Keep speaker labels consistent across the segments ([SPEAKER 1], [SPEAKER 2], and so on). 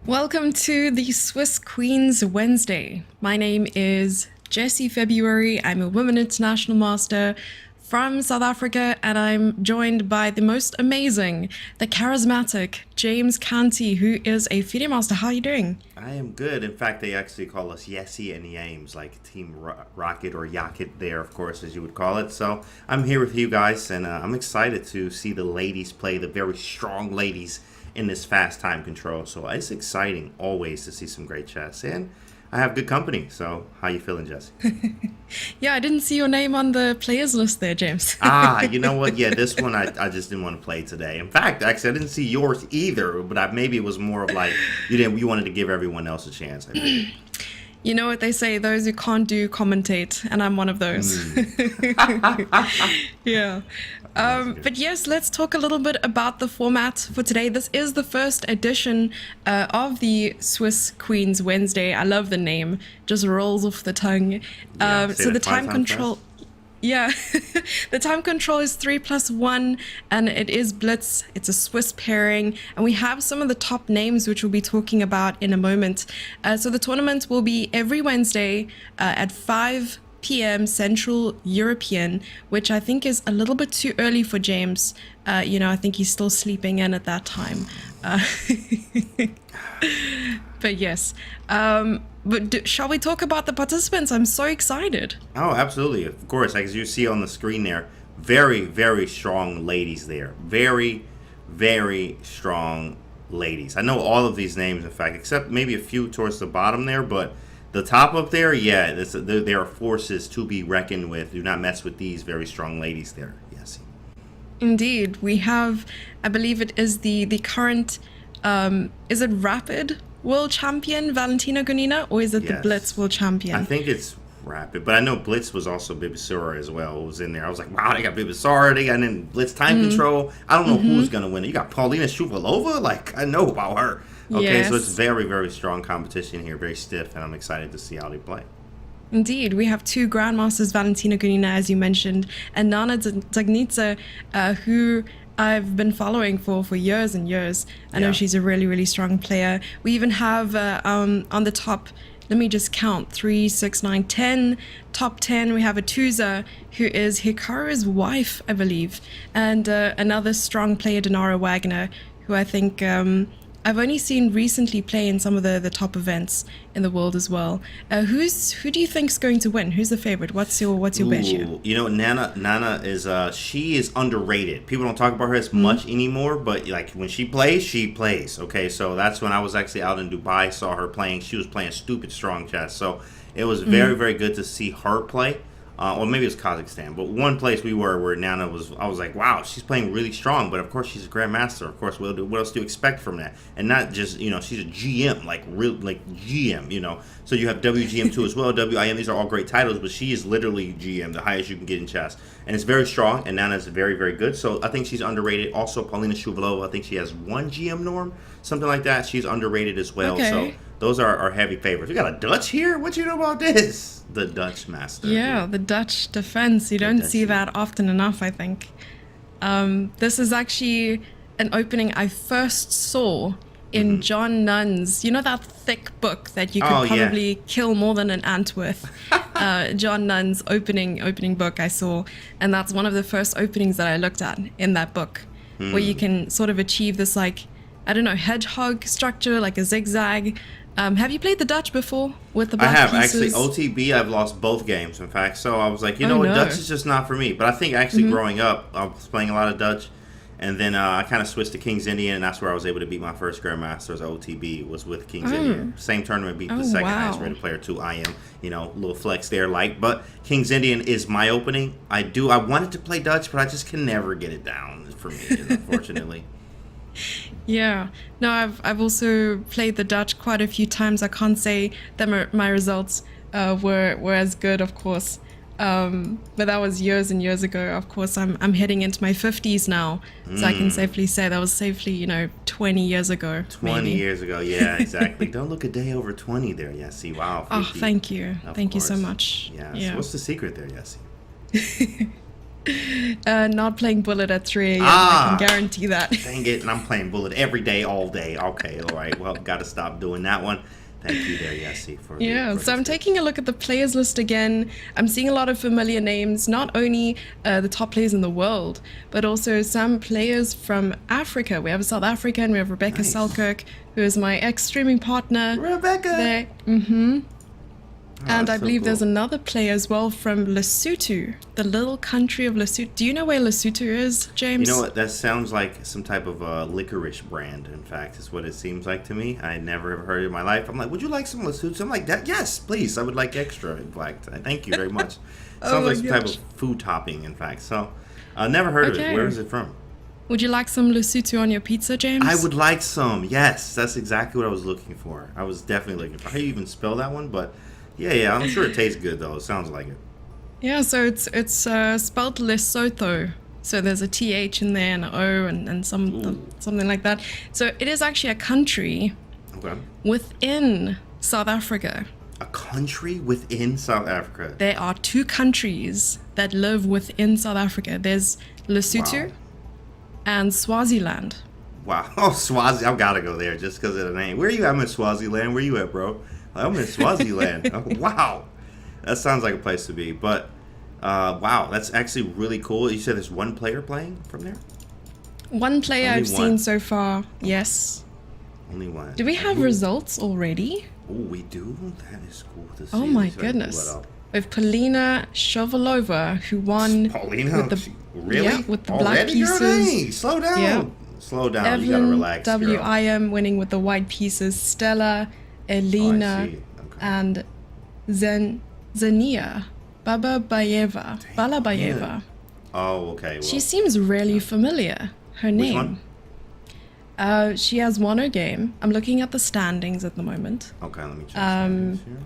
[SPEAKER 1] Welcome to the Swiss Queens Wednesday. My name is Jessie February. I'm a Women International Master from South Africa, and I'm joined by the most amazing, the charismatic James Canty, who is a FIDE Master. How are you doing?
[SPEAKER 2] I am good. In fact, they actually call us Yessie and Yames, like Team Rocket or Yakit there, of course, as you would call it. So I'm here with you guys, and I'm excited to see the ladies play, the very strong ladies in this fast time control. So it's exciting always to see some great chess, and I have good company. So how you feeling, Jesse?
[SPEAKER 1] Yeah, I didn't see your name on the players list there, James.
[SPEAKER 2] You know what? Yeah, this one I just didn't want to play today. In fact, actually, I didn't see yours either, but maybe it was more of like you wanted to give everyone else a chance. I think.
[SPEAKER 1] You know what they say, those who can't do commentate, and I'm one of those. Yeah. But yes, let's talk a little bit about the format for today. This is the first edition of the Swiss Queens Wednesday. I love the name, just rolls off the tongue. So the time control... Yeah, the time control is 3+1, and it is Blitz. It's a Swiss pairing, and we have some of the top names, which we'll be talking about in a moment. So the tournament will be every Wednesday at 5 p.m. Central European, which I think is a little bit too early for James. I think he's still sleeping in at that time. But yes. Shall we talk about the participants? I'm so excited.
[SPEAKER 2] Oh, absolutely. Of course, as you see on the screen there, very, very strong ladies there. Very, very strong ladies. I know all of these names, in fact, except maybe a few towards the bottom there, but the top up there, yeah, there are forces to be reckoned with. Do not mess with these very strong ladies there. Yes.
[SPEAKER 1] Indeed. We have, I believe it is the current, is it Rapid World Champion Valentina Gonina, or is it the Blitz World Champion?
[SPEAKER 2] I think it's Rapid, but I know Blitz was also Bibisara as well. It was in there. I was like, wow, they got Bibisara, they got then Blitz time control. I don't know who's gonna win it. You got Paulina Shuvalova, like I know about her. Okay,
[SPEAKER 1] Yes.
[SPEAKER 2] so it's very, very strong competition here, very stiff, and I'm excited to see how they play.
[SPEAKER 1] Indeed, we have two grandmasters, Valentina Gonina, as you mentioned, and Nana Zagnitsa, who I've been following for years and years. I know she's a really, really strong player. We even have on the top, let me just count, 3, 6, 9, 10. Top 10, we have Atuza, who is Hikaru's wife, I believe, and another strong player, Dinara Wagner, who I think I've only seen recently play in some of the top events in the world as well. Who do you think's going to win? Who's the favorite? What's your bet here?
[SPEAKER 2] You know, Nana is she is underrated. People don't talk about her as much anymore, but like when she plays, she plays. Okay, so that's when I was actually out in Dubai, saw her playing. She was playing stupid strong chess, so it was very, very good to see her play. Or maybe it was Kazakhstan, but one place we were where Nana was, I was like, wow, she's playing really strong. But of course, she's a grandmaster. Of course, what else do you expect from that? And not just, she's a GM, like real, like GM, So you have WGM2 as well, WIM. These are all great titles, but she is literally GM, the highest you can get in chess, and it's very strong. And Nana's very, very good. So I think she's underrated. Also, Paulina Shuvalova, I think she has one GM norm, something like that. She's underrated as well.
[SPEAKER 1] Okay.
[SPEAKER 2] So those are our heavy favorites. We got a Dutch here. What you know about this? The Dutch master.
[SPEAKER 1] Yeah, the Dutch defense. You don't see that often enough, I think. This is actually an opening I first saw in John Nunn's, that thick book that you could probably kill more than an ant with. John Nunn's opening book I saw, and that's one of the first openings that I looked at in that book, where you can sort of achieve this, like, I don't know, hedgehog structure, like a zigzag. Have you played the Dutch before with the black pieces?
[SPEAKER 2] Actually, OTB, I've lost both games, in fact. So I was like, Dutch is just not for me. But I think actually growing up, I was playing a lot of Dutch. And then I kind of switched to King's Indian, and that's where I was able to beat my first Grandmaster as OTB, was with King's Indian. Same tournament, beat the second highest rated player, too. I am, little flex there, like. But King's Indian is my opening. I wanted to play Dutch, but I just can never get it down for me, unfortunately.
[SPEAKER 1] Yeah, no, I've also played the Dutch quite a few times. I can't say that my results were as good, of course, but that was years and years ago. Of course, I'm heading into my 50s now, so I can safely say that was safely 20 years ago.
[SPEAKER 2] 20 years ago, yeah, exactly. Don't look a day over 20 there, Yessie. Wow. 50.
[SPEAKER 1] Oh, thank you, thank you so much.
[SPEAKER 2] Yeah. So what's the secret there, Yessie?
[SPEAKER 1] Not playing Bullet at 3 a.m. I
[SPEAKER 2] Ah!
[SPEAKER 1] can guarantee that.
[SPEAKER 2] Dang it, and I'm playing Bullet every day, all day. Okay, all right. Well, gotta stop doing that one. Thank you there, Yessie, for the
[SPEAKER 1] Yeah, so I'm
[SPEAKER 2] tips.
[SPEAKER 1] taking a look at the players list again. I'm seeing a lot of familiar names, not only the top players in the world, but also some players from Africa. We have a South African, we have Rebecca
[SPEAKER 2] Nice.
[SPEAKER 1] Selkirk, who is my ex-streaming partner.
[SPEAKER 2] Rebecca!
[SPEAKER 1] There.
[SPEAKER 2] Oh,
[SPEAKER 1] And I
[SPEAKER 2] that's so
[SPEAKER 1] believe there's
[SPEAKER 2] cool.
[SPEAKER 1] another player as well from Lesotho, the little country of Lesotho. Do you know where Lesotho is, James?
[SPEAKER 2] You know what? That sounds like some type of licorice brand. In fact, is what it seems like to me. I never have heard it in my life. I'm like, would you like some Lesotho? I'm like, that. Yes, please. I would like extra. In fact, thank you very much. Sounds
[SPEAKER 1] Oh my
[SPEAKER 2] like some type
[SPEAKER 1] gosh.
[SPEAKER 2] of food topping. In fact, so I never heard of it.
[SPEAKER 1] Okay.
[SPEAKER 2] Where is it from?
[SPEAKER 1] Would you like some Lesotho on your pizza, James?
[SPEAKER 2] I would like some. Yes, that's exactly what I was looking for. I was definitely looking for. How do you even spell that one? But yeah. I'm sure it tastes good though. It sounds like it.
[SPEAKER 1] Yeah, so it's spelled Lesotho. So there's a TH in there and an O and something like that. So it is actually a country
[SPEAKER 2] Okay.
[SPEAKER 1] within South Africa.
[SPEAKER 2] A country within South Africa.
[SPEAKER 1] There are two countries that live within South Africa. There's Lesotho
[SPEAKER 2] Wow.
[SPEAKER 1] and Swaziland.
[SPEAKER 2] Wow. Oh, Swazi. I've got to go there just because of the name. Where are you? I'm in Swaziland. Where you at, bro? I'm in Swaziland. Oh, wow. That sounds like a place to be. But, wow, that's actually really cool. You said there's one player playing from there?
[SPEAKER 1] One player
[SPEAKER 2] Only
[SPEAKER 1] I've
[SPEAKER 2] one.
[SPEAKER 1] seen so far, yes.
[SPEAKER 2] Only one.
[SPEAKER 1] Do we have results already?
[SPEAKER 2] Oh, we do? That is cool to see.
[SPEAKER 1] Oh my
[SPEAKER 2] Let me try to pull
[SPEAKER 1] goodness.
[SPEAKER 2] that up.
[SPEAKER 1] We have Polina Shovalova, who won
[SPEAKER 2] Paulina?
[SPEAKER 1] with the,
[SPEAKER 2] Really?
[SPEAKER 1] yeah, with the black
[SPEAKER 2] Already? Girl,
[SPEAKER 1] pieces.
[SPEAKER 2] dang. Slow down.
[SPEAKER 1] Yeah.
[SPEAKER 2] Slow down. You gotta
[SPEAKER 1] Evelyn
[SPEAKER 2] relax, girl.
[SPEAKER 1] WIM winning with the white pieces. Stella, Elena,
[SPEAKER 2] see. Okay.
[SPEAKER 1] and Zania Balabayeva.
[SPEAKER 2] Oh, okay. Well,
[SPEAKER 1] She seems really familiar. Her
[SPEAKER 2] which
[SPEAKER 1] name.
[SPEAKER 2] one?
[SPEAKER 1] She has won her game. I'm looking at the standings at the moment.
[SPEAKER 2] Okay, let me check.
[SPEAKER 1] Um,
[SPEAKER 2] here.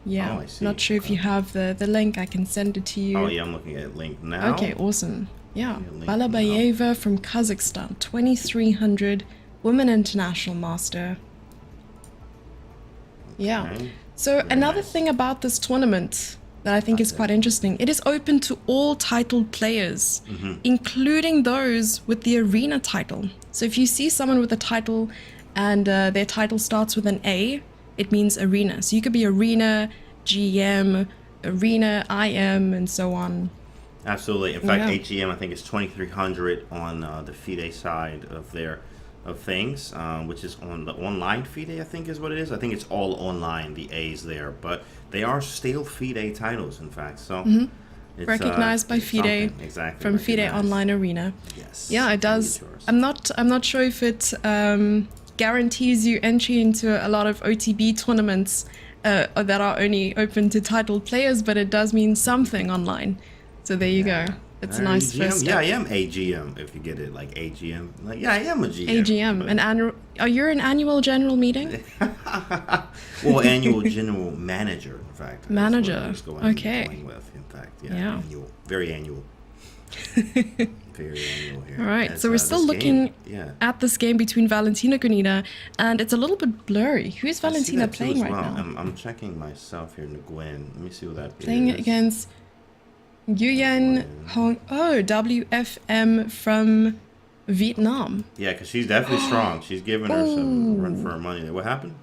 [SPEAKER 1] Yeah,
[SPEAKER 2] Oh, I see.
[SPEAKER 1] not sure if you have the link. I can send it to you.
[SPEAKER 2] Oh, yeah, I'm looking at link now.
[SPEAKER 1] Okay, awesome. Yeah,
[SPEAKER 2] link
[SPEAKER 1] Balabayeva from Kazakhstan, 2300, women international master. Yeah.
[SPEAKER 2] Okay.
[SPEAKER 1] So
[SPEAKER 2] Very
[SPEAKER 1] another
[SPEAKER 2] nice.
[SPEAKER 1] thing about this tournament that I think is quite interesting, it is open to all titled players,
[SPEAKER 2] Mm-hmm.
[SPEAKER 1] including those with the arena title. So if you see someone with a title and their title starts with an A, it means arena. So you could be arena, GM, arena, IM, and so on.
[SPEAKER 2] Absolutely. In fact,
[SPEAKER 1] Yeah.
[SPEAKER 2] HEM I think is 2300 on the FIDE side of things, which is on the online FIDE. I think is what it is. I think it's all online. The A's there, but they are still FIDE titles. In fact, so it's,
[SPEAKER 1] Recognized by
[SPEAKER 2] it's
[SPEAKER 1] FIDE
[SPEAKER 2] something. Exactly
[SPEAKER 1] From FIDE
[SPEAKER 2] recognized.
[SPEAKER 1] Online Arena.
[SPEAKER 2] Yes.
[SPEAKER 1] Yeah, it does.
[SPEAKER 2] Yours.
[SPEAKER 1] I'm not sure if it guarantees you entry into a lot of OTB tournaments that are only open to titled players, but it does mean something online. So there you go. It's a nice
[SPEAKER 2] AGM?
[SPEAKER 1] first
[SPEAKER 2] Yeah, I
[SPEAKER 1] step.
[SPEAKER 2] am AGM if you get it like AGM. Like, yeah, I am a GM.
[SPEAKER 1] AGM,
[SPEAKER 2] but-
[SPEAKER 1] an annual. Are you an annual general meeting?
[SPEAKER 2] Well, annual general manager, in fact.
[SPEAKER 1] Manager,
[SPEAKER 2] That's what
[SPEAKER 1] okay.
[SPEAKER 2] going with, in fact. Yeah,
[SPEAKER 1] Yeah.
[SPEAKER 2] annual. Very annual. Very annual here.
[SPEAKER 1] All right,
[SPEAKER 2] As,
[SPEAKER 1] so we're still
[SPEAKER 2] this
[SPEAKER 1] looking
[SPEAKER 2] game, yeah.
[SPEAKER 1] at this game between Valentina Gunina, and it's a little bit blurry. Who is
[SPEAKER 2] I see
[SPEAKER 1] Valentina
[SPEAKER 2] that too
[SPEAKER 1] playing
[SPEAKER 2] as
[SPEAKER 1] right
[SPEAKER 2] well.
[SPEAKER 1] now?
[SPEAKER 2] I'm checking myself here, Nguyen. Let me see what that
[SPEAKER 1] Playing
[SPEAKER 2] is.
[SPEAKER 1] against Nguyen Hong. Oh, WFM from Vietnam.
[SPEAKER 2] Yeah, because she's definitely strong. She's giving her some run for her money there. What happened?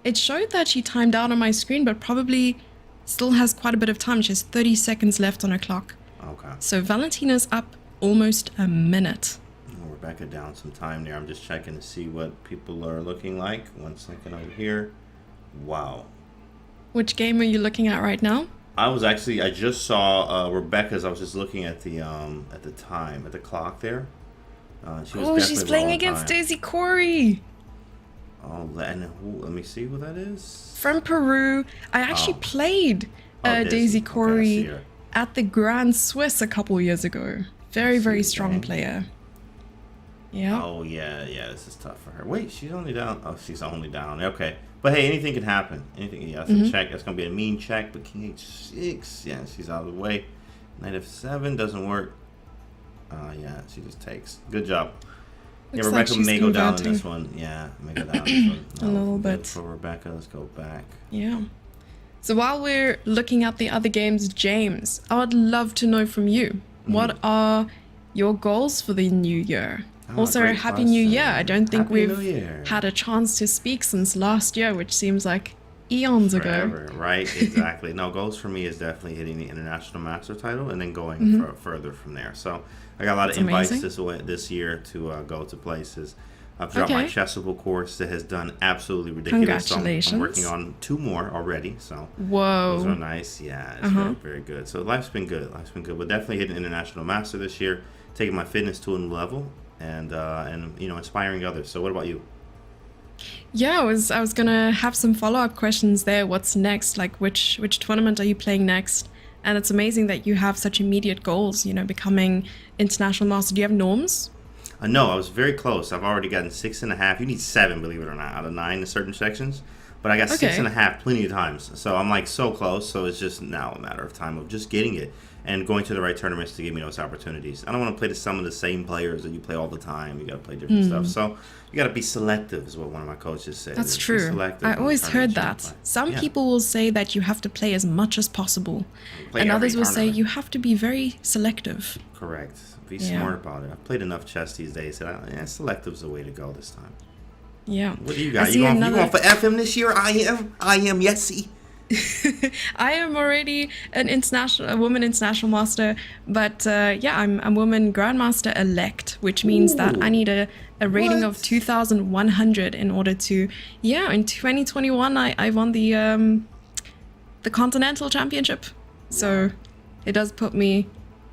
[SPEAKER 1] It showed that she timed out on my screen, but probably still has quite a bit of time. She has 30 seconds left on her clock.
[SPEAKER 2] Okay.
[SPEAKER 1] So Valentina's up almost a minute.
[SPEAKER 2] Well, Rebecca down some time there. I'm just checking to see what people are looking like. 1 second over here. Wow.
[SPEAKER 1] Which game are you looking at right now?
[SPEAKER 2] I just saw Rebecca's. I was just looking at the time, at the clock there. She was
[SPEAKER 1] Oh, she's
[SPEAKER 2] definitely
[SPEAKER 1] playing
[SPEAKER 2] well on
[SPEAKER 1] against
[SPEAKER 2] time.
[SPEAKER 1] Daisy Corey
[SPEAKER 2] Oh, and let me see who that is.
[SPEAKER 1] from Peru. I actually
[SPEAKER 2] Oh.
[SPEAKER 1] played
[SPEAKER 2] Daisy.
[SPEAKER 1] Daisy
[SPEAKER 2] Okay, I
[SPEAKER 1] Corey
[SPEAKER 2] see her.
[SPEAKER 1] at the Grand Swiss a couple years ago. Very, very
[SPEAKER 2] see,
[SPEAKER 1] strong
[SPEAKER 2] dang.
[SPEAKER 1] player. Yeah.
[SPEAKER 2] Oh yeah, this is tough for her. Wait, she's only down. Oh, she's only down. Okay, but hey, anything can happen. Anything. Yeah, that's a check. That's gonna be a mean check. But King H6. Yeah, she's out of the way. Knight F7 doesn't work. Yeah, she just takes. Good job.
[SPEAKER 1] Looks
[SPEAKER 2] Yeah,
[SPEAKER 1] like
[SPEAKER 2] Rebecca
[SPEAKER 1] she's
[SPEAKER 2] may go down in
[SPEAKER 1] converting.
[SPEAKER 2] this one. Yeah, may go down in this one.
[SPEAKER 1] A little
[SPEAKER 2] good
[SPEAKER 1] bit.
[SPEAKER 2] for Rebecca. Let's go back.
[SPEAKER 1] Yeah. So while we're looking at the other games, James, I would love to know from you. what are your goals for the new year? Also,
[SPEAKER 2] great
[SPEAKER 1] Happy New Year. I don't think
[SPEAKER 2] Happy New
[SPEAKER 1] we've
[SPEAKER 2] Year.
[SPEAKER 1] had a chance to speak since last year, which seems like eons ago.
[SPEAKER 2] Forever, right? Exactly. No, goals for me is definitely hitting the international master title and then going further from there. So I got a lot of invites this year to go to places. I've dropped my Chessable course that has done absolutely ridiculous.
[SPEAKER 1] Congratulations.
[SPEAKER 2] So I'm working on 2 more already. So
[SPEAKER 1] Whoa.
[SPEAKER 2] those are nice. Yeah, it's very, very good. So life's been good. But definitely hitting international master this year, taking my fitness to a new level, and inspiring others. So what about you?
[SPEAKER 1] Yeah, I was gonna have some follow-up questions there. What's next? Like which tournament are you playing next? And it's amazing that you have such immediate goals, becoming international master. Do you have norms?
[SPEAKER 2] No, I was very close. I've already gotten 6.5. You need 7, believe it or not, out of 9 in certain sections. But I got 6.5 plenty of times. So I'm like so close. So it's just now a matter of time of just getting it and going to the right tournaments to give me those opportunities. I don't want to play to some of the same players that you play all the time. You got to play different stuff. So you got to be selective, is what one of my coaches said.
[SPEAKER 1] That's true. I always heard that. Some people will say that you have to play as much as possible. And others will say you have to be very selective.
[SPEAKER 2] Correct. Be smart about it. I've played enough chess these days that selective's the way to go this time.
[SPEAKER 1] Yeah.
[SPEAKER 2] What do you got? You going for FM this year? I am, yesy.
[SPEAKER 1] I am already a woman international master, but I'm woman grandmaster elect, which means that I need a rating of 2,100 in order to. Yeah, in 2021 I won the continental championship, so it does put me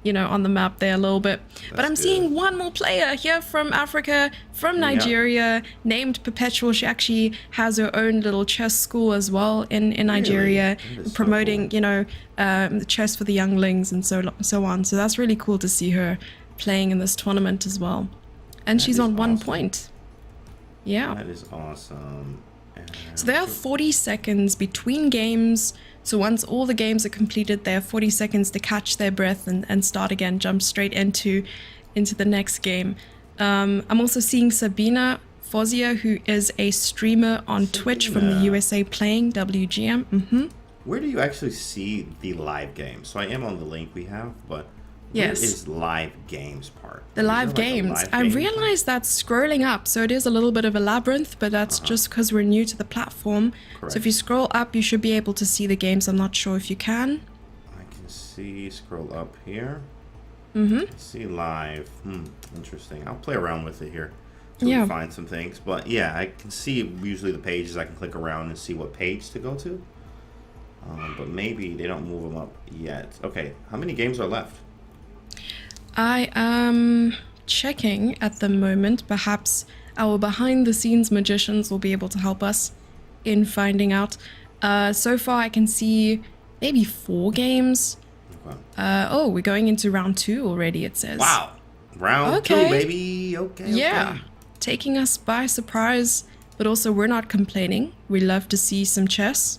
[SPEAKER 1] on the map there a little bit. But I'm seeing one more player here from Africa, from Nigeria, named Perpetual. She actually has her own little chess school as well in Nigeria, promoting, chess for the younglings and so on. So that's really cool to see her playing in this tournament as well. And she's on 1 point. Yeah.
[SPEAKER 2] That is awesome.
[SPEAKER 1] So there are 40 seconds between games. So once all the games are completed, they have 40 seconds to catch their breath and start again, jump straight into the next game. I'm also seeing Sabina Fozia, who is a streamer on Twitch from the USA playing WGM.
[SPEAKER 2] Where do you actually see the live game? So I am on the link we have, but
[SPEAKER 1] yes.
[SPEAKER 2] Where is live games part?
[SPEAKER 1] The live games. I realized that's scrolling up, so it is a little bit of a labyrinth, but that's just because we're new to the platform. Correct. So if you scroll up, you should be able to see the games. I'm not sure if you can.
[SPEAKER 2] I can scroll up here. See live. Interesting. I'll play around with it here till we find some things. But yeah, I can see usually the pages. I can click around and see what page to go to. But maybe they don't move them up yet. Okay, how many games are left?
[SPEAKER 1] I am checking at the moment. Perhaps our behind-the-scenes magicians will be able to help us in finding out. So far, I can see maybe 4 games. Okay. We're going into round 2 already, it says.
[SPEAKER 2] Wow. Round 2, baby. Okay.
[SPEAKER 1] Yeah. Taking us by surprise, but also we're not complaining. We love to see some chess.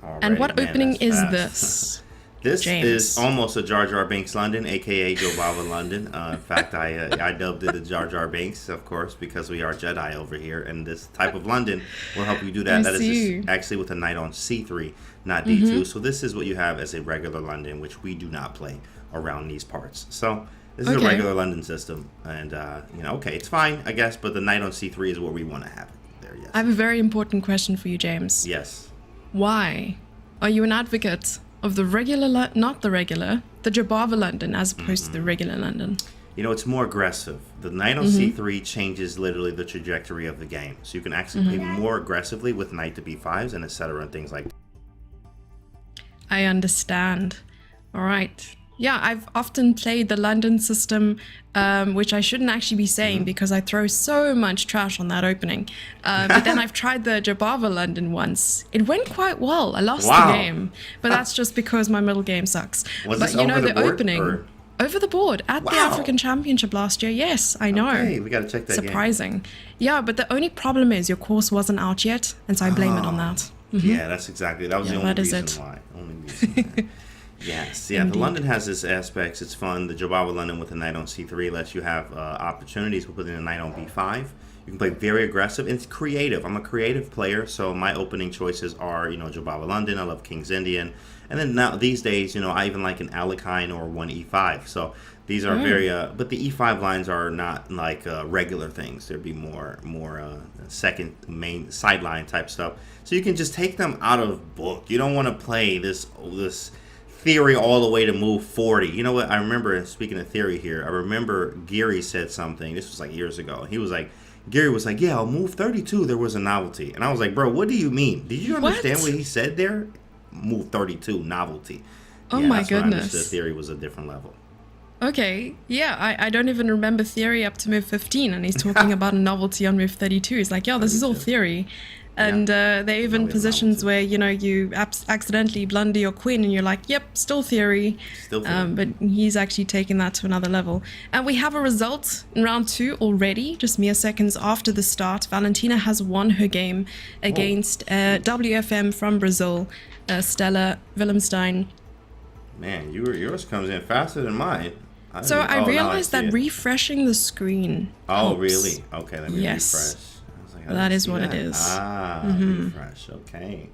[SPEAKER 2] Alrighty,
[SPEAKER 1] and what opening is this?
[SPEAKER 2] This
[SPEAKER 1] James.
[SPEAKER 2] is almost a Jar Jar Binks London, a.k.a. Joe Bava London. In fact, I dubbed it a Jar Jar Binks, of course, because we are Jedi over here. And this type of London will help you do that. That is actually with a knight on c3, not d2. So this is what you have as a regular London, which we do not play around these parts. So this is a regular London system. And, it's fine, I guess. But the knight on c3 is where we want to have it there, yes.
[SPEAKER 1] I have a very important question for you, James.
[SPEAKER 2] Yes.
[SPEAKER 1] Why are you an advocate of the regular, the Jabava London as opposed to the regular London?
[SPEAKER 2] It's more aggressive. The knight on c3 changes literally the trajectory of the game. So you can actually play more aggressively with knight to b5s and etc. and things like that.
[SPEAKER 1] I understand. All right. Yeah, I've often played the London system, which I shouldn't actually be saying because I throw so much trash on that opening. But then I've tried the Jabava London once. It went quite well. I lost the game, but that's just because my middle game sucks.
[SPEAKER 2] Was
[SPEAKER 1] but
[SPEAKER 2] this over the board,
[SPEAKER 1] opening
[SPEAKER 2] or?
[SPEAKER 1] Over the board at the African Championship last year. Yes, I know.
[SPEAKER 2] Okay, we got to check that.
[SPEAKER 1] Surprising. Game. Yeah, but the only problem is your course wasn't out yet, and so I blame it on that.
[SPEAKER 2] Yeah, that was the only reason why. Only reason. Yes, yeah. Indeed. The London has its aspects. It's fun. The Jabava London with the knight on c3 lets you have opportunities with putting a knight on b5. You can play very aggressive, and it's creative. I'm a creative player, so my opening choices are, Jobava London. I love King's Indian. And then now these days, I even like an Alekhine or one E5. So these are very, but the E5 lines are not like regular things. There'd be more second main sideline type stuff. So you can just take them out of book. You don't want to play this theory all the way to move 40. You know what? I remember, speaking of theory here, I remember Geary said something. This was like years ago. He was like, Geary was like, yeah, I'll move 32. There was a novelty. And I was like, bro, what do you mean? Did you understand what he said there? Move 32, novelty.
[SPEAKER 1] Oh my
[SPEAKER 2] that's when I
[SPEAKER 1] goodness.
[SPEAKER 2] understood theory was a different level.
[SPEAKER 1] Okay, yeah, I don't even remember theory up to move 15, and he's talking about a novelty on move 32. He's like, yeah, this is all theory. And there are even positions where, you accidentally blunder your queen and you're like, yep, still theory. But he's actually taken that to another level. And we have a result in round 2 already, just mere seconds after the start. Valentina has won her game against WFM from Brazil, Stella Willemstein.
[SPEAKER 2] Man, yours comes in faster than mine.
[SPEAKER 1] I realized that refreshing the screen helps.
[SPEAKER 2] Really? Okay, let me refresh.
[SPEAKER 1] That is what it is.
[SPEAKER 2] Refresh. Okay.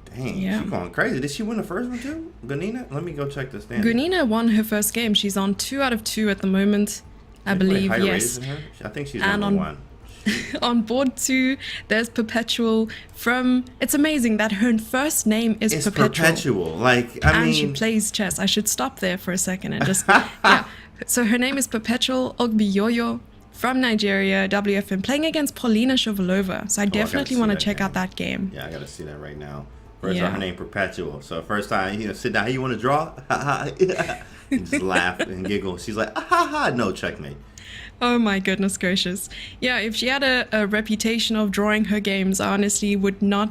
[SPEAKER 2] Dang, she's going crazy. Did she win the first one too? Gunina? Let me go check the standings.
[SPEAKER 1] Gunina won her first game. She's on 2 out of 2 at the moment, I believe. Yes.
[SPEAKER 2] I think she's number 1.
[SPEAKER 1] On board 2, there's Perpetual from... It's amazing that her first name is Perpetual.
[SPEAKER 2] Like,
[SPEAKER 1] and she plays chess. I should stop there for a second and just... yeah. So her name is Perpetual Ogbiyoyo from Nigeria, WFM, playing against Paulina Shovalova. So I definitely want to check out that game.
[SPEAKER 2] Yeah, I got to see that right now. First her name Perpetual. So first time, sit down. Hey, you want to draw? Just laugh and giggle. She's like, no, checkmate.
[SPEAKER 1] Oh my goodness gracious. Yeah, if she had a reputation of drawing her games, I honestly would not...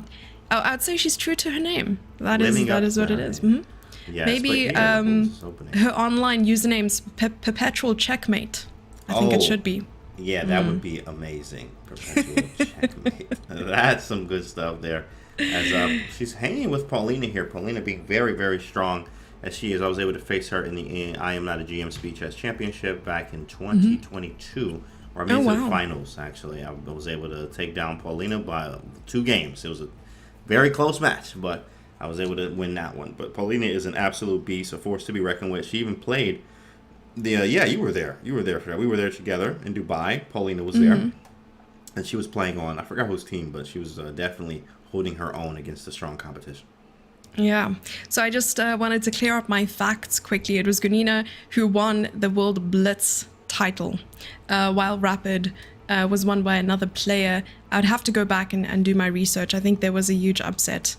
[SPEAKER 1] I'd say she's true to her name. That is what it is. Mm-hmm. Yes, maybe her online username's Perpetual Checkmate. I think it should be.
[SPEAKER 2] Yeah, that would be amazing. Perpetual Checkmate. That's some good stuff there. As she's hanging with Paulina here. Paulina being very, very strong as she is. I was able to face her in the I Am Not a GM Speed Chess Championship back in 2022. Or I made it to the finals, actually. I was able to take down Paulina by 2 games. It was a very close match, but I was able to win that one. But Paulina is an absolute beast, a force to be reckoned with. She even played you were there. You were there for that. We were there together in Dubai. Paulina was there. And she was playing on, I forgot whose team, but she was definitely holding her own against the strong competition.
[SPEAKER 1] Yeah. So I just wanted to clear up my facts quickly. It was Gunina who won the World Blitz title, while Rapid was won by another player. I'd have to go back and do my research. I think there was a huge upset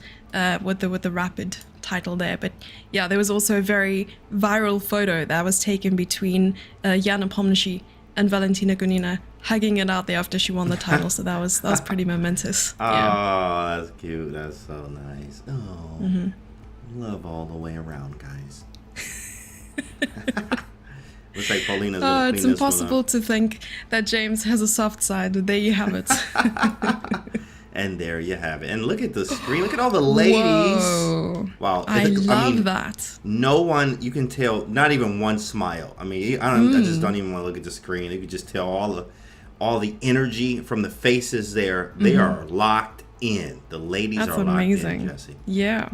[SPEAKER 1] with the Rapid title there. But yeah, there was also a very viral photo that was taken between Jana Pomnishi and Valentina Gunina hugging it out there after she won the title. So that was pretty momentous.
[SPEAKER 2] Oh, yeah. That's cute. That's so nice. Oh, love all the way around, guys. Looks like Paulina's gonna
[SPEAKER 1] it's impossible to think that James has a soft side. There you have it.
[SPEAKER 2] And there you have it. And look at the screen. Look at all the ladies.
[SPEAKER 1] Whoa.
[SPEAKER 2] Wow.
[SPEAKER 1] I love that.
[SPEAKER 2] No one, you can tell, not even one smile. I mean, I just don't even want to look at the screen. You can just tell all the energy from the faces there. They are locked in. The ladies are
[SPEAKER 1] amazing.
[SPEAKER 2] Locked in, Jesse.
[SPEAKER 1] Yeah.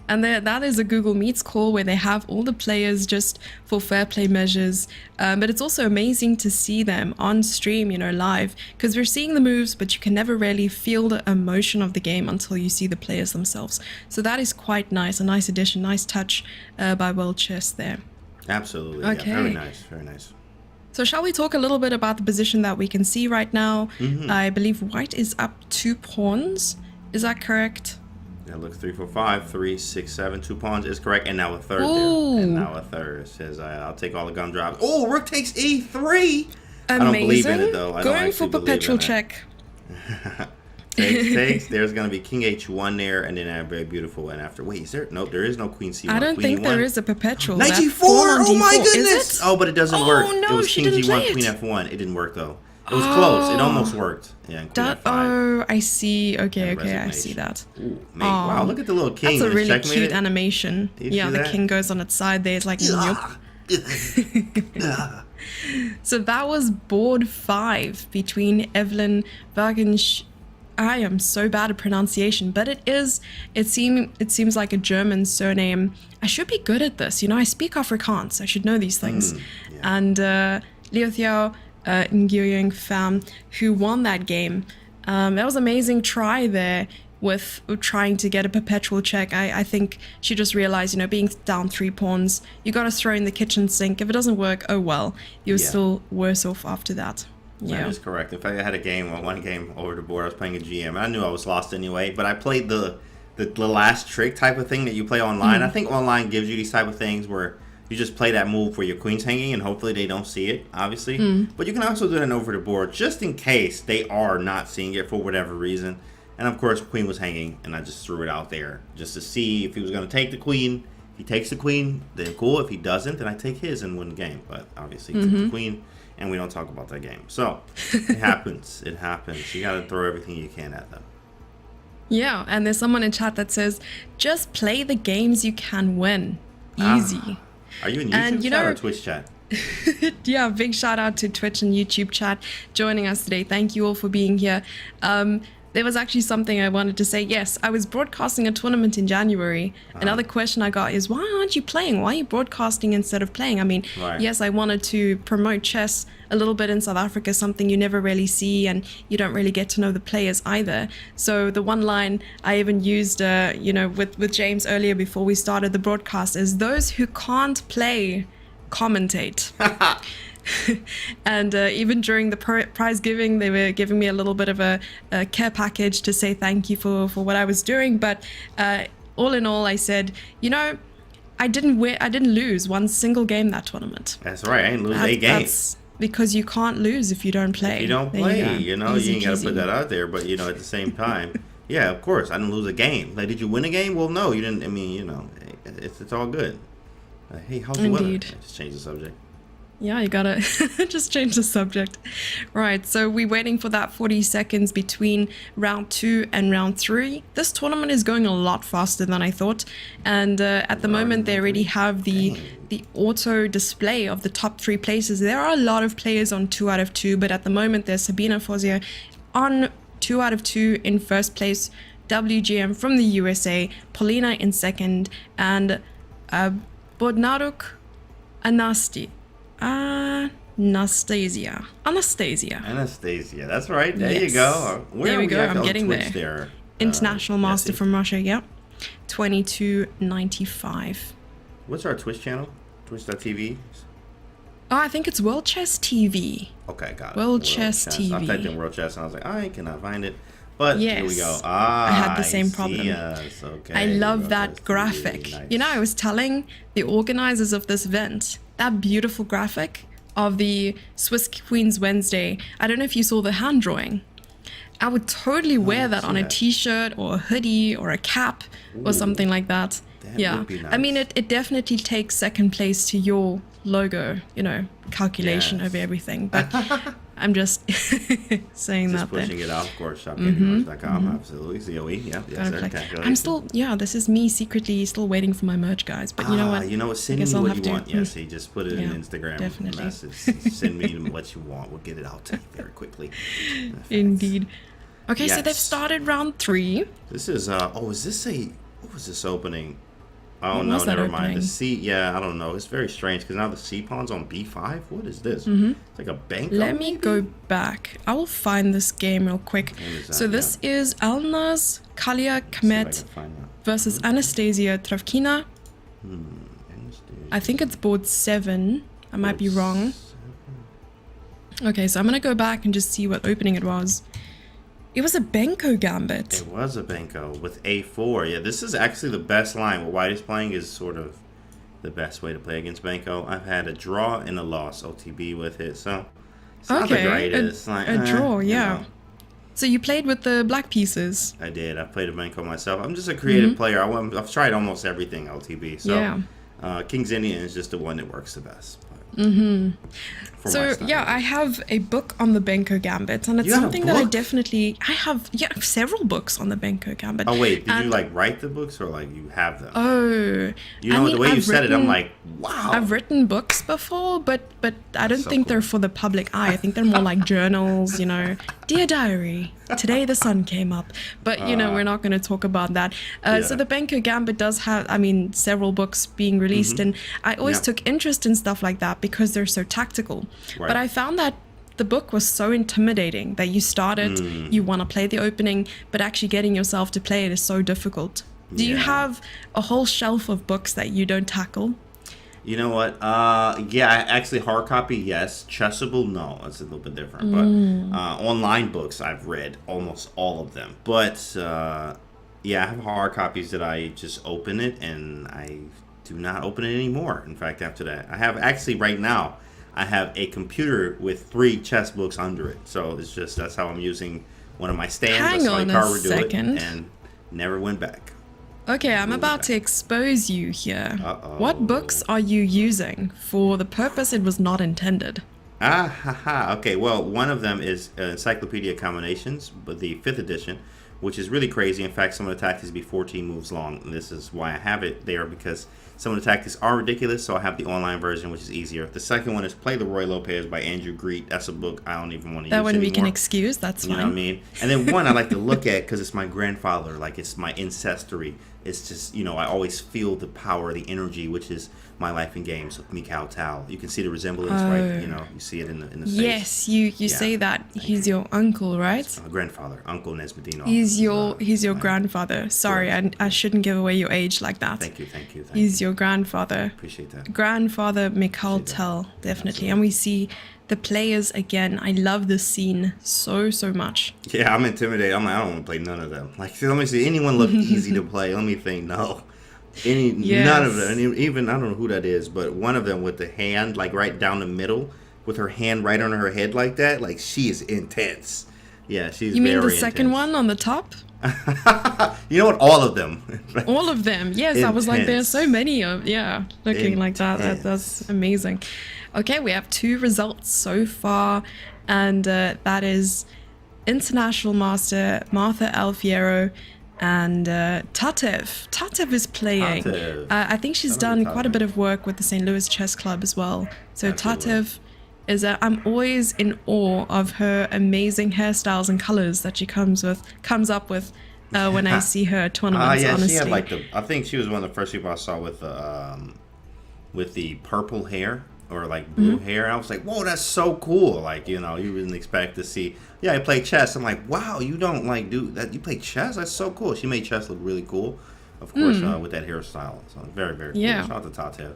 [SPEAKER 1] And that is a Google Meets call where they have all the players just for fair play measures. But it's also amazing to see them on stream, live, because we're seeing the moves, but you can never really feel the emotion of the game until you see the players themselves. So that is quite nice. A nice addition, nice touch by World Chess there.
[SPEAKER 2] Absolutely.
[SPEAKER 1] Okay.
[SPEAKER 2] Yeah, very nice. Very nice.
[SPEAKER 1] So shall we talk a little bit about the position that we can see right now? I believe white is up 2 pawns. Is that correct?
[SPEAKER 2] That looks 3, 4, 5, 3, 6, 7. 2 pawns is correct, and now a third there. And now a third. It says I'll take all the gumdrops. Oh, rook takes E3.
[SPEAKER 1] Amazing.
[SPEAKER 2] I don't believe in it though.
[SPEAKER 1] Going for perpetual check.
[SPEAKER 2] takes. There's gonna be King H1 there, and then a very beautiful one after. Wait, is there? Nope, there is no Queen C1.
[SPEAKER 1] I don't
[SPEAKER 2] Queen
[SPEAKER 1] think there is a perpetual.
[SPEAKER 2] Knight G4. Oh my goodness. Oh, but it doesn't work.
[SPEAKER 1] No,
[SPEAKER 2] it was King G1, Queen F1. It didn't work though. It was close. It almost worked. Yeah, Queen F5.
[SPEAKER 1] Oh, I see. Okay, I see that.
[SPEAKER 2] Ooh, wow, look at the little king.
[SPEAKER 1] That's a really cute animation. Yeah, the king goes on its side there. It's like, So that was board 5 between Evelyn Wagensch. I am so bad at pronunciation, but it seems like a German surname. I should be good at this. I speak Afrikaans. I should know these things.
[SPEAKER 2] Yeah.
[SPEAKER 1] And Liu Thiao Nguyen Pham, who won that game. That was an amazing try there with trying to get a perpetual check. I think she just realized, being down 3 pawns, you got to throw in the kitchen sink. If it doesn't work, oh well. You're still worse off after that. Yeah.
[SPEAKER 2] That is correct. In fact, I had one game over the board. I was playing a GM. I knew I was lost anyway, but I played the last trick type of thing that you play online. I think online gives you these type of things where you just play that move where your queen's hanging, and hopefully they don't see it, obviously. But you can also do that over the board, just in case they are not seeing it for whatever reason. And of course, queen was hanging, and I just threw it out there just to see if he was going to take the queen. If he takes the queen, then cool. If he doesn't, then I take his and win the game. But obviously, he took the queen. And we don't talk about that game. So, it happens. It happens. You got to throw everything you can at them.
[SPEAKER 1] Yeah, and there's someone in chat that says, just play the games you can win. Easy.
[SPEAKER 2] Are you in YouTube chat or Twitch chat?
[SPEAKER 1] Yeah, big shout out to Twitch and YouTube chat joining us today. Thank you all for being here. There was actually something I wanted to say. Yes, I was broadcasting a tournament in January. Another question I got is, why aren't you playing? Why are you broadcasting instead of playing? I mean, yes, I wanted to promote chess a little bit in South Africa, something you never really see, and you don't really get to know the players either. So the one line I even used, with James earlier before we started the broadcast is, those who can't play, commentate. And even during the prize giving, they were giving me a little bit of a care package to say thank you for what I was doing. But all in all, I said, I didn't lose one single game that tournament.
[SPEAKER 2] That's right. I didn't lose a game.
[SPEAKER 1] That's because you can't lose if you don't play.
[SPEAKER 2] If you don't play, you ain't got to put that out there. But, at the same time, yeah, of course, I didn't lose a game. Like, did you win a game? Well, no, you didn't. I mean, it's all good. Hey, how's the weather? Just change the subject.
[SPEAKER 1] Yeah, you gotta just change the subject. Right, so we're waiting for that 40 seconds between round 2 and round 3. This tournament is going a lot faster than I thought. And at the moment, they already have the auto display of the top 3 places. There are a lot of players on 2 out of 2, but at the moment, there's Sabina Fozier on 2 out of 2 in first place, WGM from the USA, Paulina in second, and Bodnaruk Anastasia.
[SPEAKER 2] That's right. There you go.
[SPEAKER 1] There we go. I'm getting there. International Master from Russia. Yep. 2295.
[SPEAKER 2] What's our Twitch channel? Twitch.tv.
[SPEAKER 1] Oh, I think it's World Chess TV.
[SPEAKER 2] Okay, got it.
[SPEAKER 1] World Chess TV.
[SPEAKER 2] I typed in World Chess and I was like, I cannot find it. But
[SPEAKER 1] yes,
[SPEAKER 2] here we go.
[SPEAKER 1] I had the same problem.
[SPEAKER 2] Okay,
[SPEAKER 1] I love that graphic. Nice. I was telling the organizers of this event, that beautiful graphic of the Swiss Queen's Wednesday. I don't know if you saw the hand drawing. I would totally wear that on a t-shirt or a hoodie or a cap or something like that.
[SPEAKER 2] That would be nice.
[SPEAKER 1] I mean, it definitely takes second place to your logo, calculation over everything. But I'm just saying
[SPEAKER 2] just
[SPEAKER 1] that there.
[SPEAKER 2] Pushing it out, of course. Shopcandymerch.com, absolutely. COE, yeah.
[SPEAKER 1] I'm still, this is me secretly still waiting for my merch, guys. But you know what?
[SPEAKER 2] Send me what you want. Yes, just put it in Instagram message. Send me what you want. We'll get it out to you very quickly.
[SPEAKER 1] Indeed. Okay, so they've started round 3.
[SPEAKER 2] This is, what was this opening? Oh, no, never mind. The C, I don't know. It's very strange because now the C pawn's on B5. What is this? It's like a bank.
[SPEAKER 1] Let me go back. I will find this game real quick. So this is Alnaz Kalia Kmet versus Anastasia Travkina. I think it's board 7. I might be wrong. Okay, so I'm going to go back and just see what opening it was. It was a Benko gambit.
[SPEAKER 2] It was a Benko with A4. Yeah, this is actually the best line. What White is playing is sort of the best way to play against Benko. I've had a draw and a loss OTB with it, so it's not the greatest.
[SPEAKER 1] A draw, yeah. So you played with the black pieces.
[SPEAKER 2] I did. I played a Benko myself. I'm just a creative player. I've tried almost everything LTB. So King's Indian is just the one that works the best. For
[SPEAKER 1] So
[SPEAKER 2] my style.
[SPEAKER 1] yeah, I have a book on the Benko Gambit, and it's
[SPEAKER 2] You have a
[SPEAKER 1] something that I
[SPEAKER 2] book?
[SPEAKER 1] definitely I have several books on the Benko Gambit.
[SPEAKER 2] Oh wait, did you
[SPEAKER 1] And-
[SPEAKER 2] like write the books or like you have them?
[SPEAKER 1] Oh,
[SPEAKER 2] You know, the way you
[SPEAKER 1] I've
[SPEAKER 2] said it, I'm
[SPEAKER 1] written-
[SPEAKER 2] like, wow.
[SPEAKER 1] I've written books before, but I don't
[SPEAKER 2] so
[SPEAKER 1] think they're
[SPEAKER 2] cool.
[SPEAKER 1] for the public eye. I think they're more like journals, you know. Dear diary, today the sun came up. But you know, we're not going to talk about that. So
[SPEAKER 2] Yeah.
[SPEAKER 1] the Benko Gambit does have, I mean, several books being released, and I always
[SPEAKER 2] Yeah.
[SPEAKER 1] took interest in stuff like that because they're so tactical.
[SPEAKER 2] Right.
[SPEAKER 1] But I found that the book was so intimidating that you start it, you want to play the opening, but actually getting yourself to play it is so difficult. Do you
[SPEAKER 2] Yeah.
[SPEAKER 1] have a whole shelf of books that you don't tackle?
[SPEAKER 2] You know what? Yeah, actually, hard copy, yes. Chessable, no. It's a little bit different. But online books, I've read almost all of them. But yeah, I have hard copies that I just open it, and I do not open it anymore. In fact, after that, I have actually right now, I have a computer with 3 chess books under it. So it's just that's how I'm using one of my stands.
[SPEAKER 1] Hang
[SPEAKER 2] That's how I
[SPEAKER 1] on a
[SPEAKER 2] power do
[SPEAKER 1] second.
[SPEAKER 2] it, and never went back.
[SPEAKER 1] Okay, I'm about to expose you here.
[SPEAKER 2] Uh-oh.
[SPEAKER 1] What books are you using for the purpose it was not intended?
[SPEAKER 2] Ah, ha, ha. Okay, well, one of them is Encyclopedia Combinations, but the 5th edition, which is really crazy. In fact, some of the tactics be 14 moves long. And this is why I have it there, because some of the tactics are ridiculous, so I have the online version, which is easier. The second one is Play the Roy Lopez by Andrew Greet. That's a book I don't even want to use
[SPEAKER 1] That one
[SPEAKER 2] anymore.
[SPEAKER 1] we can excuse, that's
[SPEAKER 2] You know
[SPEAKER 1] fine.
[SPEAKER 2] what I mean? And then one I like to look at because it's my grandfather, like it's my ancestry. It's just, you know, I always feel the power, the energy, which is My Life in Games with Mikhail Tal. You can see the resemblance, right? You know, you see it in the face.
[SPEAKER 1] Yes, you say that he's your uncle, right?
[SPEAKER 2] Grandfather, Uncle Nesmedino.
[SPEAKER 1] He's your grandfather. Sorry, I shouldn't give away your age like that.
[SPEAKER 2] Thank you.
[SPEAKER 1] He's your grandfather.
[SPEAKER 2] Appreciate that.
[SPEAKER 1] Grandfather Mikhail Tell, definitely. And we see the players again. I love this scene so much.
[SPEAKER 2] Yeah, I'm intimidated. I'm like, I don't want to play none of them. Like, let me see. Anyone look easy to play? Let me think. No. None of them. And even, I don't know who that is, but one of them with the hand, like right down the middle, with her hand right on her head like that. Like, she is intense. Yeah, she's
[SPEAKER 1] You mean
[SPEAKER 2] very
[SPEAKER 1] the second
[SPEAKER 2] intense.
[SPEAKER 1] one on the top?
[SPEAKER 2] You know what? All of them.
[SPEAKER 1] All of them. Yes, I was like, there's so
[SPEAKER 2] Intense.
[SPEAKER 1] many of, looking like that. That's amazing. Okay, we have 2 results so far, and that is International Master Martha Alfiero and Tatev. Tatev is playing.
[SPEAKER 2] Tatev.
[SPEAKER 1] I think she's
[SPEAKER 2] Shout out
[SPEAKER 1] done
[SPEAKER 2] to
[SPEAKER 1] quite a
[SPEAKER 2] Tatev.
[SPEAKER 1] bit of work with the St. Louis Chess Club as well. So
[SPEAKER 2] Absolutely.
[SPEAKER 1] Tatev is I'm always in awe of her amazing hairstyles and colors that she comes up with when I see her at tournaments.
[SPEAKER 2] Yeah,
[SPEAKER 1] honestly,
[SPEAKER 2] she had like I think she was one of the first people I saw with the purple hair or like blue hair. And I was like, whoa, that's so cool. Like, you know, you wouldn't expect to see. Yeah, I play chess. I'm like, wow, you don't like do that. You play chess? That's so cool. She made chess look really cool, of course, with that hairstyle. So very cool.
[SPEAKER 1] Yeah.
[SPEAKER 2] Shout out to Tatev.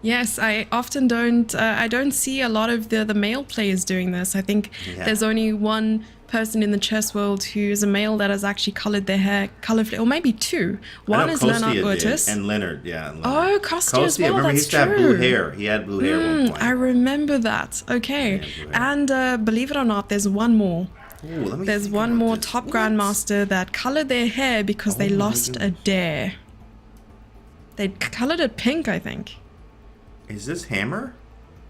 [SPEAKER 1] Yes, I often don't. I don't see a lot of the male players doing this. I think
[SPEAKER 2] Yeah.
[SPEAKER 1] there's only one person in the chess world who is a male that has actually colored their hair colorfully, or maybe 2.
[SPEAKER 2] I
[SPEAKER 1] One
[SPEAKER 2] know
[SPEAKER 1] is
[SPEAKER 2] Kostia
[SPEAKER 1] Leonard
[SPEAKER 2] did,
[SPEAKER 1] Otis.
[SPEAKER 2] and Leonard, yeah. Leonard.
[SPEAKER 1] Oh, Kostia as well.
[SPEAKER 2] Remember, he
[SPEAKER 1] That's
[SPEAKER 2] used to have
[SPEAKER 1] true.
[SPEAKER 2] blue hair. He had blue hair at one point.
[SPEAKER 1] I remember that. Okay,
[SPEAKER 2] blue hair.
[SPEAKER 1] and believe it or not, there's one more.
[SPEAKER 2] Ooh, let me
[SPEAKER 1] There's
[SPEAKER 2] think
[SPEAKER 1] one
[SPEAKER 2] about
[SPEAKER 1] more
[SPEAKER 2] this.
[SPEAKER 1] top
[SPEAKER 2] What?
[SPEAKER 1] grandmaster that colored their hair because they
[SPEAKER 2] Oh my
[SPEAKER 1] lost a
[SPEAKER 2] goodness.
[SPEAKER 1] dare. They colored it pink, I think.
[SPEAKER 2] Is this Hammer?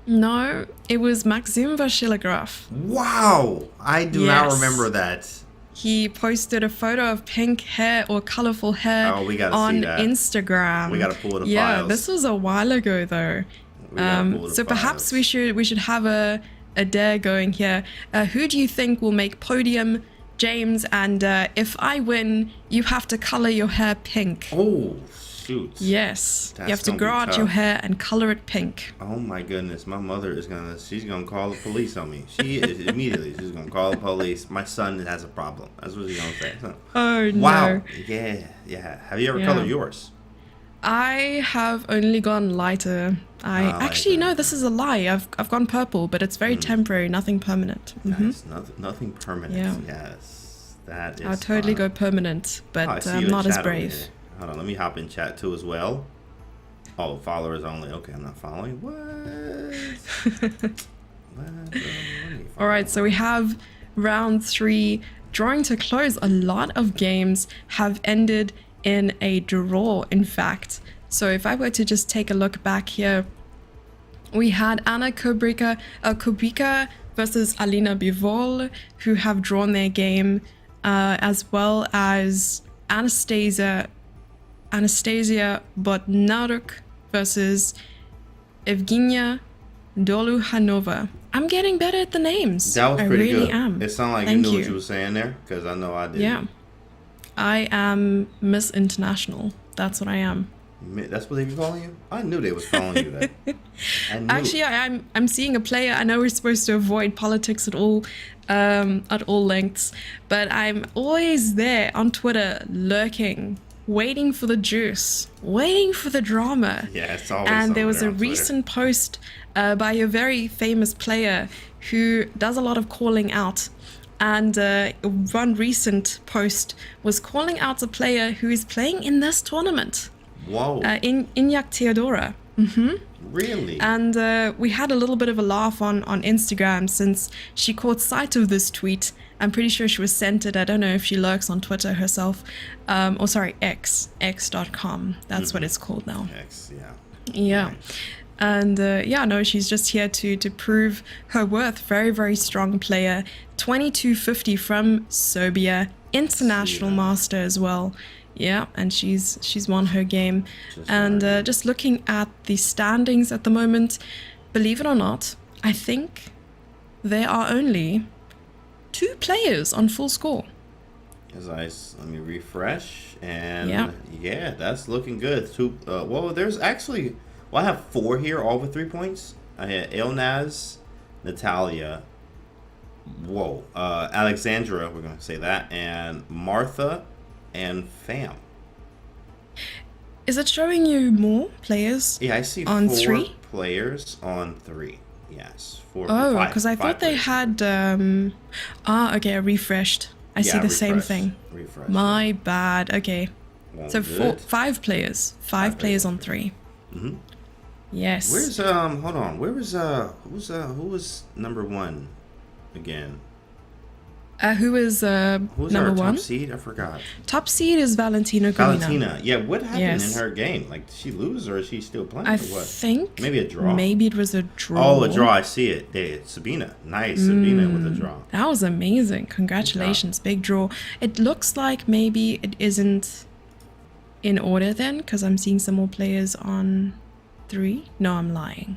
[SPEAKER 1] No, it was Maxim Vasiligraf.
[SPEAKER 2] Wow! I do not
[SPEAKER 1] Yes.
[SPEAKER 2] remember that.
[SPEAKER 1] He posted a photo of pink hair or colorful hair
[SPEAKER 2] Oh, we gotta see
[SPEAKER 1] on
[SPEAKER 2] that.
[SPEAKER 1] Instagram.
[SPEAKER 2] We gotta pull the
[SPEAKER 1] Yeah,
[SPEAKER 2] files.
[SPEAKER 1] this was a while ago though.
[SPEAKER 2] We gotta pull the
[SPEAKER 1] So perhaps
[SPEAKER 2] files.
[SPEAKER 1] we should have a dare going here. Who do you think will make podium, James? And if I win, you have to color your hair pink.
[SPEAKER 2] Oh, shoot.
[SPEAKER 1] Yes,
[SPEAKER 2] That's
[SPEAKER 1] you have to
[SPEAKER 2] gonna
[SPEAKER 1] grow
[SPEAKER 2] be
[SPEAKER 1] out your
[SPEAKER 2] tough.
[SPEAKER 1] hair and color it pink.
[SPEAKER 2] Oh my goodness, my mother is she's gonna call the police on me. She is immediately, she's gonna call the police. My son has a problem. That's what she's gonna say. So,
[SPEAKER 1] Oh no.
[SPEAKER 2] wow. Yeah. Have you ever
[SPEAKER 1] Yeah.
[SPEAKER 2] colored yours?
[SPEAKER 1] I have only gone lighter. Actually no, this is a lie. I've gone purple, but it's very temporary, nothing permanent.
[SPEAKER 2] That's nothing permanent.
[SPEAKER 1] Yeah.
[SPEAKER 2] Yes. That is
[SPEAKER 1] I'll totally
[SPEAKER 2] fun.
[SPEAKER 1] go permanent, but
[SPEAKER 2] Oh, I see
[SPEAKER 1] I'm
[SPEAKER 2] you in
[SPEAKER 1] not as
[SPEAKER 2] chat over
[SPEAKER 1] brave.
[SPEAKER 2] here. Hold on, let me hop in chat too as well. Oh, followers only. Okay, I'm not following. What?
[SPEAKER 1] All right, so we have round 3 drawing to close. A lot of games have ended in a draw, in fact. So if I were to just take a look back here We had Anna Kubica versus Alina Bivol, who have drawn their game, as well as Anastasia Botnaruk versus Evgenia Doluhanova. I'm getting better at the names.
[SPEAKER 2] That was
[SPEAKER 1] I
[SPEAKER 2] pretty
[SPEAKER 1] really
[SPEAKER 2] good.
[SPEAKER 1] am.
[SPEAKER 2] It sounded like
[SPEAKER 1] Thank
[SPEAKER 2] you knew what you were saying there, because I know I did.
[SPEAKER 1] Yeah. I am Miss International. That's what I am.
[SPEAKER 2] That's what they be calling you? I knew they was calling you that. I knew.
[SPEAKER 1] Actually, I'm seeing a player. I know we're supposed to avoid politics at all lengths, but I'm always there on Twitter, lurking, waiting for the juice, waiting for the drama.
[SPEAKER 2] Yeah, it's always.
[SPEAKER 1] And there was a
[SPEAKER 2] on Twitter.
[SPEAKER 1] recent post by a very famous player who does a lot of calling out. And one recent post was calling out a player who is playing in this tournament.
[SPEAKER 2] Whoa.
[SPEAKER 1] Inyak Theodora.
[SPEAKER 2] Really?
[SPEAKER 1] And we had a little bit of a laugh on Instagram since she caught sight of this tweet. I'm pretty sure she was sent it. I don't know if she lurks on Twitter herself. X.com. That's what it's called now.
[SPEAKER 2] X, yeah.
[SPEAKER 1] Yeah.
[SPEAKER 2] Right.
[SPEAKER 1] And no, she's just here to prove her worth. Very, very strong player. 2250 from Serbia. International master as well. Yeah, and she's won her game. Just looking at the standings at the moment, believe it or not, I think there are only 2 players on full score.
[SPEAKER 2] Let me refresh, and yeah, that's looking good. There's actually, I have 4 here, all with 3 points. I had Elnaz, Natalia, Alexandra, we're gonna say that, and Martha, and Fam.
[SPEAKER 1] Is it showing you more players?
[SPEAKER 2] Yeah, I see
[SPEAKER 1] on
[SPEAKER 2] 4
[SPEAKER 1] 3
[SPEAKER 2] players on 3. Yes, 4.
[SPEAKER 1] Oh, because I thought they had. Okay, I refreshed. I see the same thing.
[SPEAKER 2] Refresh.
[SPEAKER 1] My bad. Okay, so
[SPEAKER 2] good.
[SPEAKER 1] 5 players. 5 players on 3.
[SPEAKER 2] Mm-hmm.
[SPEAKER 1] Yes.
[SPEAKER 2] Where's hold on? Where was who was number 1 again?
[SPEAKER 1] Who is
[SPEAKER 2] Who's
[SPEAKER 1] number
[SPEAKER 2] our
[SPEAKER 1] 1?
[SPEAKER 2] top seed? I forgot.
[SPEAKER 1] Top seed is Valentina Gomina.
[SPEAKER 2] Valentina. Yeah, what happened in
[SPEAKER 1] Yes.
[SPEAKER 2] her game? Like, did she lose or is she still playing?
[SPEAKER 1] I
[SPEAKER 2] or what?
[SPEAKER 1] think
[SPEAKER 2] Maybe a draw.
[SPEAKER 1] Maybe it was a draw.
[SPEAKER 2] Oh, a draw. I see it. There, Sabina. Nice. Sabina with a draw.
[SPEAKER 1] That was amazing. Congratulations. Big draw. It looks like maybe it isn't in order then, because I'm seeing some more players on 3. No, I'm lying.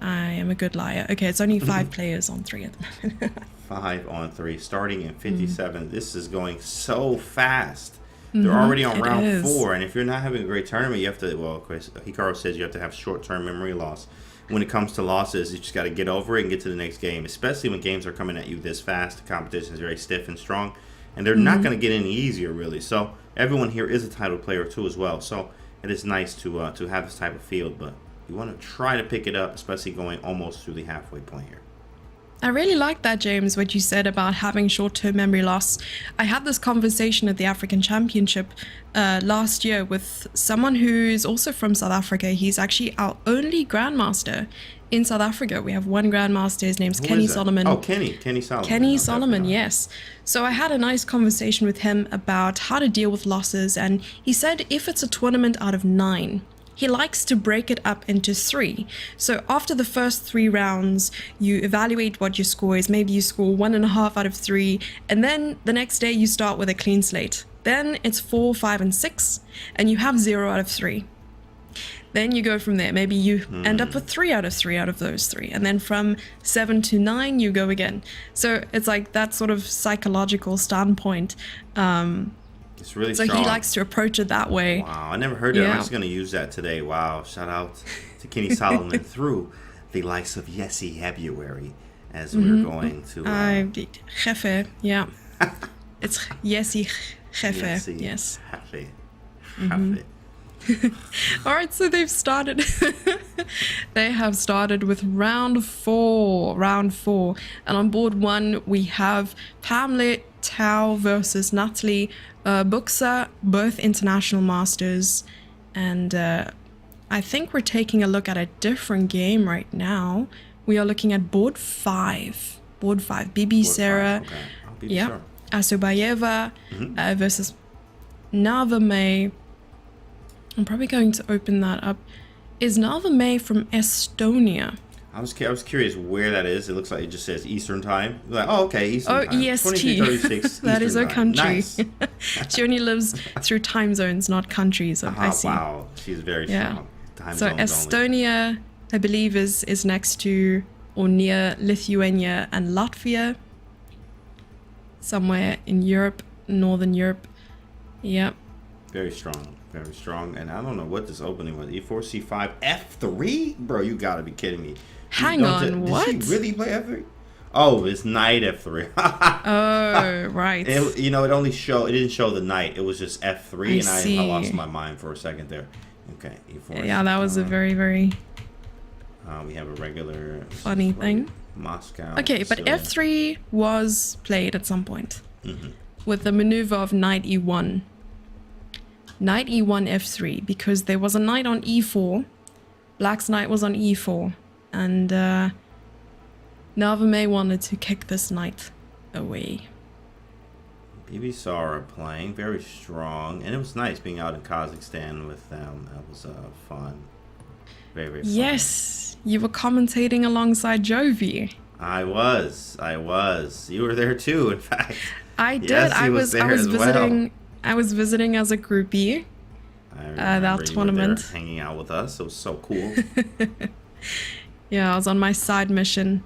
[SPEAKER 1] I am a good liar. Okay, it's only 5 players on 3 at the moment.
[SPEAKER 2] 5 on 3, starting in 57. This is going so fast. They're already on round 4, and if you're not having a great tournament, you have to. Well, Chris Hikaru says you have to have short-term memory loss. When it comes to losses, you just got to get over it and get to the next game. Especially when games are coming at you this fast, the competition is very stiff and strong, and they're not going to get any easier really. So everyone here is a title player too as well. So it is nice to have this type of field, but you want to try to pick it up, especially going almost through the halfway point here.
[SPEAKER 1] I really like that, James, what you said about having short-term memory loss. I had this conversation at the African Championship last year with someone who's also from South Africa. He's actually our only Grandmaster in South Africa. We have one Grandmaster. His name's Kenny Solomon.
[SPEAKER 2] Oh, Kenny Solomon.
[SPEAKER 1] Kenny Solomon, yes. So I had a nice conversation with him about how to deal with losses, and he said if it's a tournament out of 9, he likes to break it up into 3. So after the first 3 rounds, you evaluate what your score is. Maybe you score 1.5 out of 3. And then the next day you start with a clean slate. Then it's 4, 5, and 6. And you have 0 out of 3. Then you go from there. Maybe you end up with 3 out of 3 out of those 3. And then from 7 to 9, you go again. So it's like that sort of psychological standpoint.
[SPEAKER 2] It's really
[SPEAKER 1] so
[SPEAKER 2] strong.
[SPEAKER 1] He likes to approach it that way.
[SPEAKER 2] Wow, I never heard that. I'm just going to use that today. Wow, shout out to Kenny Solomon through the likes of Yessie February as we're going to...
[SPEAKER 1] Jefe, yeah. It's Yessie Jefe, yes.
[SPEAKER 2] Jefe.
[SPEAKER 1] All right, so they've started. They have started with round 4. And on board 1, we have Pamela Tao versus Natalie Buxa, both international masters. And I think we're taking a look at a different game right now. We are looking at board 5. Bibi Sarah.
[SPEAKER 2] Okay.
[SPEAKER 1] Asubayeva versus Nava May. I'm probably going to open that up is Narva from Estonia?
[SPEAKER 2] I was curious where that is. It looks like it just says Eastern Time. Like, oh, okay, Eastern Time.
[SPEAKER 1] EST.
[SPEAKER 2] 2336
[SPEAKER 1] That is her
[SPEAKER 2] Eastern Time.
[SPEAKER 1] country.
[SPEAKER 2] Nice.
[SPEAKER 1] She only lives through time zones, not countries. I see.
[SPEAKER 2] Wow, she's very strong. Time
[SPEAKER 1] So
[SPEAKER 2] zones
[SPEAKER 1] Estonia, I believe, is next to or near Lithuania and Latvia. Somewhere in Europe, Northern Europe. Yep.
[SPEAKER 2] Very strong. Very strong. And I don't know what this opening was. E4, C5, F3? Bro, you gotta be kidding me.
[SPEAKER 1] Hang on, what?
[SPEAKER 2] Did she really play F3? Oh, it's knight F3.
[SPEAKER 1] Oh, right.
[SPEAKER 2] It didn't show the knight. It was just F3,
[SPEAKER 1] see.
[SPEAKER 2] I lost my mind for a second there. Okay, E4.
[SPEAKER 1] Yeah, that was a very, very
[SPEAKER 2] we have a regular
[SPEAKER 1] funny thing.
[SPEAKER 2] Moscow.
[SPEAKER 1] Okay, but F3 was played at some point with the maneuver of knight E1. Knight E1, F3, because there was a knight on E4. Black's knight was on E4. And Narva wanted to kick this knight away.
[SPEAKER 2] BB Sara playing, very strong. And it was nice being out in Kazakhstan with them. That was fun. Very, very fun.
[SPEAKER 1] Yes, you were commentating alongside Jovi.
[SPEAKER 2] I was. You were there too, in fact.
[SPEAKER 1] I did.
[SPEAKER 2] Yes,
[SPEAKER 1] I was visiting.
[SPEAKER 2] Well.
[SPEAKER 1] I was visiting as a groupie. That tournament.
[SPEAKER 2] You were there hanging out with us. It was so cool.
[SPEAKER 1] Yeah, I was on my side mission.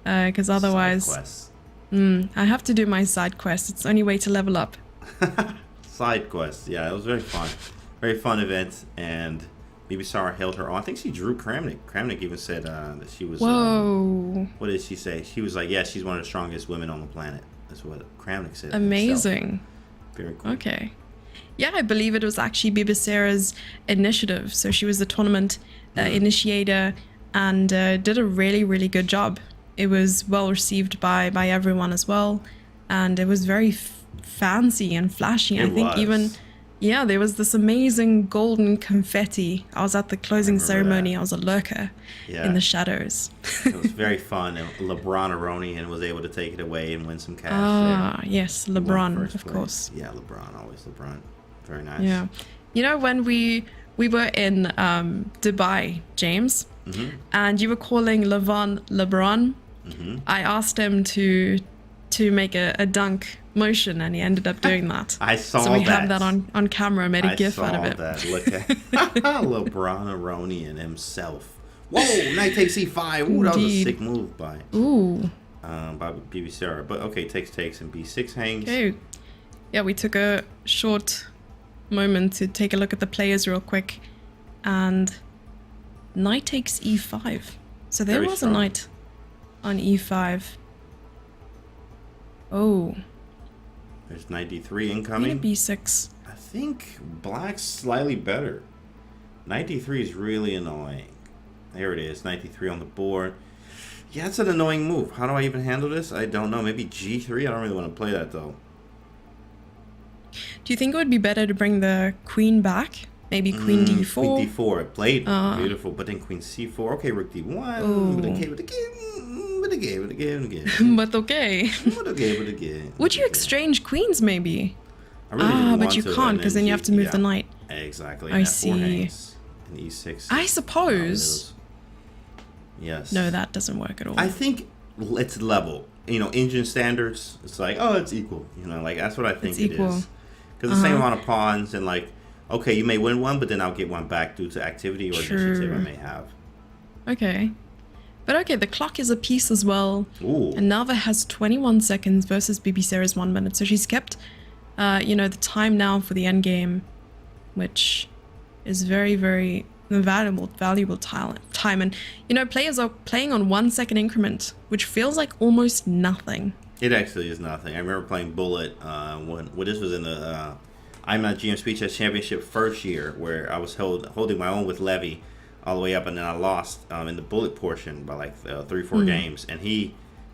[SPEAKER 1] Because otherwise,
[SPEAKER 2] side quests.
[SPEAKER 1] I have to do my side quest. It's the only way to level up.
[SPEAKER 2] Side quests. Yeah, it was very fun. Very fun event. And BB Sara held her on. I think she drew Kramnik. Kramnik even said that she was.
[SPEAKER 1] Whoa.
[SPEAKER 2] What did she say? She was like, yeah, she's one of the strongest women on the planet. That's what Kramnik said.
[SPEAKER 1] Amazing.
[SPEAKER 2] Himself. Very cool.
[SPEAKER 1] Okay. Yeah, I believe it was actually BB Sara's initiative. So she was the tournament initiator and did a really, really good job. It was well received by everyone as well. And it was very fancy and flashy. I think even, there was this amazing golden confetti. I was at the closing ceremony. I was a lurker in the shadows.
[SPEAKER 2] It was very fun. And LeBron Aronian was able to take it away and win some cash there.
[SPEAKER 1] Yes, LeBron, of course.
[SPEAKER 2] Yeah, LeBron, always LeBron. Very nice.
[SPEAKER 1] Yeah. You know, when we were in Dubai, James, and you were calling Levon LeBron, I asked him to make a dunk motion, and he ended up doing that.
[SPEAKER 2] I saw that.
[SPEAKER 1] So we have that on camera, made a gif out of it.
[SPEAKER 2] I saw that. Look at LeBron Aronian himself. Whoa, knight takes C5. Ooh, that was a sick move by BB Sara. But okay, takes and B6 hangs.
[SPEAKER 1] Okay. Yeah, we took a short moment to take a look at the players real quick, and knight takes E5. So there was a knight on E5. Oh.
[SPEAKER 2] There's knight D3 incoming.
[SPEAKER 1] B6.
[SPEAKER 2] I think black's slightly better. Knight D3 is really annoying. There it is, knight D3 on the board. Yeah, it's an annoying move. How do I even handle this? I don't know. Maybe G3? I don't really want to play that though.
[SPEAKER 1] Do you think it would be better to bring the queen back? Maybe queen D4?
[SPEAKER 2] Queen D4. It played beautiful, but then queen C4. Okay, rook D1. But again.
[SPEAKER 1] But okay.
[SPEAKER 2] But again.
[SPEAKER 1] Would you exchange queens maybe?
[SPEAKER 2] I really didn't want
[SPEAKER 1] but you
[SPEAKER 2] to,
[SPEAKER 1] can't because then you have to move the knight.
[SPEAKER 2] Exactly.
[SPEAKER 1] I see.
[SPEAKER 2] And E6.
[SPEAKER 1] I suppose.
[SPEAKER 2] Yes.
[SPEAKER 1] No, that doesn't work at all.
[SPEAKER 2] I think it's level. Engine standards, it's like, oh, it's equal. Like that's what I think it is. Because the same amount of pawns and like, okay, you may win one, but then I'll get one back due to activity or initiative I may have.
[SPEAKER 1] Okay. But okay, the clock is a piece as well.
[SPEAKER 2] Ooh.
[SPEAKER 1] And Narva has 21 seconds versus BB Sara's 1 minute. So she's kept, the time now for the endgame, which is very, very valuable time. And, players are playing on 1 second increment, which feels like almost nothing.
[SPEAKER 2] It actually is nothing. I remember playing Bullet when this was in the I'm Not GM Speed Chess Championship first year, where I was holding my own with Levy all the way up, and then I lost in the Bullet portion by like 3-4 games. And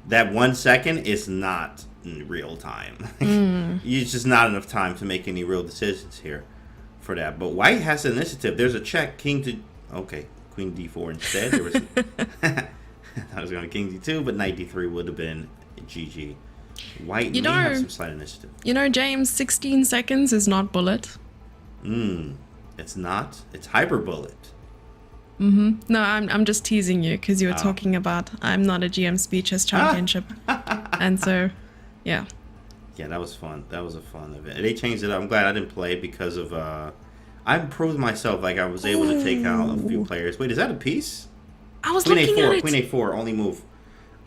[SPEAKER 2] that 1 second is not in real time. It's just not enough time to make any real decisions here for that. But White has the initiative. There's a check. King to Queen D4 instead. There was I was going to King D2, but Knight D3 would have been GG. White may have some slight initiative.
[SPEAKER 1] James, 16 seconds is not Bullet.
[SPEAKER 2] It's not. It's Hyper Bullet.
[SPEAKER 1] No, I'm just teasing you because you were talking about I'm not a GM Speed Chess Championship, and so, yeah.
[SPEAKER 2] Yeah, that was fun. That was a fun event. They changed it up. I'm glad I didn't play because of I improved myself. Like I was able to take out a few players. Wait, is that a piece?
[SPEAKER 1] I was
[SPEAKER 2] Queen
[SPEAKER 1] looking
[SPEAKER 2] A4,
[SPEAKER 1] at it.
[SPEAKER 2] Queen A4, only move.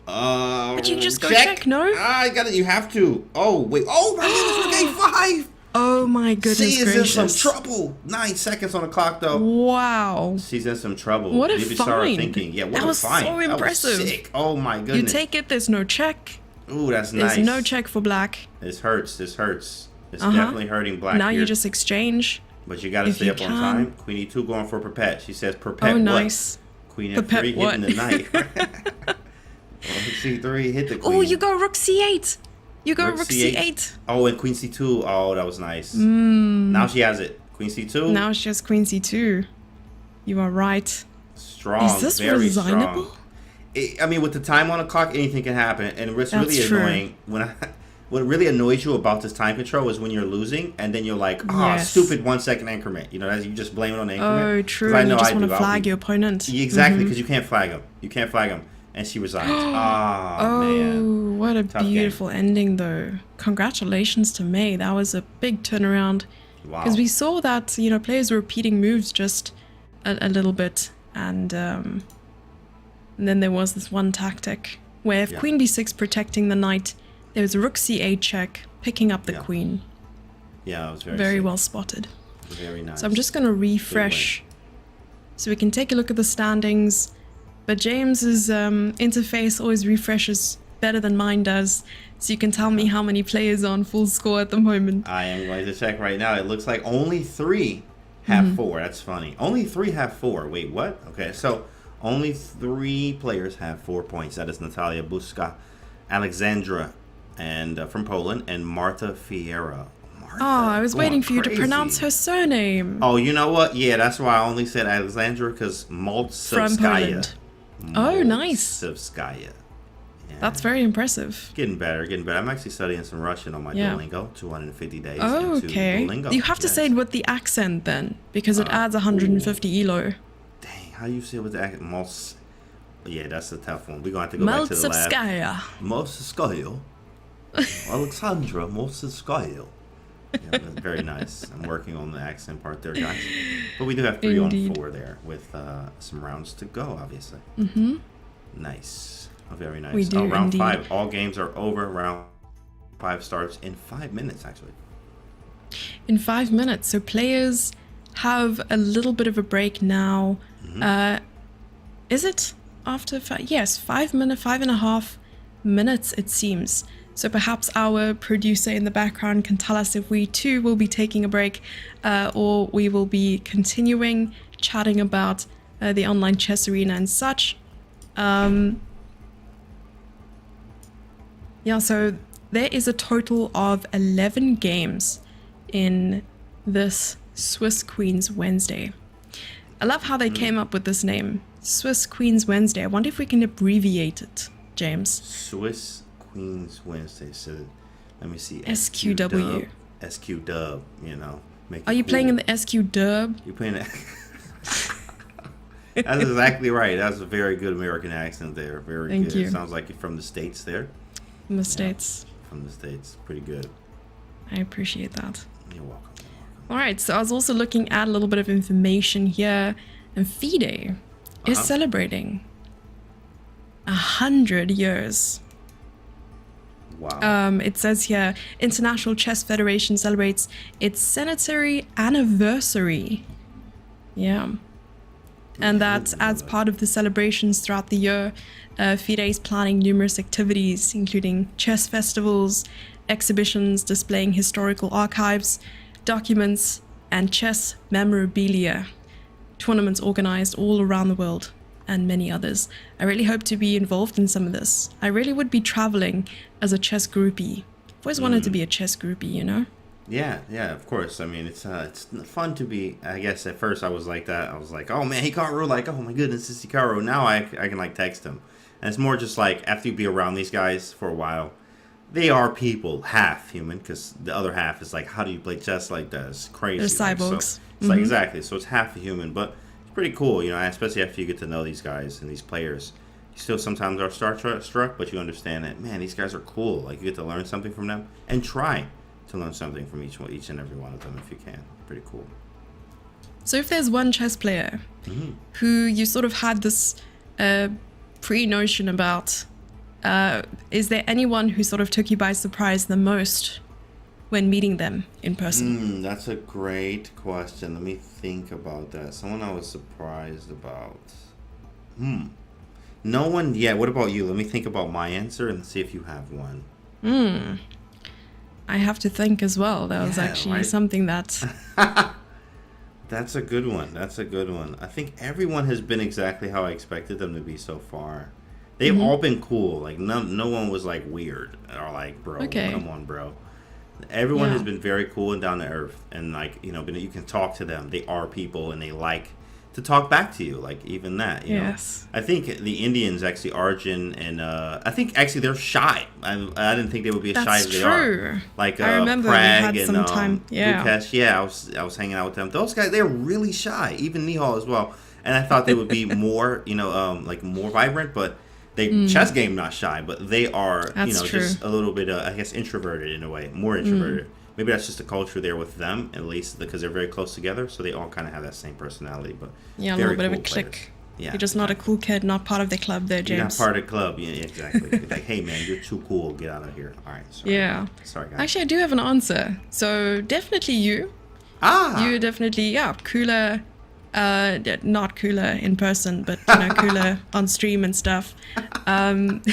[SPEAKER 1] But you just go check, no?
[SPEAKER 2] I got it. You have to. Oh wait. Oh my goodness, Rook A5.
[SPEAKER 1] Oh my goodness
[SPEAKER 2] She is
[SPEAKER 1] gracious.
[SPEAKER 2] in some trouble. 9 seconds on the clock though.
[SPEAKER 1] Wow.
[SPEAKER 2] She's in some trouble.
[SPEAKER 1] What a
[SPEAKER 2] Maybe start
[SPEAKER 1] find.
[SPEAKER 2] thinking. Yeah, what
[SPEAKER 1] That
[SPEAKER 2] a
[SPEAKER 1] was
[SPEAKER 2] find.
[SPEAKER 1] so impressive.
[SPEAKER 2] That was sick. Oh my goodness.
[SPEAKER 1] You take it, there's no check.
[SPEAKER 2] Ooh, that's
[SPEAKER 1] There's
[SPEAKER 2] nice.
[SPEAKER 1] no check for black.
[SPEAKER 2] This hurts. This hurts. It's definitely hurting black
[SPEAKER 1] Now
[SPEAKER 2] here.
[SPEAKER 1] you just exchange.
[SPEAKER 2] But you gotta
[SPEAKER 1] if
[SPEAKER 2] stay
[SPEAKER 1] you
[SPEAKER 2] up on
[SPEAKER 1] can.
[SPEAKER 2] time. Queen E2 going for Perpet. She says Perpet
[SPEAKER 1] Oh,
[SPEAKER 2] what?
[SPEAKER 1] nice.
[SPEAKER 2] Queen
[SPEAKER 1] Perpet
[SPEAKER 2] F3
[SPEAKER 1] what?
[SPEAKER 2] hitting the knight. Rook C3 hit the queen.
[SPEAKER 1] Oh, you go Rook C8. You go
[SPEAKER 2] Rook
[SPEAKER 1] Rook
[SPEAKER 2] C8.
[SPEAKER 1] C8.
[SPEAKER 2] Oh, and Queen C2. Oh, that was nice. Now she has it. Queen C2.
[SPEAKER 1] Now it's just Queen C2. You are right.
[SPEAKER 2] Strong.
[SPEAKER 1] Is this
[SPEAKER 2] very
[SPEAKER 1] resignable?
[SPEAKER 2] strong. I mean, with the time on the clock, anything can happen. And what's
[SPEAKER 1] That's
[SPEAKER 2] really
[SPEAKER 1] true.
[SPEAKER 2] annoying what really annoys you about this time control is when you're losing and then you're like,
[SPEAKER 1] Yes.
[SPEAKER 2] stupid 1 second increment. You know, you just blame it on the increment.
[SPEAKER 1] Oh,
[SPEAKER 2] 'Cause
[SPEAKER 1] true.
[SPEAKER 2] I
[SPEAKER 1] And
[SPEAKER 2] know
[SPEAKER 1] you just
[SPEAKER 2] I
[SPEAKER 1] want
[SPEAKER 2] do.
[SPEAKER 1] to
[SPEAKER 2] I'll
[SPEAKER 1] flag
[SPEAKER 2] be-
[SPEAKER 1] your opponent.
[SPEAKER 2] Exactly, because you can't flag him. You can't flag him. And she resigns. Oh, man.
[SPEAKER 1] Oh, what a
[SPEAKER 2] Tough game.
[SPEAKER 1] beautiful ending, though. Congratulations to May. That was a big turnaround.
[SPEAKER 2] Wow.
[SPEAKER 1] Because we saw that, players were repeating moves just a little bit. And then there was this one tactic where if
[SPEAKER 2] Yeah.
[SPEAKER 1] Queen B6 protecting the knight, there was a Rook C8 check, picking up the
[SPEAKER 2] Yeah.
[SPEAKER 1] queen.
[SPEAKER 2] Yeah, it was very
[SPEAKER 1] Very
[SPEAKER 2] sick.
[SPEAKER 1] well spotted.
[SPEAKER 2] Very nice.
[SPEAKER 1] So I'm just going to refresh so we can take a look at the standings. But James's interface always refreshes better than mine does. So you can tell me how many players are on full score at the moment.
[SPEAKER 2] I am going to check right now. It looks like only 3 have 4. That's funny. Only 3 have 4. Wait, what? Okay, so only 3 players have 4 points. That is Natalia Buska, Alexandra, and from Poland, and Marta Fiera. Marta,
[SPEAKER 1] Oh, I was
[SPEAKER 2] going
[SPEAKER 1] waiting for you to
[SPEAKER 2] crazy.
[SPEAKER 1] pronounce her surname.
[SPEAKER 2] Oh, you know what? Yeah, that's why I only said Alexandra, because
[SPEAKER 1] From Poland. Oh, nice.
[SPEAKER 2] Maltsevskaya. Yeah.
[SPEAKER 1] That's very impressive.
[SPEAKER 2] Getting better, getting better. I'm actually studying some Russian on my
[SPEAKER 1] Yeah.
[SPEAKER 2] Duolingo. 250 days
[SPEAKER 1] Oh,
[SPEAKER 2] into
[SPEAKER 1] okay.
[SPEAKER 2] Duolingo.
[SPEAKER 1] You have to
[SPEAKER 2] Yes.
[SPEAKER 1] say it with the accent then, because it adds 150 elo.
[SPEAKER 2] Dang, how you say it with the accent? Yeah, that's a tough one. We're going to have to go back to the lab.
[SPEAKER 1] Maltsevskaya.
[SPEAKER 2] Maltsevskaya. Alexandra Maltsevskaya. Yeah, that's very nice. I'm working on the accent part there, guys. But we do have 3
[SPEAKER 1] Indeed.
[SPEAKER 2] on 4 there with some rounds to go, obviously.
[SPEAKER 1] Mm-hmm.
[SPEAKER 2] Nice. Very nice.
[SPEAKER 1] We do
[SPEAKER 2] round
[SPEAKER 1] indeed.
[SPEAKER 2] 5. All games are over. Round 5 starts in 5 minutes, actually.
[SPEAKER 1] In 5 minutes. So players have a little bit of a break now. Is it after 5? Yes, 5 minutes, 5.5 minutes it seems. So perhaps our producer in the background can tell us if we too will be taking a break or we will be continuing chatting about the online chess arena and such. Yeah, so there is a total of 11 games in this Swiss Queens Wednesday. I love how they came up with this name, Swiss Queens Wednesday. I wonder if we can abbreviate it, James.
[SPEAKER 2] Swiss Queens Wednesday. So let me see.
[SPEAKER 1] SQW.
[SPEAKER 2] SQ dub, you know. Make
[SPEAKER 1] Are
[SPEAKER 2] it
[SPEAKER 1] you playing
[SPEAKER 2] cool.
[SPEAKER 1] in the SQ Derb?
[SPEAKER 2] You playing that? That's exactly right. That's a very good American accent there. Very
[SPEAKER 1] Thank
[SPEAKER 2] good.
[SPEAKER 1] you.
[SPEAKER 2] Sounds like you're from the States there.
[SPEAKER 1] In the States.
[SPEAKER 2] From the States. Pretty good.
[SPEAKER 1] I appreciate that.
[SPEAKER 2] You're welcome.
[SPEAKER 1] All right, so I was also looking at a little bit of information here, and FIDE is celebrating 100 years.
[SPEAKER 2] Wow.
[SPEAKER 1] It says here, International Chess Federation celebrates its centenary anniversary. Yeah. And that as part of the celebrations throughout the year, FIDE is planning numerous activities, including chess festivals, exhibitions displaying historical archives, documents, and chess memorabilia, tournaments organized all around the world, and many others. I really hope to be involved in some of this. I really would be traveling as a chess groupie. I've always wanted to be a chess groupie, you know?
[SPEAKER 2] Yeah, of course. I mean, it's fun to be. I guess at first I was like that. I was like, oh man, Hikaru, like, oh my goodness, it's Hikaru. Now I can like text him, and it's more just like after you be around these guys for a while, they are people, half human, because the other half is like, how do you play chess like that? It's crazy.
[SPEAKER 1] They're
[SPEAKER 2] Like, so
[SPEAKER 1] cyborgs.
[SPEAKER 2] it's like exactly. So it's half a human, but it's pretty cool, you know, especially after you get to know these guys and these players. You still sometimes are struck, but you understand that, man, these guys are cool. Like, you get to learn something from them and try to learn something from each and every one of them if you can. Pretty cool.
[SPEAKER 1] So if there's one chess player who you sort of had this pre-notion about, is there anyone who sort of took you by surprise the most when meeting them in person?
[SPEAKER 2] That's a great question. Let me think about that. Someone I was surprised about. No one yet. What about you? Let me think about my answer and see if you have one.
[SPEAKER 1] I have to think as well. That was actually something that...
[SPEAKER 2] That's a good one. That's a good one. I think everyone has been exactly how I expected them to be so far. They've all been cool. Like, no one was, like, weird or, like, bro, come on, bro. Everyone has been very cool and down to earth. And, like, you know, but you can talk to them. They are people, and they like to talk back to you. Like, even that, you know. I think the Indians, actually, Arjun, and I think, actually, they're shy. I didn't think they would be as shy as they are. Like,
[SPEAKER 1] I remember
[SPEAKER 2] Prag
[SPEAKER 1] we had
[SPEAKER 2] and
[SPEAKER 1] some time.
[SPEAKER 2] Bukesh, I was hanging out with them. Those guys, they're really shy. Even Nihal as well. And I thought they would be more, you know, like, more vibrant, but... chess game not shy, but they are, just a little bit, I guess, introverted in a way, more introverted. Maybe that's just the culture there with them, at least because they're very close together, so they all kind of have that same personality. But
[SPEAKER 1] a little bit of a clique. Yeah, you're just not a cool kid, not part of the club there, James.
[SPEAKER 2] You're not part of the club, yeah, exactly. Like, hey man, you're too cool, get out of here. All right, sorry. Sorry, guys.
[SPEAKER 1] Actually, I do have an answer. So definitely you. You're definitely cooler. Not cooler in person, but cooler on stream and stuff. And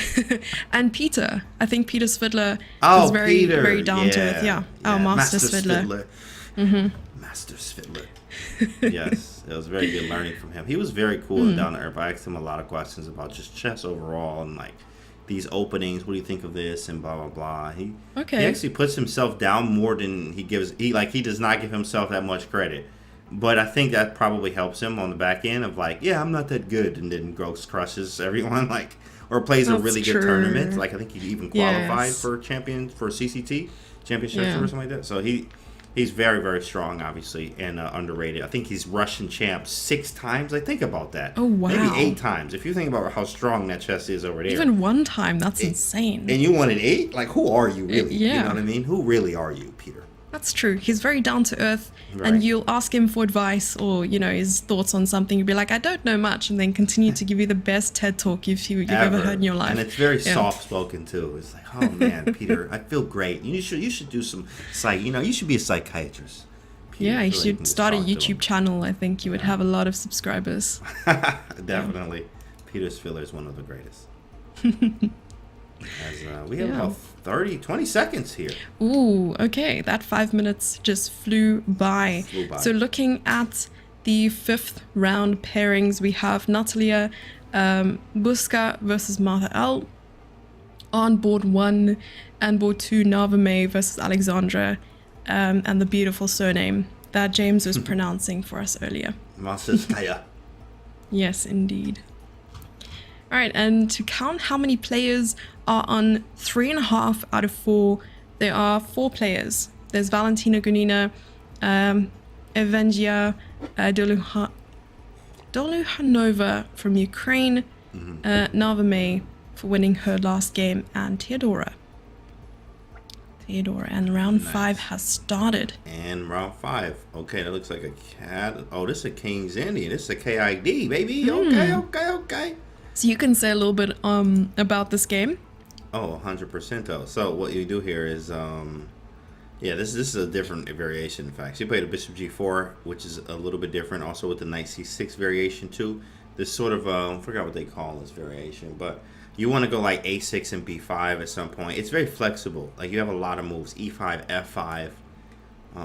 [SPEAKER 1] Peter, I think Peter's fiddler is very down to earth. Our master's fiddler.
[SPEAKER 2] Master's fiddler. Yes, it was very good learning from him. He was very cool and down to earth. I asked him a lot of questions about just chess overall and like these openings. What do you think of this? And blah blah blah. He actually puts himself down more than he gives. He does not give himself that much credit. But I think that probably helps him on the back end of like, yeah, I'm not that good, and then Gross crushes everyone, like, or plays a really good tournament. Like, I think he even qualified for CCT championships or something like that. So he's very, very strong, obviously, and underrated. I think he's Russian champ 6 times. I think about that.
[SPEAKER 1] Oh wow,
[SPEAKER 2] maybe 8 times. If you think about how strong that chess is over there,
[SPEAKER 1] even 1 time, that's insane.
[SPEAKER 2] And you wanted 8? Like, who are you really? You know what I mean? Who really are you, Peter?
[SPEAKER 1] That's true. He's very down to earth, and you'll ask him for advice or his thoughts on something. You'll be like, I don't know much, and then continue to give you the best TED talk you've ever heard in your life.
[SPEAKER 2] And it's very soft spoken too. It's like, oh man, Peter, I feel great. You should do some psych. You should be a psychiatrist. Peter,
[SPEAKER 1] you should start a YouTube channel. I think you would have a lot of subscribers.
[SPEAKER 2] Definitely, Peter's fiddler is one of the greatest. As we have about 20 seconds here.
[SPEAKER 1] Ooh, okay. That 5 minutes just flew by. So looking at the 5th round pairings, we have Natalia Buska versus Martha L. On board 1 and board 2, Navame versus Alexandra, and the beautiful surname that James was pronouncing for us earlier.
[SPEAKER 2] Masskaya.
[SPEAKER 1] Yes, indeed. All right, and to count how many players are on 3.5 out of 4, there are 4 players. There's Valentina Gunina, Evengia Doluhanova from Ukraine, Navame for winning her last game, and Theodora. And round 5 has started.
[SPEAKER 2] And round 5. Okay, that looks like a cat. Oh, this is a King's Indian. This is a KID, baby. Okay.
[SPEAKER 1] So you can say a little bit about this game.
[SPEAKER 2] Oh, 100% though. So what you do here is, this is a different variation. In fact, she played a bishop g4, which is a little bit different. Also with the knight c6 variation too. This sort of, I forgot what they call this variation, but you want to go like a6 and b5 at some point. It's very flexible. Like you have a lot of moves, e5, f5,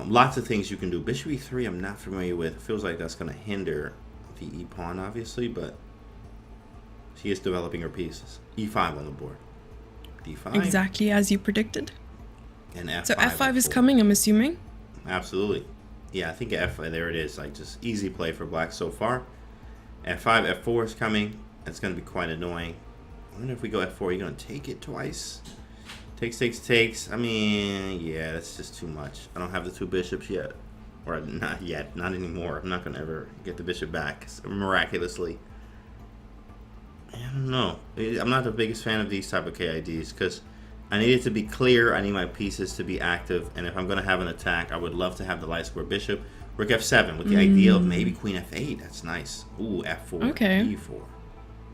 [SPEAKER 2] lots of things you can do. Bishop e3, I'm not familiar with. It feels like that's going to hinder the e pawn, obviously, but she is developing her pieces. e5 on the board. d5.
[SPEAKER 1] Exactly as you predicted.
[SPEAKER 2] And f5.
[SPEAKER 1] So f5 is coming, I'm assuming?
[SPEAKER 2] Absolutely. Yeah, I think f5, there it is. Like just easy play for black so far. f5, f4 is coming. That's going to be quite annoying. I wonder if we go f4, you're going to take it twice. Takes. I mean, yeah, that's just too much. I don't have the 2 bishops yet. Or not yet, not anymore. I'm not going to ever get the bishop back miraculously. I don't know. I'm not the biggest fan of these type of KIDs because I need it to be clear. I need my pieces to be active. And if I'm going to have an attack, I would love to have the light square bishop. Rook f7 with the idea of maybe queen f8. That's nice. Ooh, f4,
[SPEAKER 1] okay.
[SPEAKER 2] e4.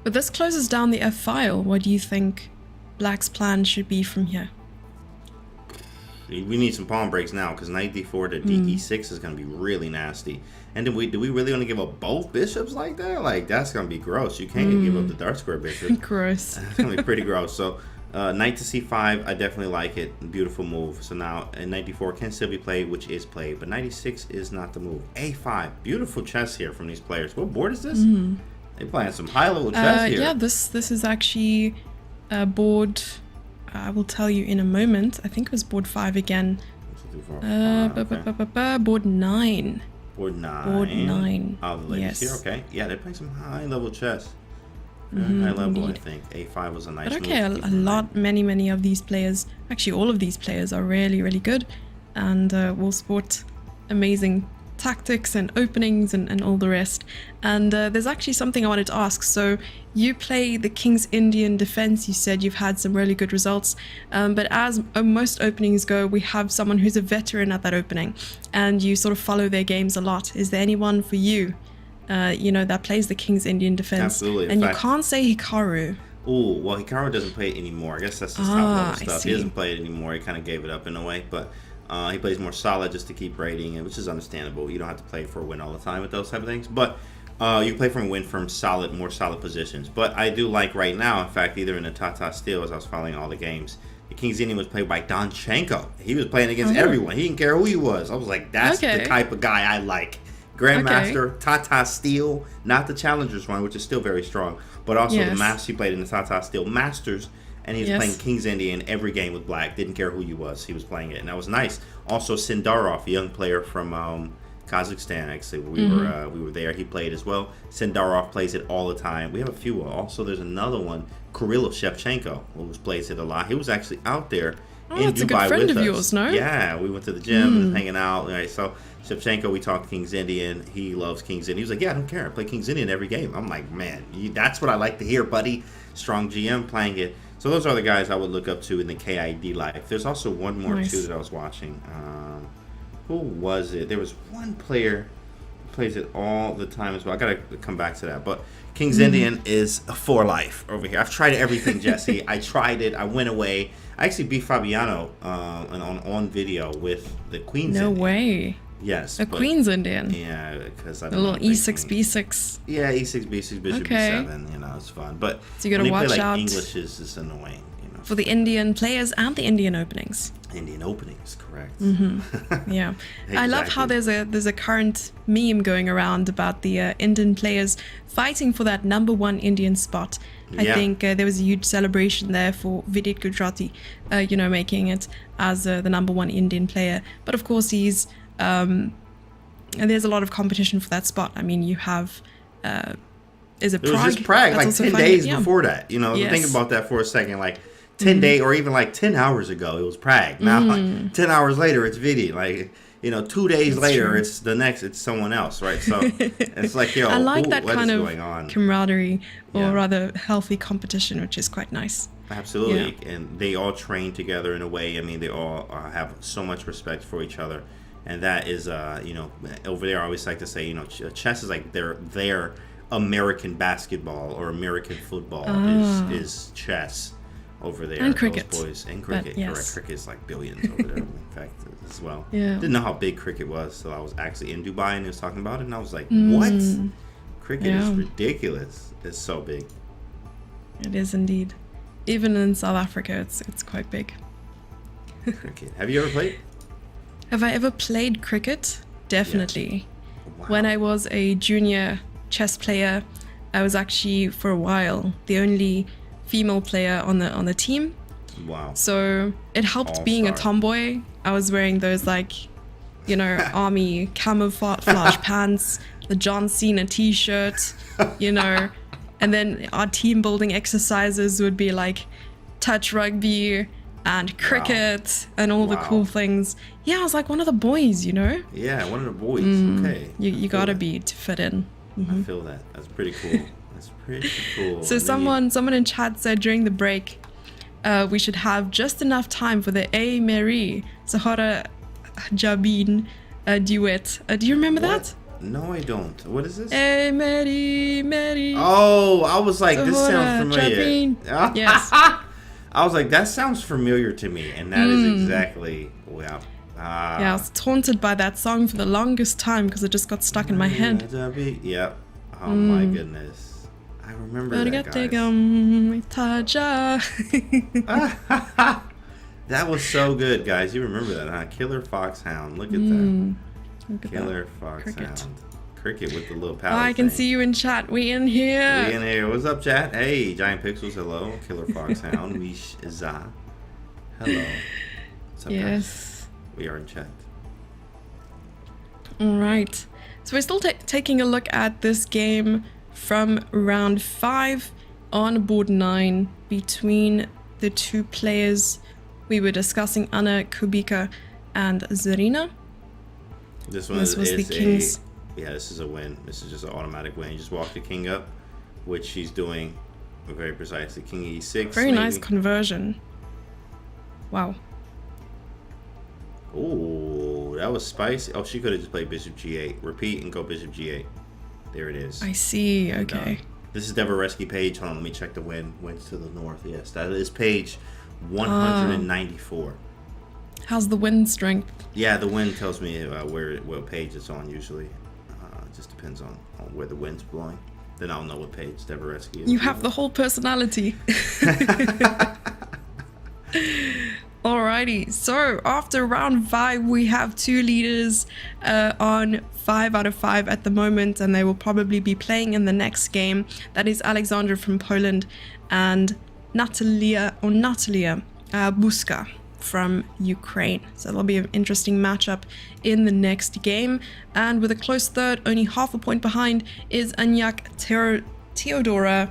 [SPEAKER 1] But this closes down the f-file. What do you think Black's plan should be from here?
[SPEAKER 2] We need some pawn breaks now because knight d4 to e6 is going to be really nasty. And do we really want to give up both bishops like that? Like, that's going to be gross. You can't give up the dark square bishop.
[SPEAKER 1] Gross.
[SPEAKER 2] That's going to be pretty gross. So, knight to c5, I definitely like it. Beautiful move. So now, knight d4 can still be played, which is played. But knight e6 is not the move. a5. Beautiful chess here from these players. What board is this? They're playing some high-level chess here.
[SPEAKER 1] Yeah, this is actually board... I will tell you in a moment. I think it was board 5 again. Board 9.
[SPEAKER 2] Board 9.
[SPEAKER 1] Board 9.
[SPEAKER 2] Oh, the ladies here. Okay. Yeah, they're playing some high-level chess. Very high level, indeed. I think. A5 was a nice move.
[SPEAKER 1] But okay, many of these players, actually all of these players are really, really good and will sport amazing tactics and openings and all the rest. And there's actually something I wanted to ask. So you play the King's Indian defense. You said you've had some really good results, but as most openings go, we have someone who's a veteran at that opening and you sort of follow their games a lot. Is there anyone for you that plays the King's Indian defense?
[SPEAKER 2] Absolutely.
[SPEAKER 1] And you can't say Hikaru.
[SPEAKER 2] Oh, well, Hikaru doesn't play it anymore. I guess that's his top level stuff. He doesn't play it anymore. He kind of gave it up in a way, but he plays more solid just to keep rating, which is understandable. You don't have to play for a win all the time with those type of things. But you play for a win from more solid positions. But I do like right now, in fact, either in the Tata Steel, as I was following all the games, the King's Indian was played by Donchenko. He was playing against everyone. He didn't care who he was. I was like, that's the type of guy I like. Grandmaster, Tata Steel, not the Challengers one, which is still very strong, but also the Masters. He played in the Tata Steel Masters. And he was playing King's Indian every game with Black. Didn't care who he was. He was playing it. And that was nice. Also, Sindarov, a young player from Kazakhstan, actually. We were there. He played as well. Sindarov plays it all the time. We have a few. Also, there's another one, Kirillov Shevchenko, who plays it a lot. He was actually out there in
[SPEAKER 1] that's
[SPEAKER 2] Dubai
[SPEAKER 1] a good friend
[SPEAKER 2] with
[SPEAKER 1] of
[SPEAKER 2] us.
[SPEAKER 1] Yours, no?
[SPEAKER 2] Yeah, we went to the gym and hanging out. Right, so Shevchenko, we talked King's Indian. He loves King's Indian. He was like, yeah, I don't care. I play King's Indian every game. I'm like, man, that's what I like to hear, buddy. Strong GM playing it. So those are the guys I would look up to in the KID life. There's also one more too that I was watching. Who was it? There was one player who plays it all the time as well. I gotta come back to that. But King's Indian is for life over here. I've tried everything, Jesse. I tried it. I went away. I actually beat Fabiano on video with the Queen's Indian.
[SPEAKER 1] No way.
[SPEAKER 2] Yes.
[SPEAKER 1] A Queen's Indian.
[SPEAKER 2] Yeah, because I
[SPEAKER 1] a
[SPEAKER 2] don't
[SPEAKER 1] little E6, B6.
[SPEAKER 2] Yeah, E6, B6, Bishop B7. You know, it's fun. But
[SPEAKER 1] so you gotta watch out.
[SPEAKER 2] English is annoying. You know,
[SPEAKER 1] for the Indian players and the Indian openings.
[SPEAKER 2] Indian openings, correct.
[SPEAKER 1] Yeah.
[SPEAKER 2] Exactly.
[SPEAKER 1] I love how there's a current meme going around about the Indian players fighting for that #1 Indian spot. I think there was a huge celebration there for Vidit Gujrati, making it as the #1 Indian player. But of course, he's and there's a lot of competition for that spot. I mean, you have is it Prague?
[SPEAKER 2] It was just Prague, like 10 days before that. You know, think about that for a second. Like 10 days, or even like 10 hours ago, it was Prague. Now, 10 hours later, it's Vidit. Like, 2 days later, it's it's someone else, right? So it's like,
[SPEAKER 1] I like that kind of
[SPEAKER 2] on?
[SPEAKER 1] camaraderie, or rather healthy competition, which is quite nice.
[SPEAKER 2] Absolutely, and they all train together in a way. I mean, they all have so much respect for each other, and that is, over there. I always like to say, chess is like their American basketball or American football is chess over there.
[SPEAKER 1] And cricket.
[SPEAKER 2] Those boys. And cricket, correct. Cricket is like billions over there, in fact, as well.
[SPEAKER 1] Yeah.
[SPEAKER 2] Didn't know how big cricket was, so I was actually in Dubai and he was talking about it, and I was like, what? Cricket is ridiculous. It's so big.
[SPEAKER 1] It is indeed. Even in South Africa, it's quite big.
[SPEAKER 2] Cricket. Have you ever played?
[SPEAKER 1] Have I ever played cricket? Definitely.
[SPEAKER 2] Yes. Wow.
[SPEAKER 1] When I was a junior chess player, I was actually, for a while, the only female player on the team.
[SPEAKER 2] Wow.
[SPEAKER 1] So it helped being a tomboy. I was wearing those army camouflage pants, the John Cena t-shirt, and then our team building exercises would be like touch rugby and cricket and all the
[SPEAKER 2] Wow.
[SPEAKER 1] cool things. Yeah, I was like one of the boys, you know?
[SPEAKER 2] Yeah, one of the boys. Okay.
[SPEAKER 1] You gotta
[SPEAKER 2] that.
[SPEAKER 1] be to fit in.
[SPEAKER 2] I feel that. That's pretty cool. That's pretty cool.
[SPEAKER 1] So
[SPEAKER 2] And then
[SPEAKER 1] someone in chat said during the break, we should have just enough time for the A Mary Sahara Jabin duet. Do you remember that?
[SPEAKER 2] No, I don't. What is this?
[SPEAKER 1] A Mary, Mary.
[SPEAKER 2] Oh, I was like, this
[SPEAKER 1] Sahara
[SPEAKER 2] sounds familiar.
[SPEAKER 1] Jabin. Yes.
[SPEAKER 2] I was like, that sounds familiar to me, and that is exactly wow.
[SPEAKER 1] Yeah, I was taunted by that song for the longest time because it just got stuck in my head.
[SPEAKER 2] Yep. Oh my goodness. I remember that, guys. That was so good, guys. You remember that, huh? Killer Foxhound. Look at that.
[SPEAKER 1] Look at
[SPEAKER 2] Killer
[SPEAKER 1] that.
[SPEAKER 2] Foxhound. Cricket with the little power.
[SPEAKER 1] Oh, I can see you in chat. We in here.
[SPEAKER 2] We in here. What's up, chat? Hey, Giant Pixels. Hello. Killer Foxhound. Wish Za. Hello. What's up,
[SPEAKER 1] Yes.
[SPEAKER 2] guys? We are in chat.
[SPEAKER 1] All right. So we're still taking a look at this game from round 5 on board 9 between the two players we were discussing, Anna Kubika and Zarina.
[SPEAKER 2] This one
[SPEAKER 1] This was
[SPEAKER 2] is
[SPEAKER 1] the king's.
[SPEAKER 2] yeah, this is a win. This is just an automatic win. You just walk the king up, which she's doing very precisely. King e6.
[SPEAKER 1] Very
[SPEAKER 2] maybe.
[SPEAKER 1] nice conversion. Wow.
[SPEAKER 2] Ooh, that was spicy. Oh, she could have just played bishop g8. Repeat and go bishop g8. There it is.
[SPEAKER 1] I see.
[SPEAKER 2] And,
[SPEAKER 1] Okay.
[SPEAKER 2] this is Devereski page. Hold on, let me check the win. Wins to the north. Yes, that is page 194.
[SPEAKER 1] How's the wind strength?
[SPEAKER 2] Yeah, the wind tells me what page it's on usually. It just depends on where the wind's blowing. Then I'll know what page Devereski is.
[SPEAKER 1] You have the whole personality. Alrighty, so after round 5, we have 2 leaders on 5 out of 5 at the moment, and they will probably be playing in the next game. That is Alexandra from Poland and Natalia Buska from Ukraine. So that'll be an interesting matchup in the next game. And with a close third, only half a point behind, is Anyak Theodora,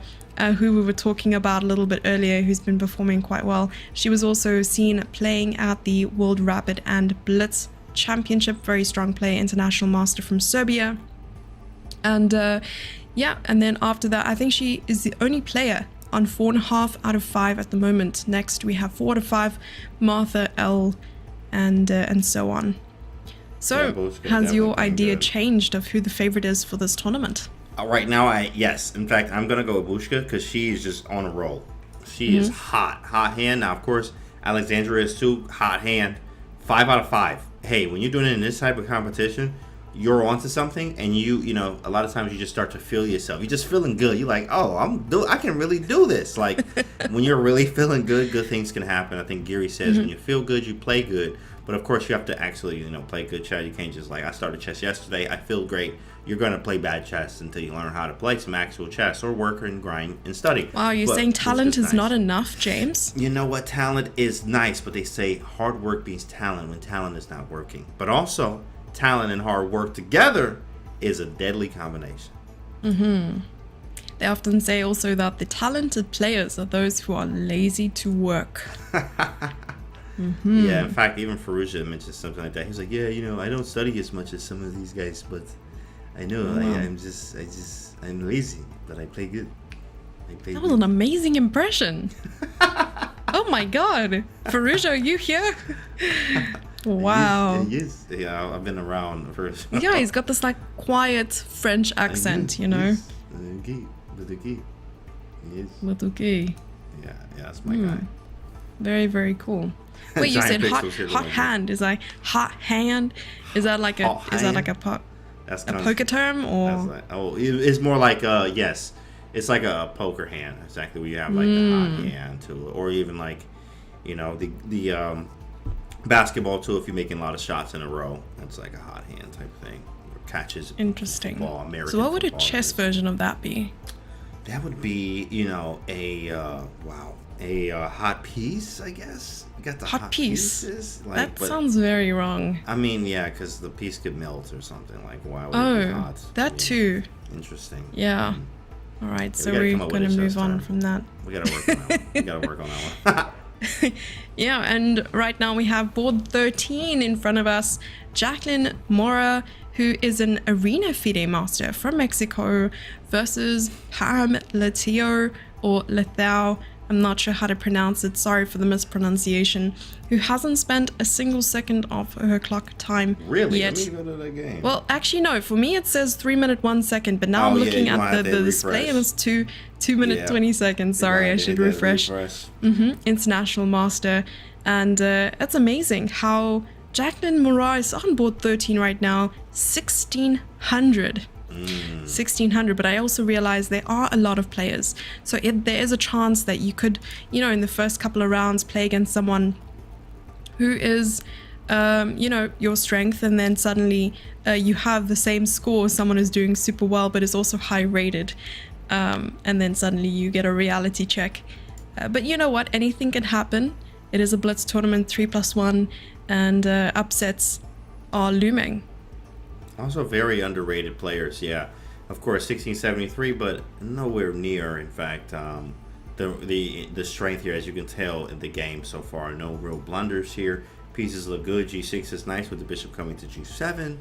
[SPEAKER 1] who we were talking about a little bit earlier, who's been performing quite well. She was also seen playing at the World Rapid and Blitz Championship. Very strong player, international master from Serbia. And yeah, and then after that, I think she is the only player on 4.5 out of 5 at the moment. Next, we have 4 out of 5, Martha L, and so on. So,
[SPEAKER 2] Yeah,
[SPEAKER 1] has your
[SPEAKER 2] definitely
[SPEAKER 1] idea
[SPEAKER 2] good.
[SPEAKER 1] changed of who the favorite is for this tournament?
[SPEAKER 2] Right now, yes. In fact, I'm gonna go with Bushka because she's just on a roll. She is hot hand. Now, of course, Alexandra is too. Hot hand. 5 out of 5. Hey, when you're doing it in this type of competition, you're onto something, and you know, a lot of times you just start to feel yourself. You're just feeling good. You're like, oh, I can really do this. Like, when you're really feeling good, good things can happen. I think Gary says when you feel good, you play good. But of course, you have to actually, play good chess. You can't just I started chess yesterday. I feel great. You're gonna play bad chess until you learn how to play some actual chess, or work and grind and study.
[SPEAKER 1] Wow, you're
[SPEAKER 2] But
[SPEAKER 1] saying
[SPEAKER 2] it's
[SPEAKER 1] talent
[SPEAKER 2] just
[SPEAKER 1] is not enough, James?
[SPEAKER 2] You know what? Talent is nice, but they say hard work beats talent when talent is not working. But also, talent and hard work together is a deadly combination.
[SPEAKER 1] They often say also that the talented players are those who are lazy to work.
[SPEAKER 2] Yeah, in fact, even Fallujah mentioned something like that. He was like, yeah, I don't study as much as some of these guys, but I know I'm lazy, but I play good.
[SPEAKER 1] That was an amazing impression. Oh my god. Farouja, are you here? Wow.
[SPEAKER 2] Yes. Yeah, I've been around for.
[SPEAKER 1] Yeah, he's got this quiet French accent,
[SPEAKER 2] Yes. With the key. Yes.
[SPEAKER 1] Okay.
[SPEAKER 2] Yeah, that's my guy.
[SPEAKER 1] Very, very cool. Wait, you said
[SPEAKER 2] Giant
[SPEAKER 1] hot,
[SPEAKER 2] pixels here,
[SPEAKER 1] hot
[SPEAKER 2] like-
[SPEAKER 1] hand. Is like hot hand? Is that like a
[SPEAKER 2] Hot
[SPEAKER 1] is that like
[SPEAKER 2] hand? That's
[SPEAKER 1] a
[SPEAKER 2] kind of-
[SPEAKER 1] poker term or
[SPEAKER 2] it's more like yes, it's like a poker hand. Exactly, where you have like the hot hand too, or even like the basketball too. If you're making a lot of shots in a row, that's like a hot hand type of thing. Or catches.
[SPEAKER 1] interesting?
[SPEAKER 2] Football, American
[SPEAKER 1] So what would a
[SPEAKER 2] football
[SPEAKER 1] chess
[SPEAKER 2] is.
[SPEAKER 1] version of that be?
[SPEAKER 2] That would be a hot piece, I guess. You got the
[SPEAKER 1] Hot piece?
[SPEAKER 2] pieces.
[SPEAKER 1] That sounds very wrong.
[SPEAKER 2] I mean, yeah, because the piece could melt or something. Like, why would it be
[SPEAKER 1] Oh,
[SPEAKER 2] hot?
[SPEAKER 1] that too.
[SPEAKER 2] Interesting.
[SPEAKER 1] Yeah. All right, so
[SPEAKER 2] gotta
[SPEAKER 1] we're
[SPEAKER 2] come up with
[SPEAKER 1] gonna
[SPEAKER 2] a chess
[SPEAKER 1] move on
[SPEAKER 2] term.
[SPEAKER 1] from that.
[SPEAKER 2] We gotta work on that one. We gotta work on that one.
[SPEAKER 1] Yeah, and right now we have board 13 in front of us. Jacqueline Mora, who is an arena FIDE master from Mexico, versus Pam Leteo or Lethao. I'm not sure how to pronounce it, sorry for the mispronunciation, who hasn't spent a single second of her clock time
[SPEAKER 2] Really?
[SPEAKER 1] yet.
[SPEAKER 2] Let me go to the game.
[SPEAKER 1] Well, actually, no. For me, it says 3 minute 1 second, but now I'm looking at the display and it's 2 minute 20 seconds. Sorry, I should refresh. International master, and it's amazing how Jacqueline Mora is on board 13 right now, 1600. 1600, but I also realize there are a lot of players, so there is a chance that you could, you know, in the first couple of rounds play against someone who is you know, your strength, and then suddenly you have the same score as someone who's doing super well but is also high rated, and then suddenly you get a reality check. But you know what, anything can happen. It is a blitz tournament, 3+1, and upsets are looming.
[SPEAKER 2] Also very underrated players, yeah. Of course, 1673, but nowhere near, in fact, the strength here, as you can tell in the game so far. No real blunders here. Pieces look good. G6 is nice with the bishop coming to G7.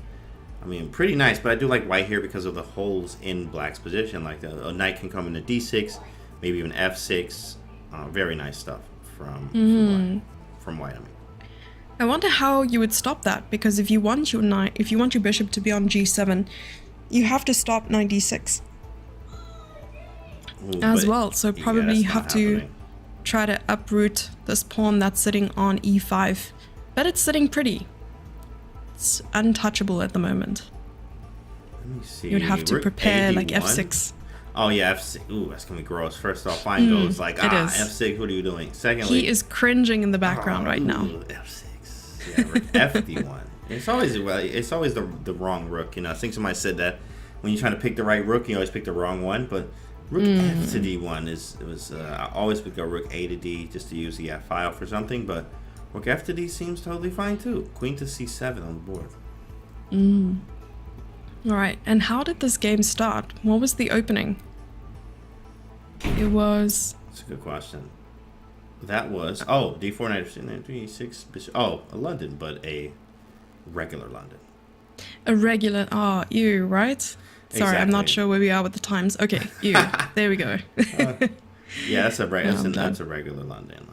[SPEAKER 2] I mean, pretty nice, but I do like white here because of the holes in black's position. Like a knight can come into D6, maybe even F6. Very nice stuff from white. I mean.
[SPEAKER 1] I wonder how you would stop that, because if you want your bishop to be on G7, you have to stop knight D6 as well. So probably you have to try to uproot this pawn that's sitting on E5, but it's sitting pretty. It's untouchable at the moment.
[SPEAKER 2] Let me see.
[SPEAKER 1] You'd have to prepare like F6.
[SPEAKER 2] Oh yeah, F6. Ooh, that's gonna be gross. First off, fine goes like F6. What are you doing? Secondly,
[SPEAKER 1] he is cringing in the background right now.
[SPEAKER 2] F6. Yeah, FD1. It's always the wrong rook. You know, I think somebody said that when you're trying to pick the right rook, you always pick the wrong one. But rook F to D1 I always would go rook A to D just to use the F file for something. But rook F to D seems totally fine too. Queen to C7 on the board.
[SPEAKER 1] All right. And how did this game start? What was the opening? It was.
[SPEAKER 2] That's a good question. That was D4 knight D6 bishop. Oh, a London, but a regular London. A regular
[SPEAKER 1] you right? Sorry, exactly. I'm not sure where we are with the times. Okay, you. There we go.
[SPEAKER 2] Yeah, that's a regular London.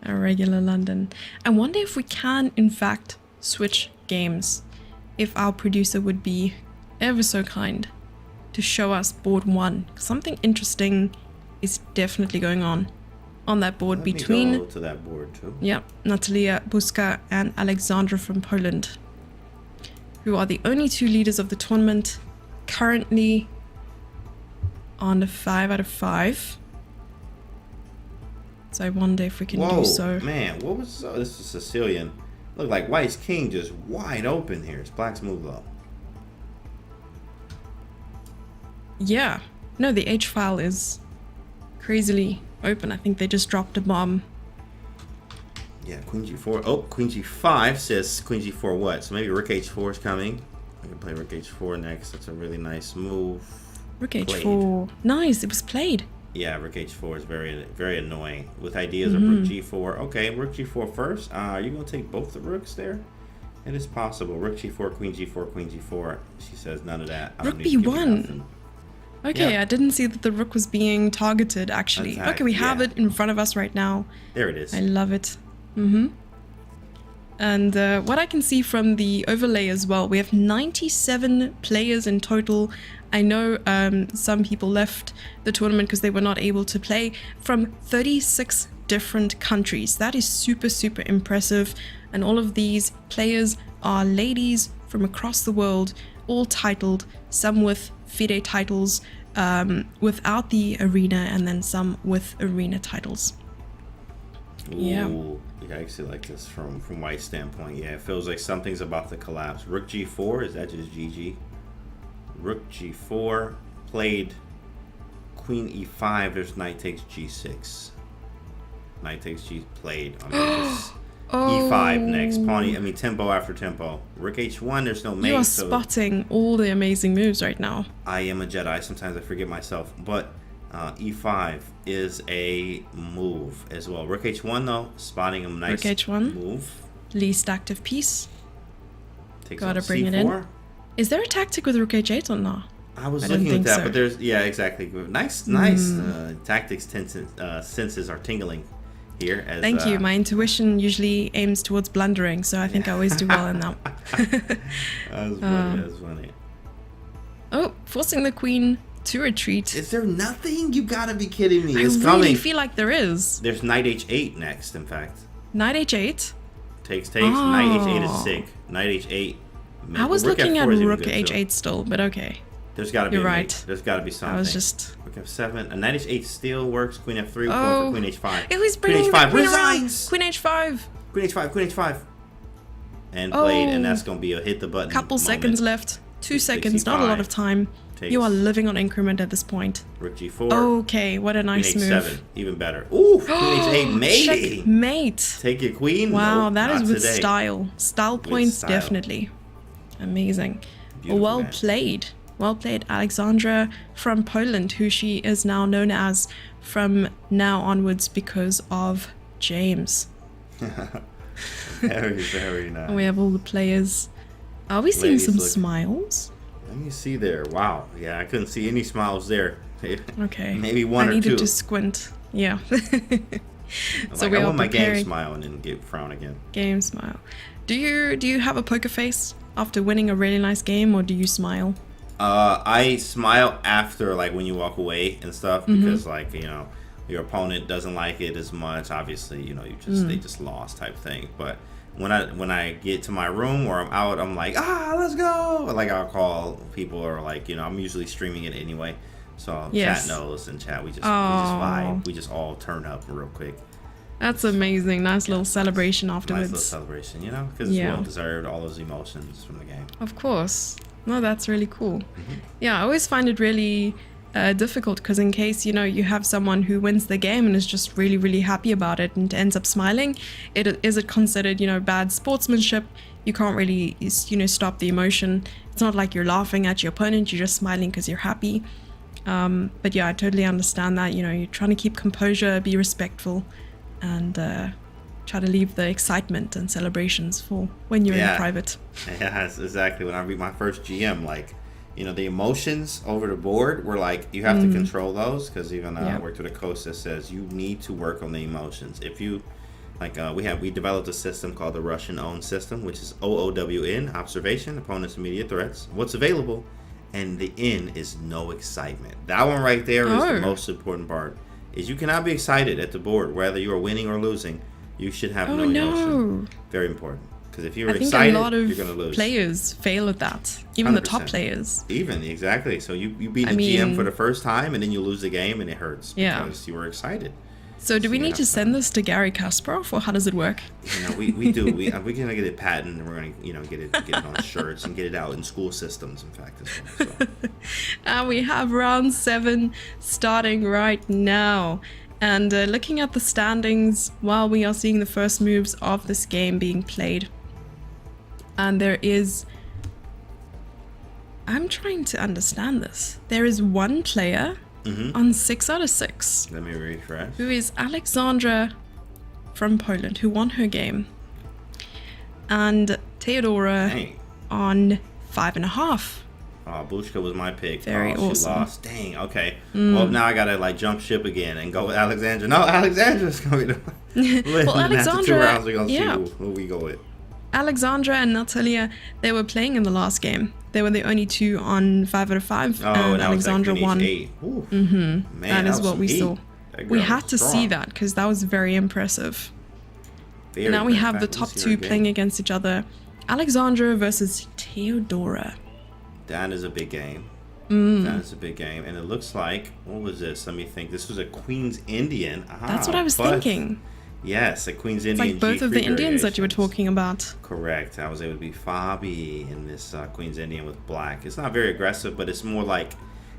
[SPEAKER 1] A regular London. I wonder if we can, in fact, switch games. If our producer would be ever so kind to show us board 1. Something interesting is definitely going on that board. Let between
[SPEAKER 2] me go to that board too.
[SPEAKER 1] Yeah, Natalia Buska and Alexandra from Poland, who are the only 2 leaders of the tournament, currently on 5 out of 5. So I wonder if we can do so.
[SPEAKER 2] Man, what was this is Sicilian. Look like white's king just wide open here. It's black's move low.
[SPEAKER 1] Yeah, no, the H file is crazily open. I think they just dropped a bomb.
[SPEAKER 2] Yeah, queen g4. Oh, queen g5 says queen g4 what? So maybe rook h4 is coming. I can play rook h4 next. That's a really nice move.
[SPEAKER 1] Rook h4. Nice, it was played.
[SPEAKER 2] Yeah, rook h4 is very, very annoying. With ideas of rook g4. Okay, rook g4 first. Are you going to take both the rooks there? It is possible. Rook g4, queen g4, queen g4. She says none of that.
[SPEAKER 1] Rook b1. Okay, yeah. I didn't see that the rook was being targeted, actually. Okay, we have it in front of us right now.
[SPEAKER 2] There it is.
[SPEAKER 1] I love it. And what I can see from the overlay as well, we have 97 players in total. I know some people left the tournament because they were not able to play, from 36 different countries. That is super, super impressive. And all of these players are ladies from across the world, all titled, some with FIDE titles without the arena, and then some with arena titles.
[SPEAKER 2] Yeah, I actually like this from white standpoint. Yeah, it feels like something's about to collapse. Rook g4, is that just GG? Rook g4 played. Queen e5. There's knight takes g6. Knight takes g played. I mean, just e5 next. Pawn. Tempo after tempo. Rook h1. There's no mate.
[SPEAKER 1] You are spotting all the amazing moves right now.
[SPEAKER 2] I am a Jedi. Sometimes I forget myself. But E5 is a move as well. Rook H1 though, spotting a nice
[SPEAKER 1] Rook H1.
[SPEAKER 2] move.
[SPEAKER 1] Least active piece.
[SPEAKER 2] Takes
[SPEAKER 1] Gotta
[SPEAKER 2] on
[SPEAKER 1] bring
[SPEAKER 2] C4.
[SPEAKER 1] it in. Is there a tactic with Rook H8 or not?
[SPEAKER 2] I was
[SPEAKER 1] I don't
[SPEAKER 2] looking at
[SPEAKER 1] think
[SPEAKER 2] that,
[SPEAKER 1] so.
[SPEAKER 2] but there's exactly. Nice. Tactics senses are tingling here. As,
[SPEAKER 1] Thank you. My intuition usually aims towards blundering, so I think I always do well in that.
[SPEAKER 2] That's funny. That's funny.
[SPEAKER 1] Oh, forcing the queen to retreat.
[SPEAKER 2] Is there nothing? You gotta be kidding me!
[SPEAKER 1] I
[SPEAKER 2] It's
[SPEAKER 1] really
[SPEAKER 2] coming.
[SPEAKER 1] feel like there is.
[SPEAKER 2] There's Knight H8 next. In fact,
[SPEAKER 1] Knight H8.
[SPEAKER 2] takes.
[SPEAKER 1] Oh.
[SPEAKER 2] Knight H8 is sick. Knight H8.
[SPEAKER 1] I was
[SPEAKER 2] Rook
[SPEAKER 1] looking at
[SPEAKER 2] F4 is even
[SPEAKER 1] Rook
[SPEAKER 2] good, too.
[SPEAKER 1] H8 still, but okay.
[SPEAKER 2] There's gotta be.
[SPEAKER 1] You're
[SPEAKER 2] a
[SPEAKER 1] right.
[SPEAKER 2] mate. There's gotta be something.
[SPEAKER 1] I was just.
[SPEAKER 2] Rook F7. A Knight H8 still works. Queen F3. Going
[SPEAKER 1] Oh.
[SPEAKER 2] for Queen H5.
[SPEAKER 1] Oh, he's
[SPEAKER 2] Queen
[SPEAKER 1] bringing the
[SPEAKER 2] H5
[SPEAKER 1] queen around.
[SPEAKER 2] resigns.
[SPEAKER 1] Queen H5.
[SPEAKER 2] Queen H5. Queen H5. And played, and
[SPEAKER 1] Oh.
[SPEAKER 2] that's gonna be a hit the button.
[SPEAKER 1] Couple
[SPEAKER 2] moment.
[SPEAKER 1] seconds left. 2 seconds, not a lot of time.
[SPEAKER 2] Takes
[SPEAKER 1] You are living on increment at this point.
[SPEAKER 2] Rook G4.
[SPEAKER 1] Okay, what a nice
[SPEAKER 2] Queen
[SPEAKER 1] move.
[SPEAKER 2] H7, even better. Ooh, Queen H8, maybe.
[SPEAKER 1] Checkmate.
[SPEAKER 2] Take your queen.
[SPEAKER 1] Wow,
[SPEAKER 2] Nope,
[SPEAKER 1] that
[SPEAKER 2] not
[SPEAKER 1] is with
[SPEAKER 2] today.
[SPEAKER 1] style. Style points,
[SPEAKER 2] style.
[SPEAKER 1] definitely. Amazing.
[SPEAKER 2] Beautiful
[SPEAKER 1] Well
[SPEAKER 2] match.
[SPEAKER 1] played. Well played, Alexandra from Poland, who she is now known as from now onwards because of James.
[SPEAKER 2] Very, very nice.
[SPEAKER 1] And we have all the players. Are we seeing
[SPEAKER 2] Ladies
[SPEAKER 1] some
[SPEAKER 2] look-
[SPEAKER 1] smiles?
[SPEAKER 2] Let me see there. Wow. Yeah, I couldn't see any smiles there.
[SPEAKER 1] Okay.
[SPEAKER 2] Maybe one
[SPEAKER 1] I
[SPEAKER 2] or
[SPEAKER 1] needed
[SPEAKER 2] two.
[SPEAKER 1] to squint. Yeah. So
[SPEAKER 2] Like,
[SPEAKER 1] we
[SPEAKER 2] I
[SPEAKER 1] are
[SPEAKER 2] want my game
[SPEAKER 1] preparing
[SPEAKER 2] smile and then get frown again.
[SPEAKER 1] game smile. Do you have a poker face after winning a really nice game, or do you smile?
[SPEAKER 2] I smile after, like, when you walk away and stuff, because, like, you know, your opponent doesn't like it as much. Obviously, you know, they just lost type thing. But when I get to my room or I'm out, I'm like, let's go. Like, I'll call people, or, like, you know, I'm usually streaming it anyway. So
[SPEAKER 1] Yes.
[SPEAKER 2] chat knows, and chat we just
[SPEAKER 1] Oh.
[SPEAKER 2] vibe. We just all turn up real quick.
[SPEAKER 1] That's amazing. Nice little celebration
[SPEAKER 2] Nice
[SPEAKER 1] afterwards.
[SPEAKER 2] little celebration, you know, because it's
[SPEAKER 1] Yeah.
[SPEAKER 2] well deserved. All those emotions from the game.
[SPEAKER 1] Of course. No, that's really cool. Yeah, I always find it really difficult because in case, you know, you have someone who wins the game and is just really, really happy about it and ends up smiling, is it considered, you know, bad sportsmanship? You can't really, you know, stop the emotion. It's not like you're laughing at your opponent, you're just smiling because you're happy. But yeah, I totally understand that. You know, you're trying to keep composure, be respectful, and try to leave the excitement and celebrations for when you're in
[SPEAKER 2] Yeah.
[SPEAKER 1] private.
[SPEAKER 2] Yeah, that's exactly. When I read my first GM, like, you know, the emotions over the board were like, you have to control those, because even I
[SPEAKER 1] Yeah.
[SPEAKER 2] worked with a coach that says you need to work on the emotions. If you, like, we developed a system called the Russian Own system, which is OOWN, observation, opponents, immediate threats, what's available, and the N is no excitement. That one right there is the
[SPEAKER 1] Oh.
[SPEAKER 2] most important part. Is you cannot be excited at the board, whether you are winning or losing. You should have
[SPEAKER 1] Oh
[SPEAKER 2] no emotion.
[SPEAKER 1] no!
[SPEAKER 2] Very important. Because if you're
[SPEAKER 1] I think
[SPEAKER 2] excited,
[SPEAKER 1] a lot of
[SPEAKER 2] you're going to lose.
[SPEAKER 1] players fail at that. Even the top
[SPEAKER 2] 100%.
[SPEAKER 1] players.
[SPEAKER 2] Even, exactly. So you beat
[SPEAKER 1] I
[SPEAKER 2] the GM
[SPEAKER 1] mean-
[SPEAKER 2] for the first time, and then you lose the game, and it hurts.
[SPEAKER 1] Yeah.
[SPEAKER 2] Because you were excited.
[SPEAKER 1] So do we
[SPEAKER 2] you
[SPEAKER 1] need
[SPEAKER 2] have
[SPEAKER 1] to
[SPEAKER 2] to-
[SPEAKER 1] send this to Gary Kasparov, or how does it work?
[SPEAKER 2] You know, we do. We're going to get it patented, and we're going to, you know, get it on shirts and get it out in school systems, in fact, as well. So.
[SPEAKER 1] And we have round 7 starting right now. And looking at the standings while we are seeing the first moves of this game being played. And there is... I'm trying to understand this. There is one player on 6 out of 6
[SPEAKER 2] Let me refresh.
[SPEAKER 1] who is Alexandra from Poland, who won her game. And Theodora
[SPEAKER 2] Dang.
[SPEAKER 1] on 5.5.
[SPEAKER 2] Oh, Bushka was my pick.
[SPEAKER 1] Very
[SPEAKER 2] She
[SPEAKER 1] awesome.
[SPEAKER 2] lost. Dang, okay. Well, now I got to, like, jump ship again and go with Alexandra. No, Alexandra's going to be the
[SPEAKER 1] Well,
[SPEAKER 2] after 2
[SPEAKER 1] Alexandra-
[SPEAKER 2] rounds, we're going to
[SPEAKER 1] yeah.
[SPEAKER 2] see who we go with.
[SPEAKER 1] Alexandra and Natalia, they were playing in the last game. They were the only two on 5 out of 5,
[SPEAKER 2] Oh,
[SPEAKER 1] and
[SPEAKER 2] that was
[SPEAKER 1] Alexandra
[SPEAKER 2] like
[SPEAKER 1] won.
[SPEAKER 2] H8. Man,
[SPEAKER 1] That is
[SPEAKER 2] was
[SPEAKER 1] what
[SPEAKER 2] some
[SPEAKER 1] we
[SPEAKER 2] heat.
[SPEAKER 1] saw.
[SPEAKER 2] That
[SPEAKER 1] We
[SPEAKER 2] girl
[SPEAKER 1] had
[SPEAKER 2] was
[SPEAKER 1] to see
[SPEAKER 2] strong.
[SPEAKER 1] that because that was very impressive.
[SPEAKER 2] Very
[SPEAKER 1] And now we
[SPEAKER 2] good.
[SPEAKER 1] have
[SPEAKER 2] In
[SPEAKER 1] the
[SPEAKER 2] fact,
[SPEAKER 1] top
[SPEAKER 2] let's see her
[SPEAKER 1] 2 playing
[SPEAKER 2] game.
[SPEAKER 1] against each other. Alexandra versus Theodora.
[SPEAKER 2] That is a big game. That is a big game. And it looks like, what was this? Let me think. This was a Queen's Indian.
[SPEAKER 1] That's what I was thinking.
[SPEAKER 2] Yes, a Queen's
[SPEAKER 1] It's
[SPEAKER 2] Indian.
[SPEAKER 1] like both of
[SPEAKER 2] G3
[SPEAKER 1] the Indians that you were
[SPEAKER 2] variations.
[SPEAKER 1] talking about.
[SPEAKER 2] Correct. I was able to be Fabi in this Queen's Indian with black. It's not very aggressive, but it's more like,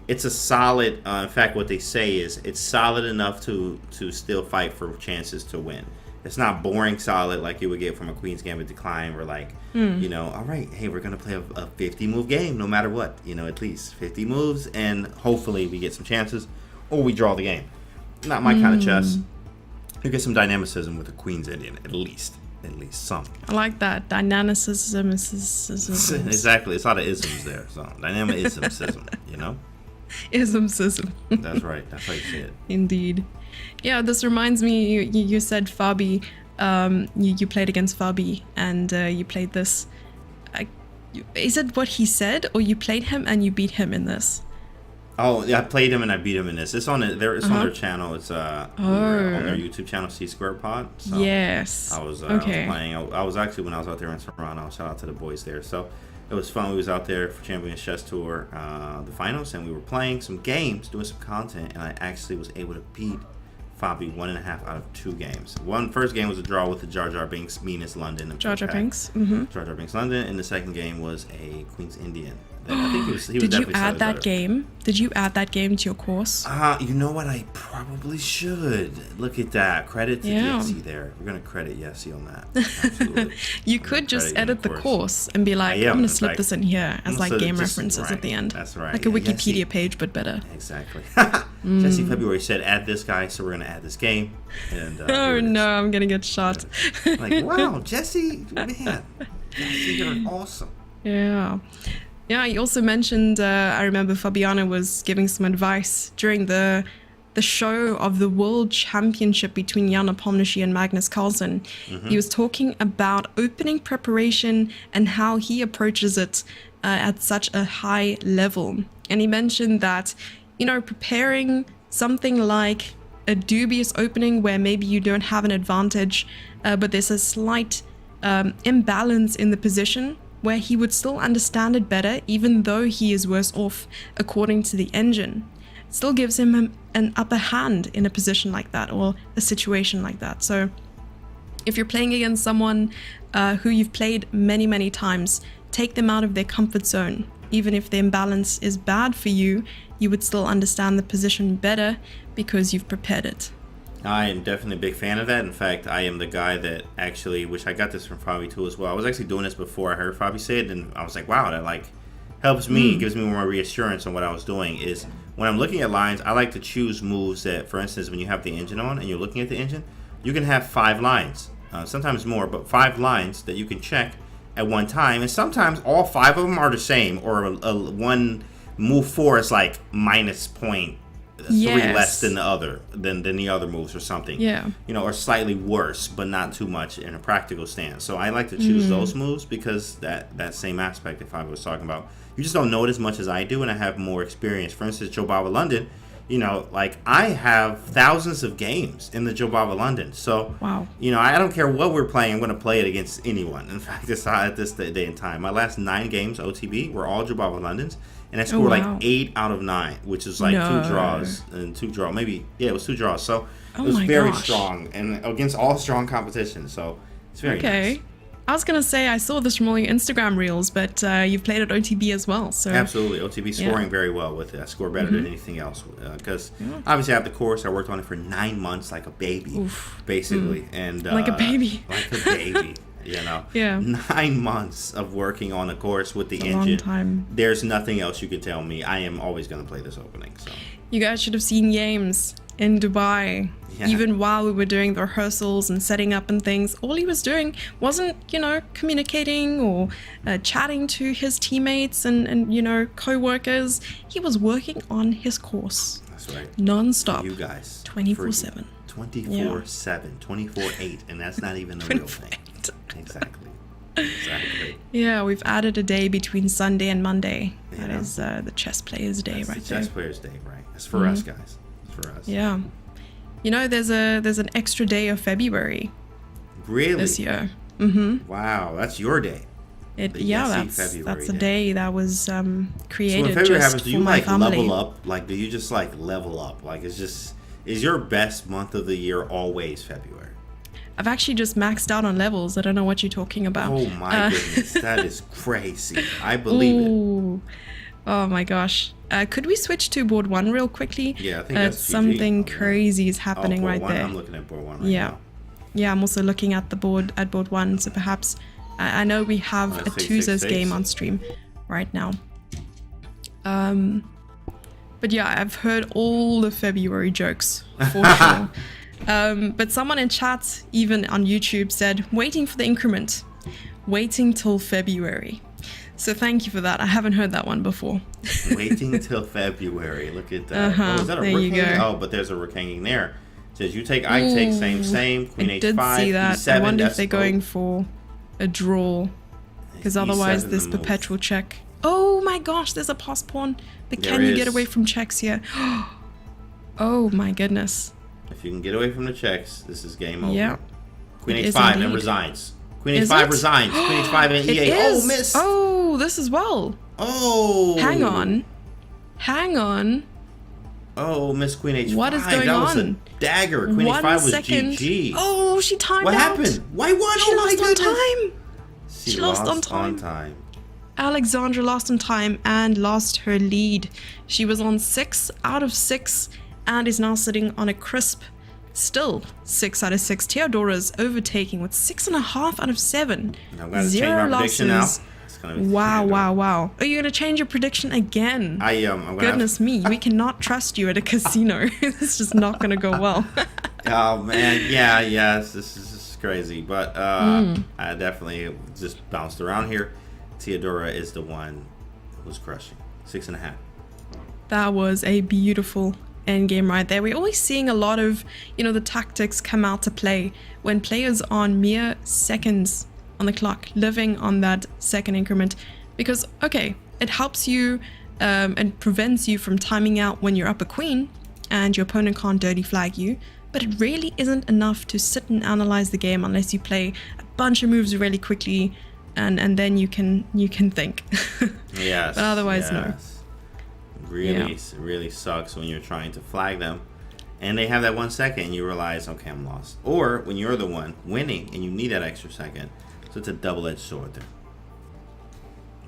[SPEAKER 2] it's a solid, in fact, what they say is it's solid enough to still fight for chances to win. It's not boring solid like you would get from a Queen's Gambit Decline where, like, you know, all right, hey, we're going to play a 50 move game no matter what, you know, at least 50 moves, and hopefully we get some chances. or we draw the game. Not my kind of chess. You get some dynamicism with the Queen's Indian, at least some.
[SPEAKER 1] I like that. Dynamicism.
[SPEAKER 2] Exactly. It's a lot of isms there. So dynamism, you know?
[SPEAKER 1] Ism.
[SPEAKER 2] That's right. That's how you say it.
[SPEAKER 1] Indeed. Yeah, this reminds me, you said Fabi, you played against Fabi, and you played this. Is it what he said, or you played him and you beat him in this?
[SPEAKER 2] Oh, yeah, I played him and I beat him in this. It's on their channel. It's on their YouTube channel, C Square Pod. So
[SPEAKER 1] yes.
[SPEAKER 2] I was
[SPEAKER 1] okay.
[SPEAKER 2] playing. I was actually, when I was out there in Toronto. Shout out to the boys there. So it was fun. We was out there for Champions Chess Tour, the finals, and we were playing some games, doing some content, and I actually was able to beat Fabi 1.5 out of 2 games. First game was a draw with the Jar Jar Binks Meanest London.
[SPEAKER 1] Jar Jar Binks.
[SPEAKER 2] Jar Jar Binks London, and the second game was a Queen's Indian. I think he was
[SPEAKER 1] Did you add that game? Did you add that game to your course?
[SPEAKER 2] You know what? I probably should. Look at that. Credit to Yessie there. We're going to credit Yessie on that. Absolutely.
[SPEAKER 1] You could just edit the course and be like, I'm going to slip this in here as like game references at the end.
[SPEAKER 2] That's right.
[SPEAKER 1] Like a Wikipedia page, but better.
[SPEAKER 2] Exactly. Jesse February said, add this guy, so we're going to add this game. And,
[SPEAKER 1] oh no, I'm going to get shot.
[SPEAKER 2] Like, wow, Jesse, man. Jesse, you're awesome.
[SPEAKER 1] Yeah. Yeah, he also mentioned, I remember Fabiano was giving some advice during the show of the World Championship between Jan Nepomniachtchi and Magnus Carlsen. He was talking about opening preparation and how he approaches it at such a high level. And he mentioned that, preparing something like a dubious opening where maybe you don't have an advantage, but there's a slight imbalance in the position, where he would still understand it better, even though he is worse off according to the engine. It still gives him an upper hand in a position like that, or a situation like that. So if you're playing against someone who you've played many, many times, take them out of their comfort zone. Even if the imbalance is bad for you, you would still understand the position better because you've prepared it.
[SPEAKER 2] I am definitely a big fan of that. In fact, I am the guy that actually, which I got this from Fabi too as well. I was actually doing this before I heard Fabi say it, and I was like, wow, that like helps me, gives me more reassurance on what I was doing. Is when I'm looking at lines, I like to choose moves that, for instance, when you have the engine on and you're looking at the engine, you can have 5 lines, sometimes more, but 5 lines that you can check at one time, and sometimes all 5 of them are the same, or one move 4 is like minus point. 3 less than the other moves or something. Yeah. Or slightly worse, but not too much in a practical stance. So I like to choose those moves because that same aspect that Fabi was talking about. You just don't know it as much as I do, and I have more experience. For instance, Joe Baba London, like I have thousands of games in the Joe Baba London. So,
[SPEAKER 1] wow.
[SPEAKER 2] I don't care what we're playing, I'm going to play it against anyone. In fact, it's at this day and time. My last 9 games, OTB, were all Joe Baba Londons. And I scored like 8 out of 9, which is like 2 draws and 2 draws. Maybe, it was 2 draws. So it was very strong and against all strong competition. So it's very nice.
[SPEAKER 1] I was going to say, I saw this from all your Instagram reels, but you've played at OTB as well. So
[SPEAKER 2] absolutely. OTB scoring very well with it. I score better than anything else. Because obviously I have the course. I worked on it for 9 months like a baby, basically. And
[SPEAKER 1] like a baby.
[SPEAKER 2] Like a baby. 9 months of working on a course with the engine.
[SPEAKER 1] Long time.
[SPEAKER 2] There's nothing else you could tell me. I am always going to play this opening. So
[SPEAKER 1] you guys should have seen games in Dubai. Even while we were doing the rehearsals and setting up and things, all he was doing wasn't, communicating or chatting to his teammates and co-workers. He was working on his course.
[SPEAKER 2] That's right.
[SPEAKER 1] Non-stop.
[SPEAKER 2] You guys.
[SPEAKER 1] 24/7.
[SPEAKER 2] 24/7, 24/8, and that's not even the real thing. Exactly. Yeah,
[SPEAKER 1] we've added a day between Sunday and Monday. That is the chess players' day, right there.
[SPEAKER 2] Chess players' day, right? It's for us, guys. It's for us.
[SPEAKER 1] Yeah. There's an extra day of February.
[SPEAKER 2] Really?
[SPEAKER 1] This year.
[SPEAKER 2] Wow, that's your day.
[SPEAKER 1] That's a day that was created
[SPEAKER 2] so when February
[SPEAKER 1] just
[SPEAKER 2] happens, do
[SPEAKER 1] for
[SPEAKER 2] you
[SPEAKER 1] my family.
[SPEAKER 2] level up? Like, do you just level up? Like, is your best month of the year always February?
[SPEAKER 1] I've actually just maxed out on levels. I don't know what you're talking about.
[SPEAKER 2] Oh my goodness, that is crazy. I believe it.
[SPEAKER 1] Oh my gosh. Could we switch to board 1 real quickly?
[SPEAKER 2] Yeah, I think that's
[SPEAKER 1] something crazy is happening right there.
[SPEAKER 2] I'm looking at board 1 right now.
[SPEAKER 1] Yeah, I'm also looking at board 1. So perhaps I know we have a Tuzos game on stream right now. But yeah, I've heard all the February jokes for sure. But someone in chat, even on YouTube, said, waiting for the increment. Waiting till February. So thank you for that. I haven't heard that one before.
[SPEAKER 2] Waiting till February. Look at that.
[SPEAKER 1] Uh-huh.
[SPEAKER 2] Oh, is that a
[SPEAKER 1] There
[SPEAKER 2] rook
[SPEAKER 1] you
[SPEAKER 2] hanging?
[SPEAKER 1] go.
[SPEAKER 2] Oh, but there's a rook hanging there. It says you take, I take, same. Queen
[SPEAKER 1] I
[SPEAKER 2] H5,
[SPEAKER 1] did see that.
[SPEAKER 2] E7.
[SPEAKER 1] I wonder if
[SPEAKER 2] that's-
[SPEAKER 1] they're going for a draw. Because
[SPEAKER 2] E7
[SPEAKER 1] otherwise
[SPEAKER 2] the
[SPEAKER 1] there's
[SPEAKER 2] move.
[SPEAKER 1] perpetual check. Oh my gosh, there's a pass pawn. But
[SPEAKER 2] There
[SPEAKER 1] can you get
[SPEAKER 2] is.
[SPEAKER 1] away from checks here? Oh my goodness.
[SPEAKER 2] If you can get away from the checks, this is game over.
[SPEAKER 1] Yeah.
[SPEAKER 2] Queen
[SPEAKER 1] It is
[SPEAKER 2] H5 and
[SPEAKER 1] indeed.
[SPEAKER 2] resigns. Queen
[SPEAKER 1] Is
[SPEAKER 2] H5
[SPEAKER 1] it?
[SPEAKER 2] resigns. Queen H5 and
[SPEAKER 1] It
[SPEAKER 2] E8.
[SPEAKER 1] is.
[SPEAKER 2] Oh, miss.
[SPEAKER 1] Oh, this as well.
[SPEAKER 2] Oh.
[SPEAKER 1] Hang on. Hang on.
[SPEAKER 2] Oh, miss Queen H5.
[SPEAKER 1] What is going
[SPEAKER 2] that was
[SPEAKER 1] on?
[SPEAKER 2] a dagger. Queen
[SPEAKER 1] 1
[SPEAKER 2] H5 was
[SPEAKER 1] second.
[SPEAKER 2] GG.
[SPEAKER 1] Oh, she timed
[SPEAKER 2] What
[SPEAKER 1] out.
[SPEAKER 2] happened? Why won?
[SPEAKER 1] She
[SPEAKER 2] Oh my
[SPEAKER 1] lost on
[SPEAKER 2] goodness.
[SPEAKER 1] time.
[SPEAKER 2] She
[SPEAKER 1] lost on time. Alexandra lost on time and lost her lead. She was on 6 out of 6 and is now sitting on a crisp, still 6 out of 6. Theodora's overtaking with 6.5 out of 7.
[SPEAKER 2] I'm going to change
[SPEAKER 1] 0
[SPEAKER 2] my prediction now.
[SPEAKER 1] losses.
[SPEAKER 2] It's gonna be
[SPEAKER 1] Wow,
[SPEAKER 2] Theodora.
[SPEAKER 1] wow, wow. Are you going to change your prediction again?
[SPEAKER 2] I am. I'm gonna
[SPEAKER 1] Goodness me, we cannot trust you at a casino. It's just not going to go well.
[SPEAKER 2] Oh man, yes, this is crazy, but I definitely just bounced around here. Theodora is the one who's crushing. 6.5.
[SPEAKER 1] That was a beautiful endgame right there. We're always seeing a lot of, the tactics come out to play when players are on mere seconds on the clock, living on that second increment. Because, okay, it helps you and prevents you from timing out when you're up a queen and your opponent can't dirty flag you. But it really isn't enough to sit and analyze the game unless you play a bunch of moves really quickly and then you can think.
[SPEAKER 2] Yes.
[SPEAKER 1] But otherwise, no.
[SPEAKER 2] Really sucks when you're trying to flag them and they have that 1 second and you realize, okay, I'm lost. Or when you're the one winning and you need that extra second. So it's a double-edged sword there.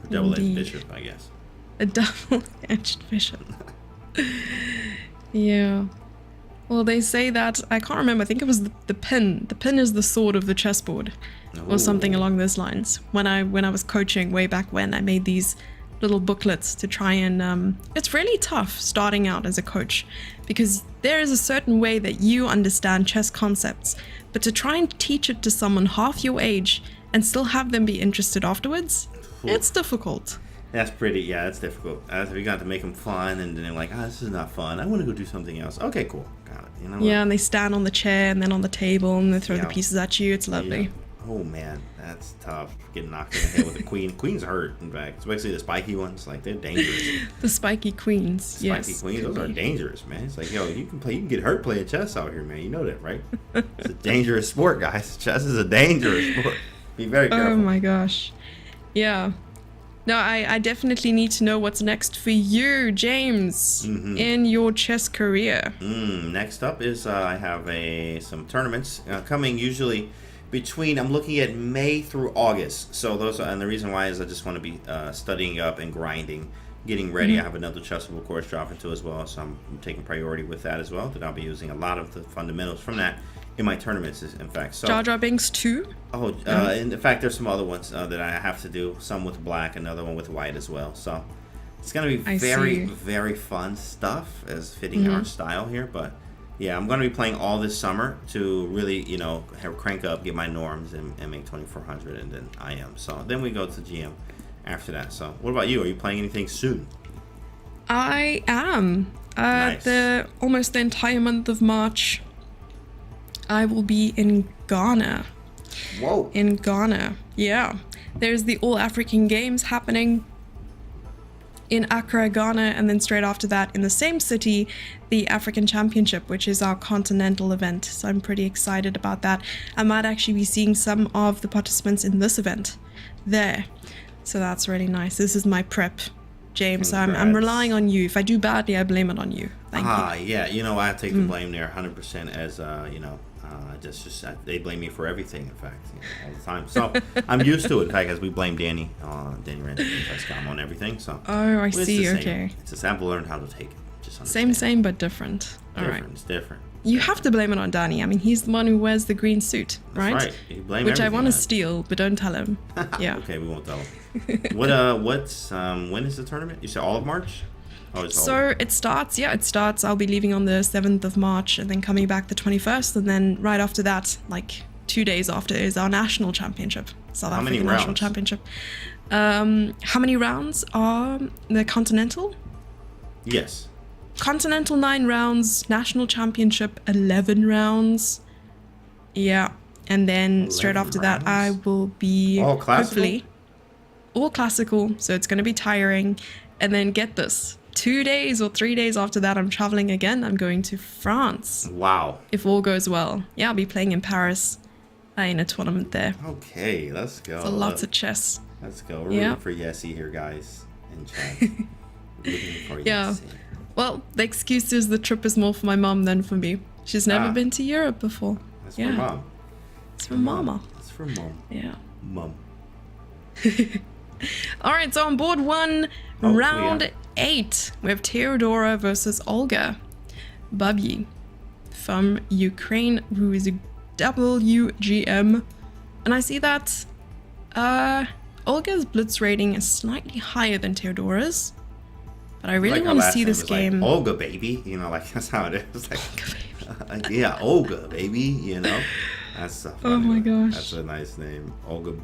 [SPEAKER 2] Or double-edged
[SPEAKER 1] Indeed.
[SPEAKER 2] bishop, I guess.
[SPEAKER 1] A double-edged bishop. Yeah. Well, they say that, I can't remember, I think it was the pin. The pin is the sword of the chessboard. Or something
[SPEAKER 2] Ooh.
[SPEAKER 1] along those lines. When I was coaching way back when, I made these little booklets to try and it's really tough starting out as a coach because there is a certain way that you understand chess concepts, but to try and teach it to someone half your age and still have them be interested afterwards, it's difficult.
[SPEAKER 2] That's it's difficult. We got to make them fun, and then they're like, this is not fun. I want to go do something else. Okay, cool. Got it. You know what?
[SPEAKER 1] Yeah, and they stand on the chair and then on the table and they throw
[SPEAKER 2] Yeah.
[SPEAKER 1] the pieces at you. It's lovely.
[SPEAKER 2] Yeah. Oh, man. That's tough. Getting knocked in the head with a queen. Queens hurt, in fact. Especially the spiky ones. Like, they're dangerous.
[SPEAKER 1] The spiky queens.
[SPEAKER 2] Spiky
[SPEAKER 1] Yes.
[SPEAKER 2] queens, those are
[SPEAKER 1] could be.
[SPEAKER 2] dangerous, man. It's like, you can get hurt playing chess out here, man. You know that, right? It's a dangerous sport, guys. Chess is a dangerous sport. Be very careful.
[SPEAKER 1] Oh my gosh. Yeah. No, I definitely need to know what's next for you, James, in your chess career.
[SPEAKER 2] Next up is I have some tournaments coming usually between, I'm looking at May through August. So those are, and the reason why is I just want to be studying up and grinding, getting ready. I have another chessable course dropping too as well, so I'm taking priority with that as well. That I'll be using a lot of the fundamentals from that in my tournaments, in fact. So
[SPEAKER 1] Jar Jar Binks 2?
[SPEAKER 2] in fact, there's some other ones that I have to do. Some with black, another one with white as well. So it's gonna be very fun stuff as fitting our style here. But yeah, I'm gonna be playing all this summer to really, crank up, get my norms, and make 2400, and then IM. So then we go to GM after that. So what about you? Are you playing anything soon?
[SPEAKER 1] I am.
[SPEAKER 2] Nice.
[SPEAKER 1] Almost the entire month of March, I will be in Ghana.
[SPEAKER 2] Whoa.
[SPEAKER 1] In Ghana, yeah. There's the All African Games happening in Accra, Ghana, and then straight after that in the same city, the African Championship, which is our continental event. So I'm pretty excited about that. I might actually be seeing some of the participants in this event there. So that's really nice. This is my prep, James. So I'm
[SPEAKER 2] Congrats.
[SPEAKER 1] relying on you. If I do badly, I blame it on you. Thank you.
[SPEAKER 2] Yeah, I take the blame there 100% as, they blame me for everything, in fact, all the time. So I'm used to it, in fact, as we blame Danny Randall on everything. So
[SPEAKER 1] Oh, I
[SPEAKER 2] it's the
[SPEAKER 1] see.
[SPEAKER 2] same.
[SPEAKER 1] Okay.
[SPEAKER 2] It's a sample, learn how to take it. Just understand.
[SPEAKER 1] Same, but different. All right.
[SPEAKER 2] It's different.
[SPEAKER 1] You have to blame it on Danny. I mean, he's the one who wears the green suit, right?
[SPEAKER 2] That's right. You blame
[SPEAKER 1] Which I
[SPEAKER 2] everything
[SPEAKER 1] want to
[SPEAKER 2] on it.
[SPEAKER 1] steal, but don't tell him. Yeah.
[SPEAKER 2] Okay, we won't tell him. When is the tournament? You said all of March? Oh, it's
[SPEAKER 1] So it starts, I'll be leaving on the 7th of March and then coming back the 21st. And then right after that, like 2 days after, is our national championship. South African National Championship. How many rounds are the Continental?
[SPEAKER 2] Yes.
[SPEAKER 1] Continental 9 rounds, National Championship 11 rounds. Yeah. And then straight after that, I will be hopefully all classical. So it's going to be tiring. And then get this, 2 days or 3 days after that, I'm traveling again. I'm going to France.
[SPEAKER 2] Wow.
[SPEAKER 1] If all goes well. Yeah, I'll be playing in Paris in a tournament there.
[SPEAKER 2] Okay, let's go.
[SPEAKER 1] So lots of chess.
[SPEAKER 2] Let's go. We're rooting for Yessie here, guys. In chat. Rooting for Yessie.
[SPEAKER 1] Well, the excuse is the trip is more for my mom than for me. She's never been to Europe before.
[SPEAKER 2] That's for mom.
[SPEAKER 1] It's for mama.
[SPEAKER 2] It's for mom.
[SPEAKER 1] Yeah.
[SPEAKER 2] Mom.
[SPEAKER 1] All right, so on board 1, round 8, we have Theodora versus Olga Babyi from Ukraine, who is a WGM. And I see that Olga's blitz rating is slightly higher than Theodora's. But I really want to see this game.
[SPEAKER 2] Like, Olga, baby. You know, like, that's how it is. Like,
[SPEAKER 1] Olga, baby.
[SPEAKER 2] Yeah, Olga, baby. You know? That's so funny.
[SPEAKER 1] Oh my gosh.
[SPEAKER 2] That's a nice name. Olga.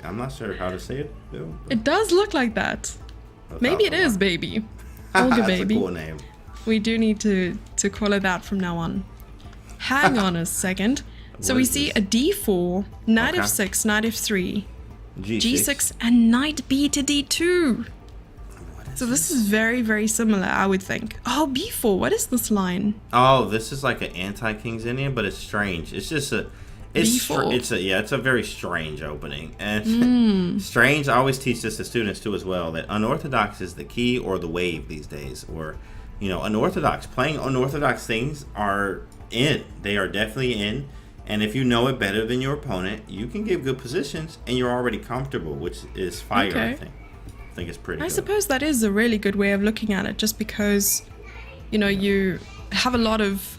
[SPEAKER 2] I'm not sure how to say it, Bill.
[SPEAKER 1] It does look like that. Maybe it is baby. Olga, baby.
[SPEAKER 2] That's a cool name.
[SPEAKER 1] We do need to call it that from now on. Hang on a second. So we see a d4, knight f6, knight f3, g6, and knight b to d2. So this is very, very similar, I would think. Oh, b4. What is this line?
[SPEAKER 2] Oh, this is like an anti-King's Indian, but it's strange. It's just a... It's a very strange opening. And strange, I always teach this to students too as well, that unorthodox is the key or the wave these days. Or, you know, playing unorthodox things are in. They are definitely in. And if you know it better than your opponent, you can give good positions and you're already comfortable, which is fire, I think. I think it's pretty good.
[SPEAKER 1] I suppose that is a really good way of looking at it, just because, you know, you have a lot of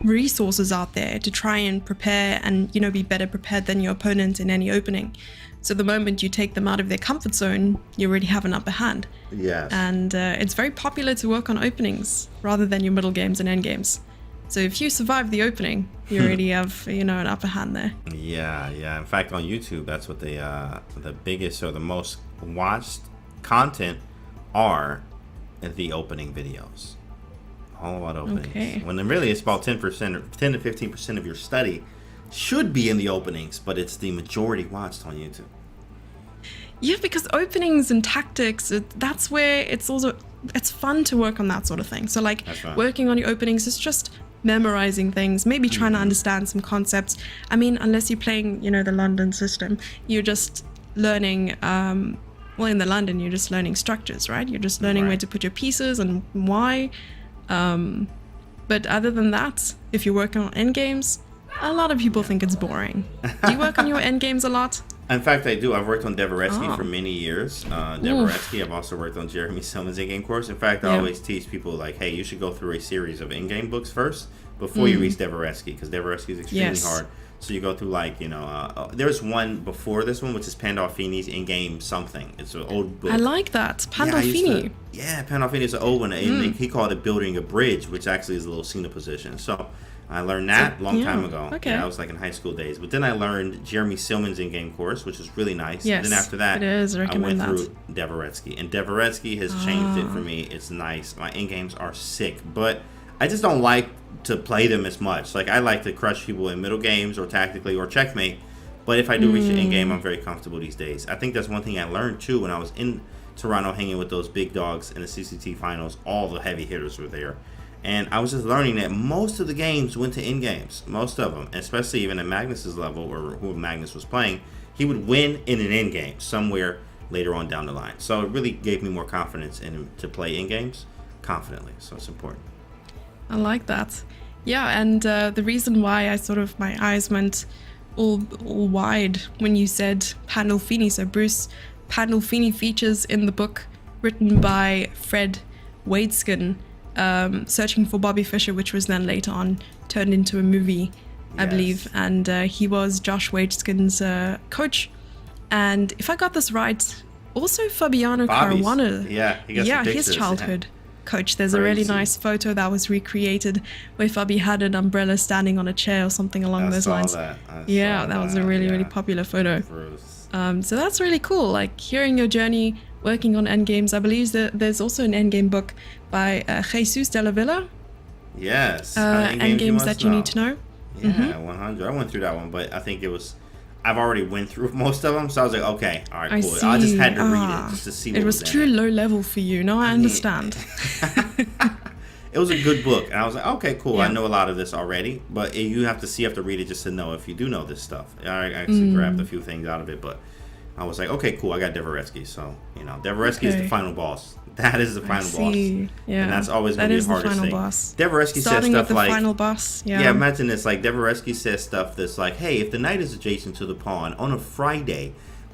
[SPEAKER 1] resources out there to try and prepare and, you know, be better prepared than your opponent in any opening. So the moment you take them out of their comfort zone, you already have an upper hand.
[SPEAKER 2] Yes.
[SPEAKER 1] And it's very popular to work on openings rather than your middle games and end games. So if you survive the opening, you already have, you know, an upper hand there.
[SPEAKER 2] Yeah. In fact, on YouTube, that's what the biggest or the most watched content are the opening videos. All about openings. Okay. When really it's about 10% or 10 to 15% of your study should be in the openings, but it's the majority watched on YouTube.
[SPEAKER 1] Yeah, because openings and tactics, that's where it's fun to work on that sort of thing. So like working on your openings is just memorizing things, maybe trying to understand some concepts. I mean, unless you're playing, you know, the London system, you're just learning, well, in the London, you're just learning structures, right? You're just learning where to put your pieces and why. But other than that, if you're working on endgames, a lot of people think it's boring. Do you work on your endgames a lot?
[SPEAKER 2] In fact, I do. I've worked on Dvoretsky for many years. Dvoretsky, I've also worked on Jeremy Silman's endgame course. In fact, I always teach people, like, hey, you should go through a series of endgame books first before you reach Dvoretsky, because Dvoretsky is extremely hard. So you go through, like, you know, there's one before this one, which is Pandolfini's Endgame something. It's an old book.
[SPEAKER 1] I like that. Pandolfini.
[SPEAKER 2] Pandolfini is an old one. He called it Building a Bridge, which actually is a little Cena position. So I learned that a long time ago.
[SPEAKER 1] Okay.
[SPEAKER 2] Yeah, I was like in high school days. But then I learned Jeremy Silman's Endgame course, which was really nice.
[SPEAKER 1] Yes,
[SPEAKER 2] and then after that,
[SPEAKER 1] I
[SPEAKER 2] went through Dvoretsky. And Dvoretsky has changed it for me. It's nice. My endgames are sick. But I just don't like to play them as much. Like, I like to crush people in middle games or tactically or checkmate. But if I do reach an endgame, I'm very comfortable these days. I think that's one thing I learned too when I was in Toronto hanging with those big dogs in the CCT finals. All the heavy hitters were there. And I was just learning that most of the games went to endgames. Most of them, especially even at Magnus's level, or who Magnus was playing, he would win in an endgame somewhere later on down the line. So it really gave me more confidence in him to play endgames confidently. So it's important.
[SPEAKER 1] I like that. Yeah, and the reason why my eyes went all wide when you said Pandolfini. So Bruce Pandolfini features in the book written by Fred Wadeskin, Searching for Bobby Fischer, which was then later on turned into a movie, I believe. And he was Josh Wadeskin's coach. And if I got this right, also Fabiano Caruana.
[SPEAKER 2] Yeah, he got some pictures.
[SPEAKER 1] His childhood. coach. There's a really
[SPEAKER 2] Crazy.
[SPEAKER 1] nice photo that was recreated where Fabi had an umbrella standing on a chair or something along those lines.
[SPEAKER 2] I
[SPEAKER 1] Yeah,
[SPEAKER 2] saw
[SPEAKER 1] that was a really, really popular photo. So that's really cool. Like hearing your journey working on endgames. I believe that there's also an endgame book by Jesus de la Villa.
[SPEAKER 2] Yes.
[SPEAKER 1] Endgames that you need to know.
[SPEAKER 2] Yeah, 100. I went through that one, but I think I've already went through most of them, so I was like, okay, all right, cool. I just had to read it just to see what
[SPEAKER 1] it was too low level for you. No, I understand.
[SPEAKER 2] It was a good book, and I was like, okay, cool.
[SPEAKER 1] Yeah.
[SPEAKER 2] I know a lot of this already, but you have to read it just to know if you do know this stuff. I actually grabbed a few things out of it, but I was like, okay, cool. I got Dvoretsky, so Dvoretsky is the final boss. That is the final boss,
[SPEAKER 1] yeah,
[SPEAKER 2] and that's always going to be the hardest thing. Dvoretsky says stuff like,
[SPEAKER 1] final boss.
[SPEAKER 2] Yeah, imagine this. Like Dvoretsky says stuff that's like, hey, if the knight is adjacent to the pawn on a Friday,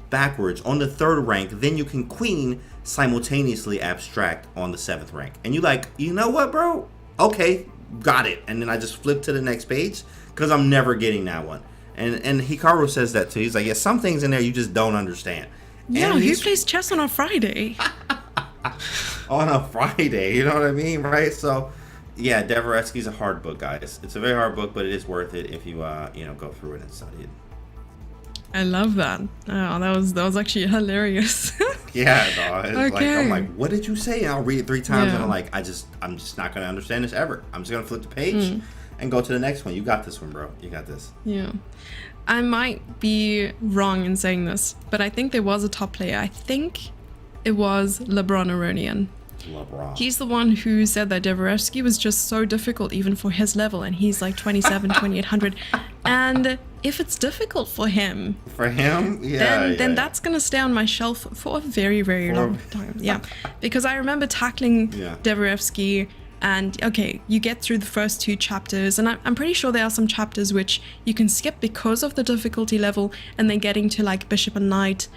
[SPEAKER 2] backwards on the 3rd rank, then you can queen simultaneously abstract on the 7th rank. And you like, you know what, bro? Okay, got it. And then I just flip to the next page because I'm never getting that one. And Hikaru says that too. He's like, yeah, some things in there you just don't understand.
[SPEAKER 1] Yeah, who plays chess on a Friday?
[SPEAKER 2] On a Friday, you know what I mean, right? So, yeah, Dvoretsky's a hard book, guys. It's a very hard book, but it is worth it if you go through it and study it.
[SPEAKER 1] I love that. Oh, that was actually hilarious.
[SPEAKER 2] Yeah, no, it's
[SPEAKER 1] okay.
[SPEAKER 2] I'm like, what did you say? And I'll read it 3 times, and I'm like, I'm just not gonna understand this ever. I'm just gonna flip the page and go to the next one. You got this one, bro. You got this.
[SPEAKER 1] Yeah. I might be wrong in saying this, but I think there was a top player. I think it was LeBron Aronian.
[SPEAKER 2] LeBron.
[SPEAKER 1] He's the one who said that Dvoretsky was just so difficult even for his level, and he's like 2800. And if it's difficult for him, then that's gonna stay on my shelf for a very, very long time. Yeah, because I remember tackling Dvoretsky, and okay, you get through the first 2 chapters, and I'm pretty sure there are some chapters which you can skip because of the difficulty level, and then getting to like bishop and knight,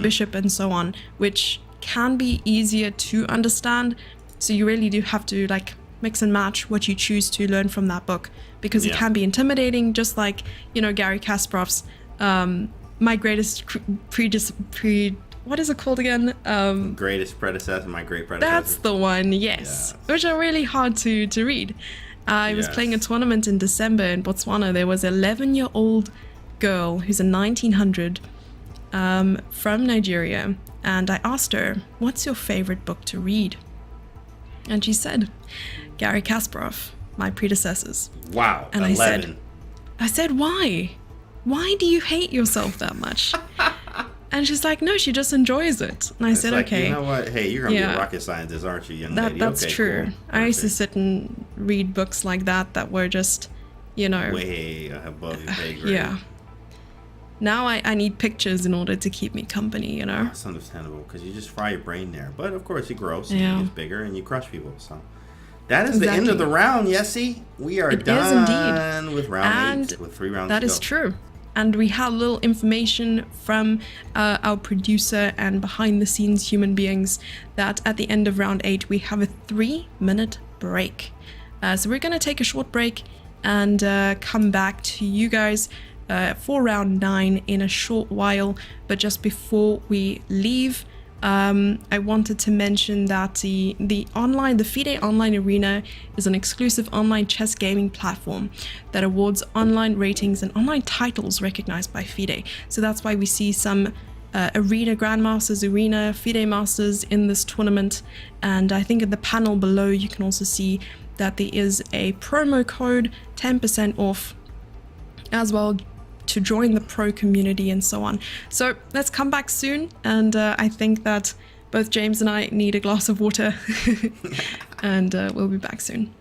[SPEAKER 1] bishop and so on, which can be easier to understand. So you really do have to like mix and match what you choose to learn from that book, because it can be intimidating, just like Gary Kasparov's my greatest what is it called again?
[SPEAKER 2] Greatest predecessor, my great predecessor.
[SPEAKER 1] That's the one, yes. Which are really hard to read. I was playing a tournament in December in Botswana. There was an 11-year-old girl who's a 1900 from Nigeria, and I asked her, what's your favorite book to read? And she said, Gary Kasparov, my predecessors.
[SPEAKER 2] Wow,
[SPEAKER 1] and
[SPEAKER 2] 11.
[SPEAKER 1] I said, why? Why do you hate yourself that much? And she's like, no, she just enjoys it. And I said,
[SPEAKER 2] like,
[SPEAKER 1] okay.
[SPEAKER 2] You know what? Hey, you're going to be a rocket scientist, aren't you, young lady?
[SPEAKER 1] That's
[SPEAKER 2] okay,
[SPEAKER 1] true.
[SPEAKER 2] Cool.
[SPEAKER 1] I used to sit and read books like that were just,
[SPEAKER 2] way above your pay grade.
[SPEAKER 1] Yeah. Now I need pictures in order to keep me company,
[SPEAKER 2] That's understandable, because you just fry your brain there. But, of course, it grows and it gets bigger and you crush people, so... That is the end of the round, Yessie. We are done with round 8 with 3 rounds to go.
[SPEAKER 1] That is true. And we had a little information from our producer and behind-the-scenes human beings that at the end of round 8, we have a 3-minute break. So we're going to take a short break and come back to you guys for round 9 in a short while. But just before we leave, I wanted to mention that the FIDE Online Arena is an exclusive online chess gaming platform that awards online ratings and online titles recognized by FIDE. So that's why we see some Arena Grandmasters, Arena FIDE Masters in this tournament. And I think in the panel below you can also see that there is a promo code, 10% off as well, to join the pro community and so on. So let's come back soon, and I think that both James and I need a glass of water and we'll be back soon.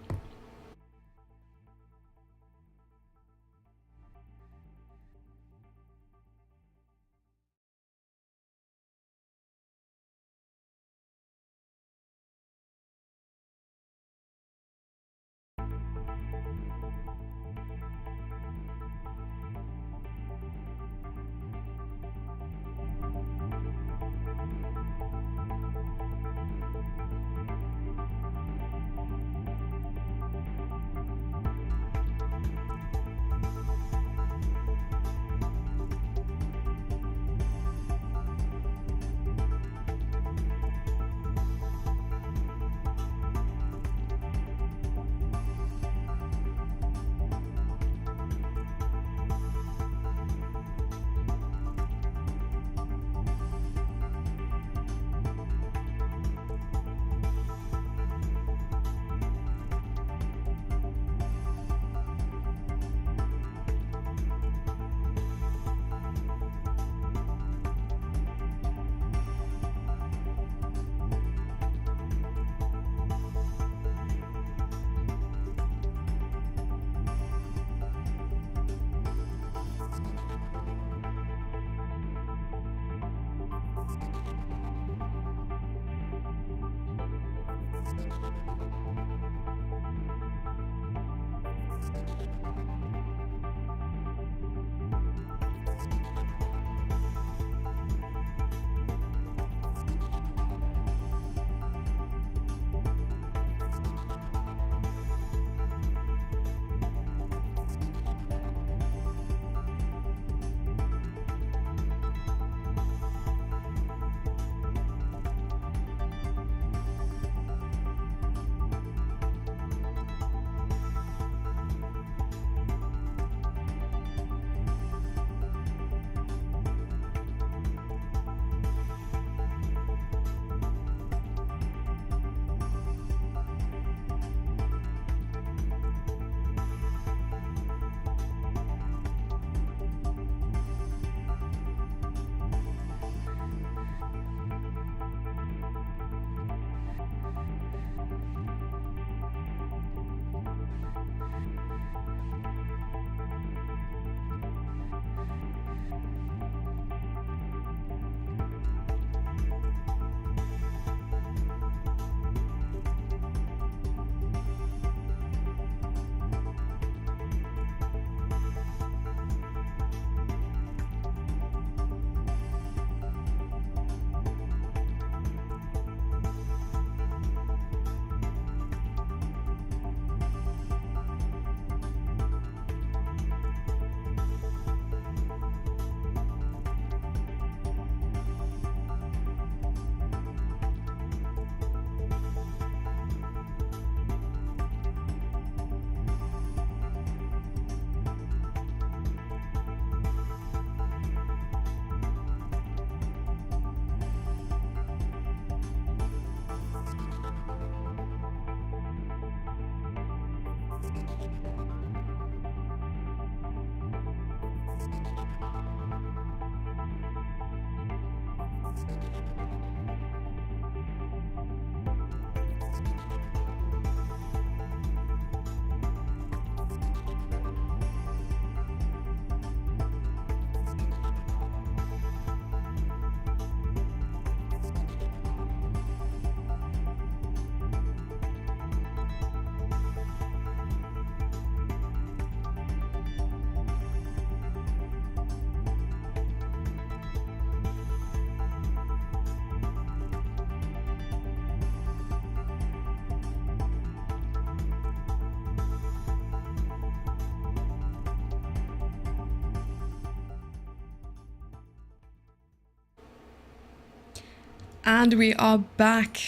[SPEAKER 1] And we are back.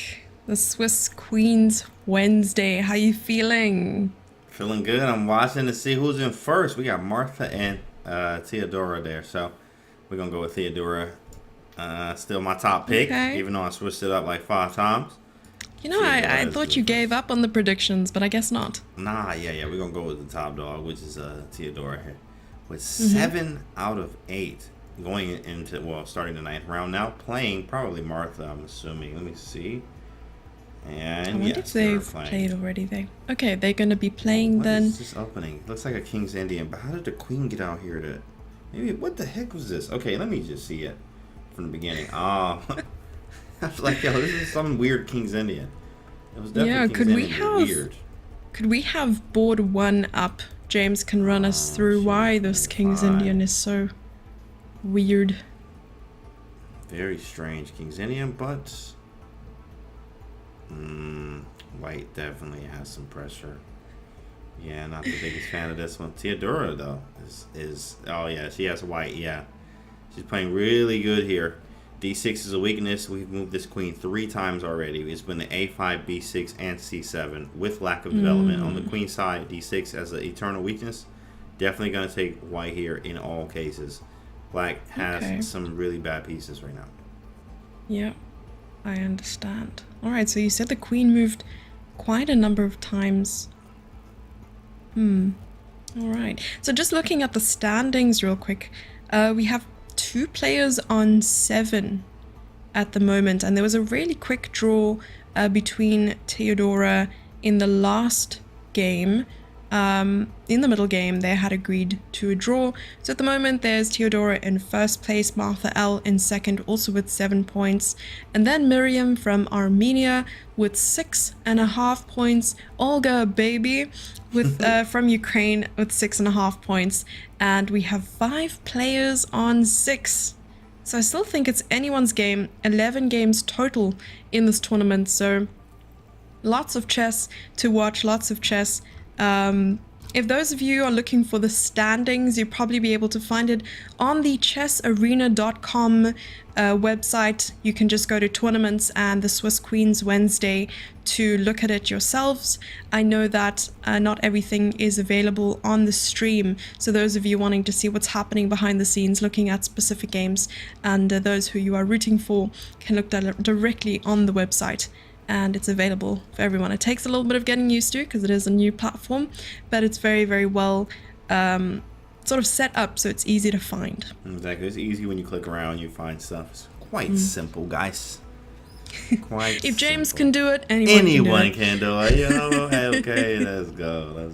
[SPEAKER 1] The Swiss Queens Wednesday. How you feeling?
[SPEAKER 2] Feeling good. I'm watching to see who's in first. We got Martha and Theodora there. So we're going to go with Theodora. Still my top pick, even though I switched it up like 5 times.
[SPEAKER 1] You know, I thought you gave up on the predictions, but I guess not.
[SPEAKER 2] Nah, yeah. We're going to go with the top dog, which is Theodora here. With 7 out of 8 going into, well, starting the 9th round now. Playing probably Martha, I'm assuming. Let me see. And
[SPEAKER 1] I wonder if they've played already. Okay, they're going to be playing then.
[SPEAKER 2] What is this opening? Looks like a King's Indian, but how did the queen get out here to... Maybe, what the heck was this? Okay, let me just see it from the beginning. I was like, yo, this is some weird King's Indian. It was definitely King's Indian, weird.
[SPEAKER 1] Could we have board 1 up? James can run us through why this King's Indian is so weird.
[SPEAKER 2] Very strange King's Indian, but... White definitely has some pressure. Yeah, not the biggest fan of this one. Theodora though is oh yeah, she has white. Yeah, she's playing really good here. D6 is a weakness. We've moved this queen 3 times already. It's been the A5, B6, and C7 with lack of development. On the queen side, D6 as an eternal weakness. Definitely gonna take white here in all cases. Black has some really bad pieces right now.
[SPEAKER 1] Yeah, I understand. All right, so you said the queen moved quite a number of times. All right. So just looking at the standings real quick, we have 2 players on 7 at the moment, and there was a really quick draw between Theodora in the last game. In the middle game, they had agreed to a draw. So at the moment, there's Theodora in first place, Martha L in second, also with 7 points. And then Miriam from Armenia with 6.5 points. Olga, baby, with from Ukraine with 6.5 points. And we have 5 players on 6. So I still think it's anyone's game. 11 games total in this tournament. So lots of chess to watch, lots of chess. If those of you are looking for the standings, you'll probably be able to find it on the chessarena.com website. You can just go to tournaments and the Swiss Queens Wednesday to look at it yourselves. I know that not everything is available on the stream, so those of you wanting to see what's happening behind the scenes, looking at specific games, and those who you are rooting for can look directly on the website. And it's available for everyone. It takes a little bit of getting used to because it is a new platform, but it's very, very well sort of set up so it's easy to find.
[SPEAKER 2] Exactly. It's easy when you click around, you find stuff. It's quite simple, guys. Quite
[SPEAKER 1] If James
[SPEAKER 2] simple.
[SPEAKER 1] can do it, anyone
[SPEAKER 2] can do it. You know, okay, let's go.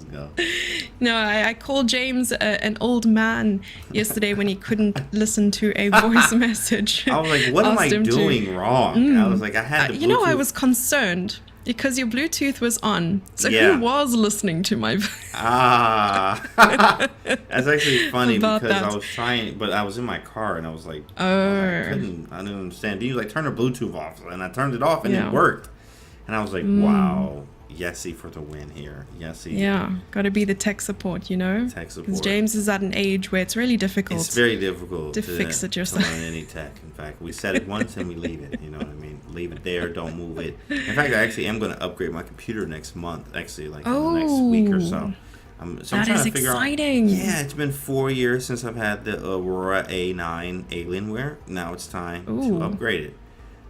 [SPEAKER 1] No, I called James an old man yesterday when he couldn't listen to a voice message.
[SPEAKER 2] I was like, what am I doing wrong? I was like, I had the Bluetooth.
[SPEAKER 1] I was concerned because your Bluetooth was on. So
[SPEAKER 2] yeah.
[SPEAKER 1] who was listening to my voice?
[SPEAKER 2] That's actually funny because I was trying, but I was in my car and I was like, I didn't understand. He was like, turn the Bluetooth off. And I turned it off and it worked. And I was like, wow. Yesy for the win here. Yesy.
[SPEAKER 1] Yeah, gotta be the tech support, you know?
[SPEAKER 2] Tech support.
[SPEAKER 1] Because James is at an age where it's really difficult.
[SPEAKER 2] It's very difficult
[SPEAKER 1] to fix it yourself.
[SPEAKER 2] To learn any tech. In fact, we set it once and we leave it. You know what I mean? Leave it there. Don't move it. In fact, I actually am going to upgrade my computer next month. Actually, like in the next week or so. So I'm trying to figure
[SPEAKER 1] exciting.
[SPEAKER 2] Yeah, it's been 4 years since I've had the Aurora A9 Alienware. Now it's time to upgrade it.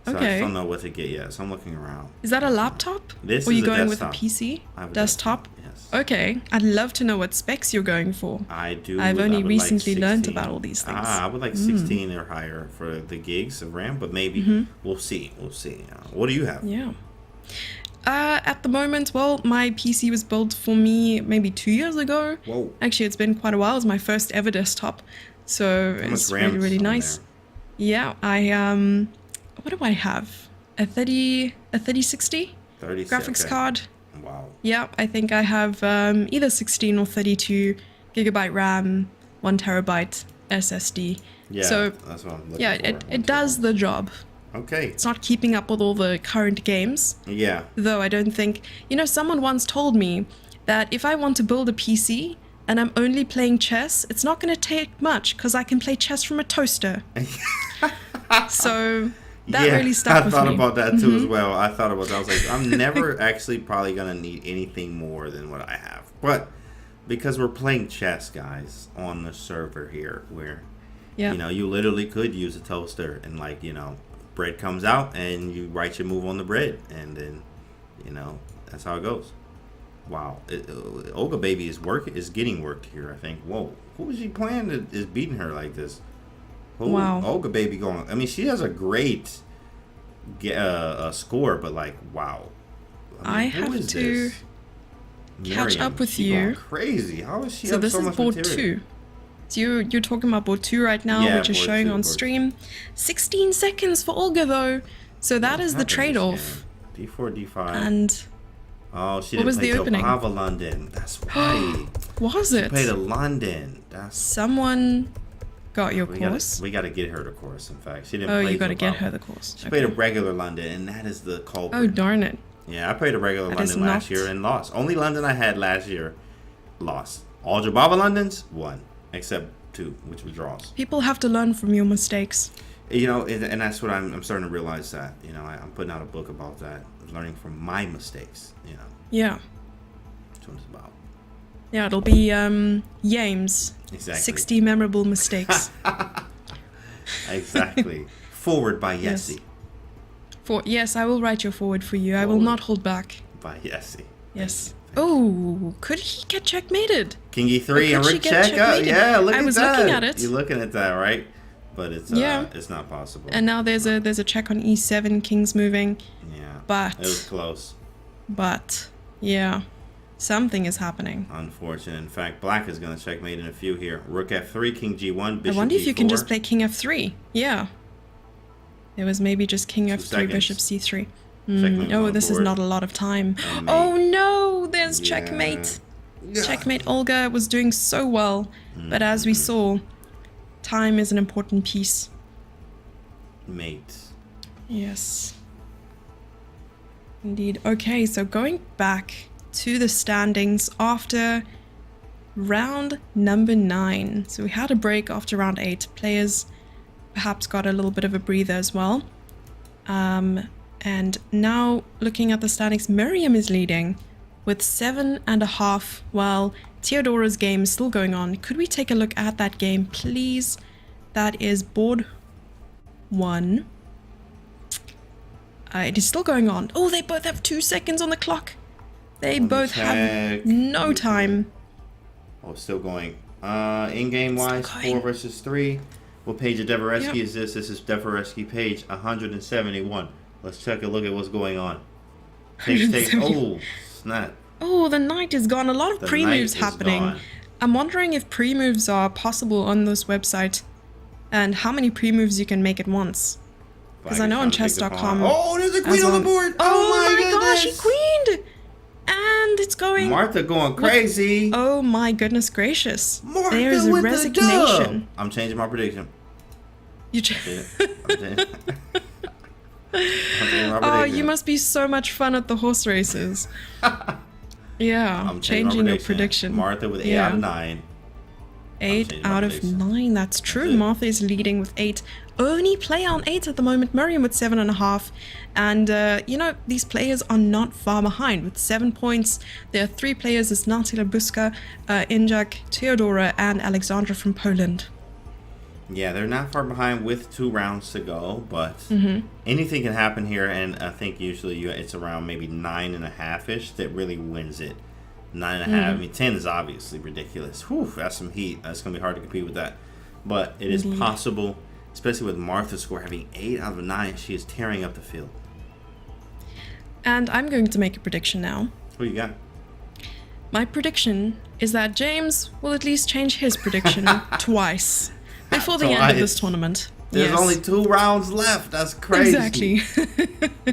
[SPEAKER 2] So I just don't know what to get yet. So I'm looking around.
[SPEAKER 1] Is that a laptop?
[SPEAKER 2] This
[SPEAKER 1] or are you
[SPEAKER 2] is
[SPEAKER 1] going
[SPEAKER 2] a
[SPEAKER 1] with a PC?
[SPEAKER 2] Desktop? Yes.
[SPEAKER 1] Okay. I'd love to know what specs you're going for.
[SPEAKER 2] I do.
[SPEAKER 1] I've only recently learned about all these things.
[SPEAKER 2] I would like 16 or higher for the gigs of RAM, but maybe we'll see. What do you have?
[SPEAKER 1] Yeah. At the moment, well, my PC was built for me maybe 2 years ago.
[SPEAKER 2] Whoa.
[SPEAKER 1] Actually, it's been quite a while. It was my first ever desktop. So it's really, really nice. Yeah, what do I have? A 3060 graphics card.
[SPEAKER 2] Wow.
[SPEAKER 1] Yeah, I think I have either 16 or 32 gigabyte RAM, 1 terabyte SSD.
[SPEAKER 2] Yeah,
[SPEAKER 1] so
[SPEAKER 2] that's what I'm looking for.
[SPEAKER 1] Yeah, it does the job.
[SPEAKER 2] Okay.
[SPEAKER 1] It's not keeping up with all the current games.
[SPEAKER 2] Yeah.
[SPEAKER 1] Though I don't think, someone once told me that if I want to build a PC and I'm only playing chess, it's not going to take much because I can play chess from a toaster. So That really stuck
[SPEAKER 2] I
[SPEAKER 1] with
[SPEAKER 2] thought
[SPEAKER 1] me.
[SPEAKER 2] about that too as well. I thought about that. I was like, I'm never actually probably gonna need anything more than what I have. But because we're playing chess, guys, on the server here, where
[SPEAKER 1] Yeah.
[SPEAKER 2] you know you literally could use a toaster and like bread comes out and you write your move on the bread, and then that's how it goes. Wow, Olga baby is getting worked here. I think. Whoa, who is she playing that is beating her like this?
[SPEAKER 1] Wow.
[SPEAKER 2] Olga baby going. I mean, she has a great score, but like, wow.
[SPEAKER 1] I
[SPEAKER 2] who
[SPEAKER 1] have
[SPEAKER 2] is
[SPEAKER 1] to
[SPEAKER 2] this?
[SPEAKER 1] catch
[SPEAKER 2] Miriam,
[SPEAKER 1] up with
[SPEAKER 2] she
[SPEAKER 1] you.
[SPEAKER 2] going crazy. How is she
[SPEAKER 1] So
[SPEAKER 2] up
[SPEAKER 1] this
[SPEAKER 2] so
[SPEAKER 1] is
[SPEAKER 2] much
[SPEAKER 1] board
[SPEAKER 2] material?
[SPEAKER 1] 2. So you're talking about board 2 right now,
[SPEAKER 2] Yeah,
[SPEAKER 1] which is
[SPEAKER 2] board
[SPEAKER 1] showing
[SPEAKER 2] 2,
[SPEAKER 1] on
[SPEAKER 2] board
[SPEAKER 1] stream. 16 seconds for Olga though. So that is the
[SPEAKER 2] What happened
[SPEAKER 1] trade-off.
[SPEAKER 2] this game? D4, D5.
[SPEAKER 1] And
[SPEAKER 2] Oh, she
[SPEAKER 1] what
[SPEAKER 2] didn't
[SPEAKER 1] was
[SPEAKER 2] play
[SPEAKER 1] the opening?
[SPEAKER 2] Java London. That's right.
[SPEAKER 1] was
[SPEAKER 2] She
[SPEAKER 1] it?
[SPEAKER 2] played a London. That's
[SPEAKER 1] Someone got your
[SPEAKER 2] we
[SPEAKER 1] course?
[SPEAKER 2] we gotta get her the course. In fact, she didn't.
[SPEAKER 1] Oh,
[SPEAKER 2] play
[SPEAKER 1] you gotta get
[SPEAKER 2] Java.
[SPEAKER 1] her the course.
[SPEAKER 2] She
[SPEAKER 1] Okay.
[SPEAKER 2] played a regular London, and that is the culprit.
[SPEAKER 1] Oh, darn it.
[SPEAKER 2] Yeah, I played a regular
[SPEAKER 1] That is
[SPEAKER 2] London last
[SPEAKER 1] not-
[SPEAKER 2] year and lost. Only London I had last year, lost. All Jababa Londons, won, except 2, which was draws.
[SPEAKER 1] People have to learn from your mistakes.
[SPEAKER 2] And that's what I'm starting to realize that. I'm putting out a book about that, learning from my mistakes.
[SPEAKER 1] Yeah.
[SPEAKER 2] That's what it's about.
[SPEAKER 1] Yeah, it'll be Yames.
[SPEAKER 2] Exactly.
[SPEAKER 1] 60 memorable mistakes.
[SPEAKER 2] Exactly. Forward by
[SPEAKER 1] Yes.
[SPEAKER 2] Yessi.
[SPEAKER 1] Yes, I will write your forward for you. I will
[SPEAKER 2] Forward.
[SPEAKER 1] not hold back.
[SPEAKER 2] By Yessi.
[SPEAKER 1] Yes. Oh, could he get checkmated?
[SPEAKER 2] King E3
[SPEAKER 1] Or
[SPEAKER 2] and
[SPEAKER 1] could she
[SPEAKER 2] Rick
[SPEAKER 1] get
[SPEAKER 2] check.
[SPEAKER 1] checkmated?
[SPEAKER 2] Yeah, look
[SPEAKER 1] I
[SPEAKER 2] at
[SPEAKER 1] was
[SPEAKER 2] that.
[SPEAKER 1] looking at it.
[SPEAKER 2] You're looking at that, right? But it's
[SPEAKER 1] Yeah.
[SPEAKER 2] it's not possible.
[SPEAKER 1] And now there's a check on E7, king's moving.
[SPEAKER 2] Yeah.
[SPEAKER 1] But
[SPEAKER 2] It was close.
[SPEAKER 1] Yeah, something is happening.
[SPEAKER 2] Unfortunate. In fact, Black is going to checkmate in a few here. Rook F3, King G1, Bishop
[SPEAKER 1] I wonder if you can
[SPEAKER 2] D4.
[SPEAKER 1] just play King F3. Yeah. There was maybe just King
[SPEAKER 2] 2
[SPEAKER 1] F3,
[SPEAKER 2] seconds.
[SPEAKER 1] Bishop C3.
[SPEAKER 2] Checkmate
[SPEAKER 1] Oh,
[SPEAKER 2] on
[SPEAKER 1] this is
[SPEAKER 2] board.
[SPEAKER 1] not a lot of time.
[SPEAKER 2] And
[SPEAKER 1] Oh
[SPEAKER 2] mate.
[SPEAKER 1] no, there's
[SPEAKER 2] Yeah.
[SPEAKER 1] checkmate.
[SPEAKER 2] Yeah.
[SPEAKER 1] Checkmate Olga was doing so well, but as we saw, time is an important piece.
[SPEAKER 2] Mate.
[SPEAKER 1] Yes. Indeed. Okay, so going back to the standings after round number 9. So we had a break after round 8. Players perhaps got a little bit of a breather as well. And now looking at the standings, Miriam is leading with 7.5, while Theodora's game is still going on. Could we take a look at that game, please? That is board 1. It is still going on. Oh, they both have 2 seconds on the clock. They
[SPEAKER 2] Let me
[SPEAKER 1] both have
[SPEAKER 2] check.
[SPEAKER 1] no time.
[SPEAKER 2] Oh, still going. In-game wise,
[SPEAKER 1] Still
[SPEAKER 2] 4
[SPEAKER 1] going.
[SPEAKER 2] versus 3. What page of Devoreski
[SPEAKER 1] Yep.
[SPEAKER 2] is this? This is Devoreski page 171. Let's check a look at what's going on. Takes. Oh, snap.
[SPEAKER 1] Oh, the knight is gone. A lot of
[SPEAKER 2] The
[SPEAKER 1] pre-moves
[SPEAKER 2] knight is
[SPEAKER 1] happening.
[SPEAKER 2] gone.
[SPEAKER 1] I'm wondering if pre-moves are possible on this website and how many pre-moves you can make at once. Because I know on chess.com.
[SPEAKER 2] Oh, there's a queen
[SPEAKER 1] as
[SPEAKER 2] on the
[SPEAKER 1] well.
[SPEAKER 2] board.
[SPEAKER 1] Oh my gosh, he
[SPEAKER 2] goodness.
[SPEAKER 1] queened! And it's going.
[SPEAKER 2] Martha going crazy.
[SPEAKER 1] Oh my goodness gracious.
[SPEAKER 2] Martha
[SPEAKER 1] There's a
[SPEAKER 2] with the
[SPEAKER 1] resignation.
[SPEAKER 2] dub. I'm changing my prediction.
[SPEAKER 1] You
[SPEAKER 2] I'm changing my
[SPEAKER 1] Oh,
[SPEAKER 2] prediction.
[SPEAKER 1] you must be so much fun at the horse races. Yeah,
[SPEAKER 2] I'm
[SPEAKER 1] changing your prediction.
[SPEAKER 2] Martha with 8
[SPEAKER 1] Yeah.
[SPEAKER 2] out of 9.
[SPEAKER 1] 8
[SPEAKER 2] changing my
[SPEAKER 1] out of
[SPEAKER 2] prediction.
[SPEAKER 1] 9. That's true.
[SPEAKER 2] it.
[SPEAKER 1] Martha is leading with 8. Only player on 8 at the moment. Miriam with 7.5. And, these players are not far behind. With 7 points, there are 3 players. It's Natila Buska, Injak, Theodora, and Alexandra from Poland.
[SPEAKER 2] Yeah, they're not far behind with 2 rounds to go, but anything can happen here, and I think usually it's around maybe 9.5-ish that really wins it. 9.5. I mean, 10 is obviously ridiculous. Whew, that's some heat. That's going to be hard to compete with that. But it is possible, especially with Martha's score having 8 out of 9. She is tearing up the field.
[SPEAKER 1] And I'm going to make a prediction now.
[SPEAKER 2] Who you got?
[SPEAKER 1] My prediction is that James will at least change his prediction twice before the end of this
[SPEAKER 2] Twice.
[SPEAKER 1] tournament.
[SPEAKER 2] There's
[SPEAKER 1] Yes.
[SPEAKER 2] only 2 rounds left. That's crazy.
[SPEAKER 1] Exactly.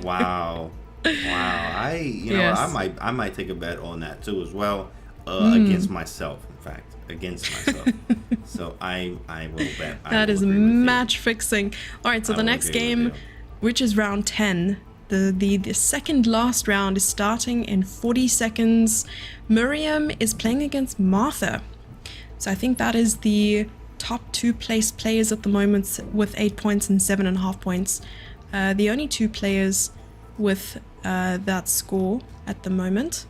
[SPEAKER 2] Wow. Wow.
[SPEAKER 1] Yes.
[SPEAKER 2] I might take a bet on that too as well. Against myself, in fact. Against myself. So I will bet.
[SPEAKER 1] That is match fixing. All right, so
[SPEAKER 2] I
[SPEAKER 1] the
[SPEAKER 2] will
[SPEAKER 1] next
[SPEAKER 2] agree with
[SPEAKER 1] game,
[SPEAKER 2] you.
[SPEAKER 1] which is round 10, the second last round is starting in 40 seconds. Miriam is playing against Martha. So I think that is the top 2 place players at the moment with 8 points and 7.5 points. the only two players with that score at the moment.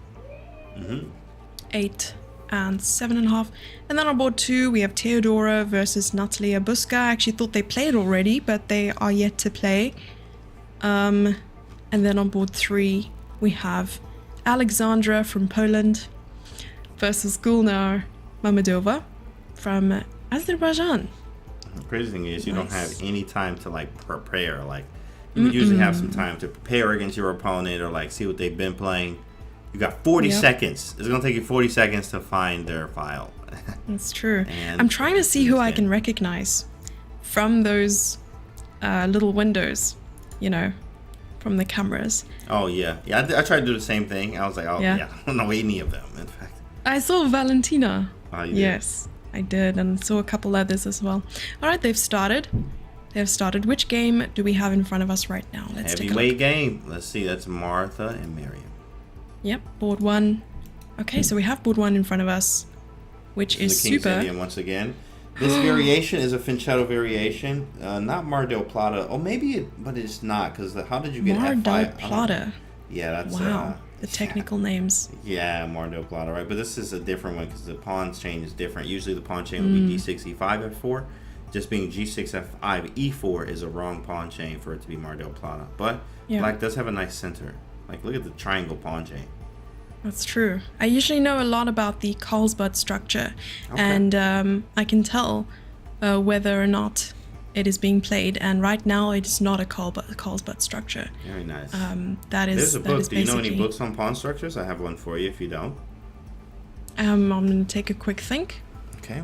[SPEAKER 1] 8 and 7.5. And then on board 2, we have Theodora versus Natalia Buska. I actually thought they played already, but they are yet to play. And then on board 3, we have Alexandra from Poland versus Gulnar Mamedova from Azerbaijan.
[SPEAKER 2] The crazy thing is you don't have any time to like prepare. Like you would usually have some time to prepare against your opponent or like see what they've been playing. You got 40 seconds. It's gonna take you 40 seconds to find their file.
[SPEAKER 1] That's true. I'm trying to see who I can recognize from those little windows, you know, from the cameras.
[SPEAKER 2] Oh yeah, I tried to do the same thing. I was like, oh yeah, I don't know any of them. In fact,
[SPEAKER 1] I saw Valentina.
[SPEAKER 2] Oh, you did?
[SPEAKER 1] Yes, I did, and saw a couple others as well. All right, they've started. Which game do we have in front of us right now? Let's take a
[SPEAKER 2] heavyweight
[SPEAKER 1] look.
[SPEAKER 2] game. Let's see. That's Martha and Miriam.
[SPEAKER 1] Yep, board 1. Okay, so we have board 1 in front of us, which is
[SPEAKER 2] the King's
[SPEAKER 1] super.
[SPEAKER 2] Indian once again. This variation is a Finchetto variation, not Mar del Plata. Oh, maybe it, but it's not because how did you get
[SPEAKER 1] Mar
[SPEAKER 2] F5?
[SPEAKER 1] del Plata.
[SPEAKER 2] Yeah, that's
[SPEAKER 1] Wow, the technical names.
[SPEAKER 2] Yeah, Mar del Plata, right? But this is a different one because the pawn chain is different. Usually the pawn chain would be d6, e5, f4. Just being g6, f5, e4 is a wrong pawn chain for it to be Mar del Plata. But black does have a nice center. Like, look at the triangle pawn chain.
[SPEAKER 1] That's true. I usually know a lot about the Carlsbad structure, and I can tell whether or not it is being played. And right now, it is not a Carlsbad structure.
[SPEAKER 2] Very nice.
[SPEAKER 1] There's
[SPEAKER 2] a book. Do you know any books on pawn structures? I have one for you if you don't.
[SPEAKER 1] I'm going to take a quick think.
[SPEAKER 2] Okay.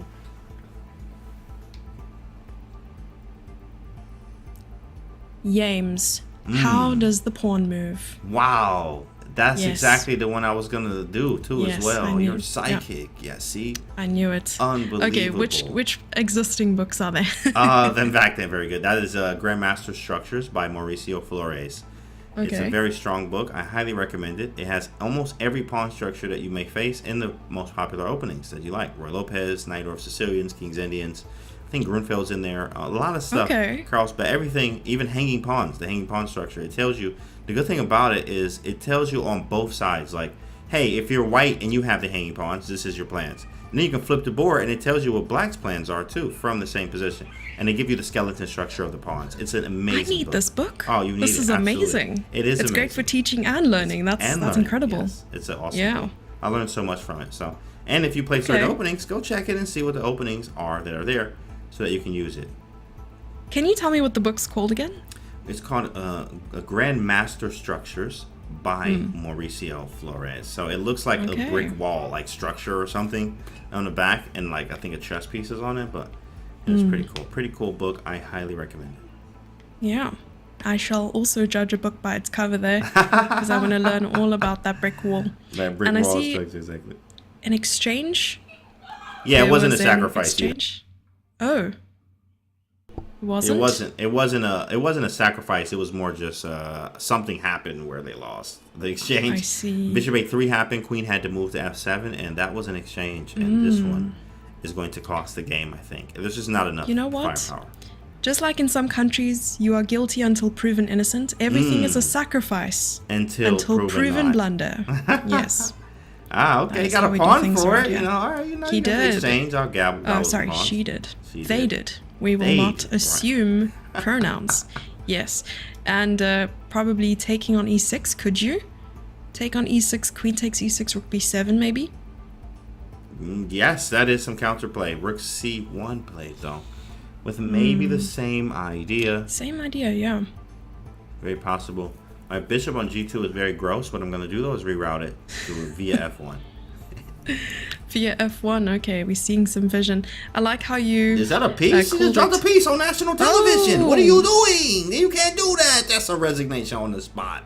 [SPEAKER 1] James, how does the pawn move?
[SPEAKER 2] Wow. That's exactly the one I was going to do, too, as well. You're psychic. Yeah, see?
[SPEAKER 1] I knew it.
[SPEAKER 2] Unbelievable.
[SPEAKER 1] Okay, which existing books are there?
[SPEAKER 2] In fact, they're very good. That is Grandmaster Structures by Mauricio Flores.
[SPEAKER 1] Okay.
[SPEAKER 2] It's a very strong book. I highly recommend it. It has almost every pawn structure that you may face in the most popular openings that you like. Roy Lopez, Najdorf Sicilians, King's Indians. I think Grunfeld's in there. A lot of stuff. Carlsbad, everything, even hanging pawns, the hanging pawn structure. It tells you, the good thing about it is it tells you on both sides, like, hey, if you're white and you have the hanging pawns, this is your plans. And then you can flip the board and it tells you what black's plans are too from the same position. And they give you the skeleton structure of the pawns. It's an amazing
[SPEAKER 1] I need
[SPEAKER 2] book.
[SPEAKER 1] this book.
[SPEAKER 2] Oh, you need
[SPEAKER 1] this
[SPEAKER 2] it.
[SPEAKER 1] is
[SPEAKER 2] Absolutely.
[SPEAKER 1] Amazing.
[SPEAKER 2] It is
[SPEAKER 1] It's
[SPEAKER 2] amazing.
[SPEAKER 1] great for teaching and learning. That's incredible.
[SPEAKER 2] Yes. It's an awesome book. I learned so much from it. So, and if you play certain openings, go check it and see what the openings are that are there so that you can use it.
[SPEAKER 1] Can you tell me what the book's called again?
[SPEAKER 2] It's called Grandmaster Structures by Mauricio Flores. So it looks like a brick wall, like structure or something on the back, and like I think a chess piece is on it, but it's pretty cool. Pretty cool book. I highly recommend it.
[SPEAKER 1] Yeah. I shall also judge a book by its cover there because I want to learn all about that brick wall.
[SPEAKER 2] That brick wall structure, exactly.
[SPEAKER 1] An exchange?
[SPEAKER 2] Yeah, it wasn't a sacrifice.
[SPEAKER 1] Exchange? Oh. Wasn't?
[SPEAKER 2] It wasn't a sacrifice. It was more just something happened where they lost the exchange.
[SPEAKER 1] I see.
[SPEAKER 2] Bishop a3 happened. Queen had to move to f7, and that was an exchange. And this one is going to cost the game. I think there's just not enough.
[SPEAKER 1] You know what?
[SPEAKER 2] Firepower.
[SPEAKER 1] Just like in some countries, you are guilty until proven innocent. Everything is a sacrifice
[SPEAKER 2] until proven
[SPEAKER 1] blunder. Yes.
[SPEAKER 2] Okay. You got a pawn for it. You know, all right. You know,
[SPEAKER 1] he did.
[SPEAKER 2] Exchange. I'll gabble.
[SPEAKER 1] Oh, sorry. She did. They did. We will not assume pronouns. Yes. And probably taking on e6. Could you take on e6? Queen takes e6. Rook b7, maybe.
[SPEAKER 2] Yes, that is some counterplay. Rook c1 play though, with maybe the same idea.
[SPEAKER 1] Same idea, yeah.
[SPEAKER 2] Very possible. My bishop on g2 is very gross. What I'm going to do though is reroute it to via f1.
[SPEAKER 1] Via f1, okay, we're seeing some vision. I like how you...
[SPEAKER 2] Is that a piece? You just dropped a piece on national television. What are you doing? You can't do that. That's a resignation on the spot.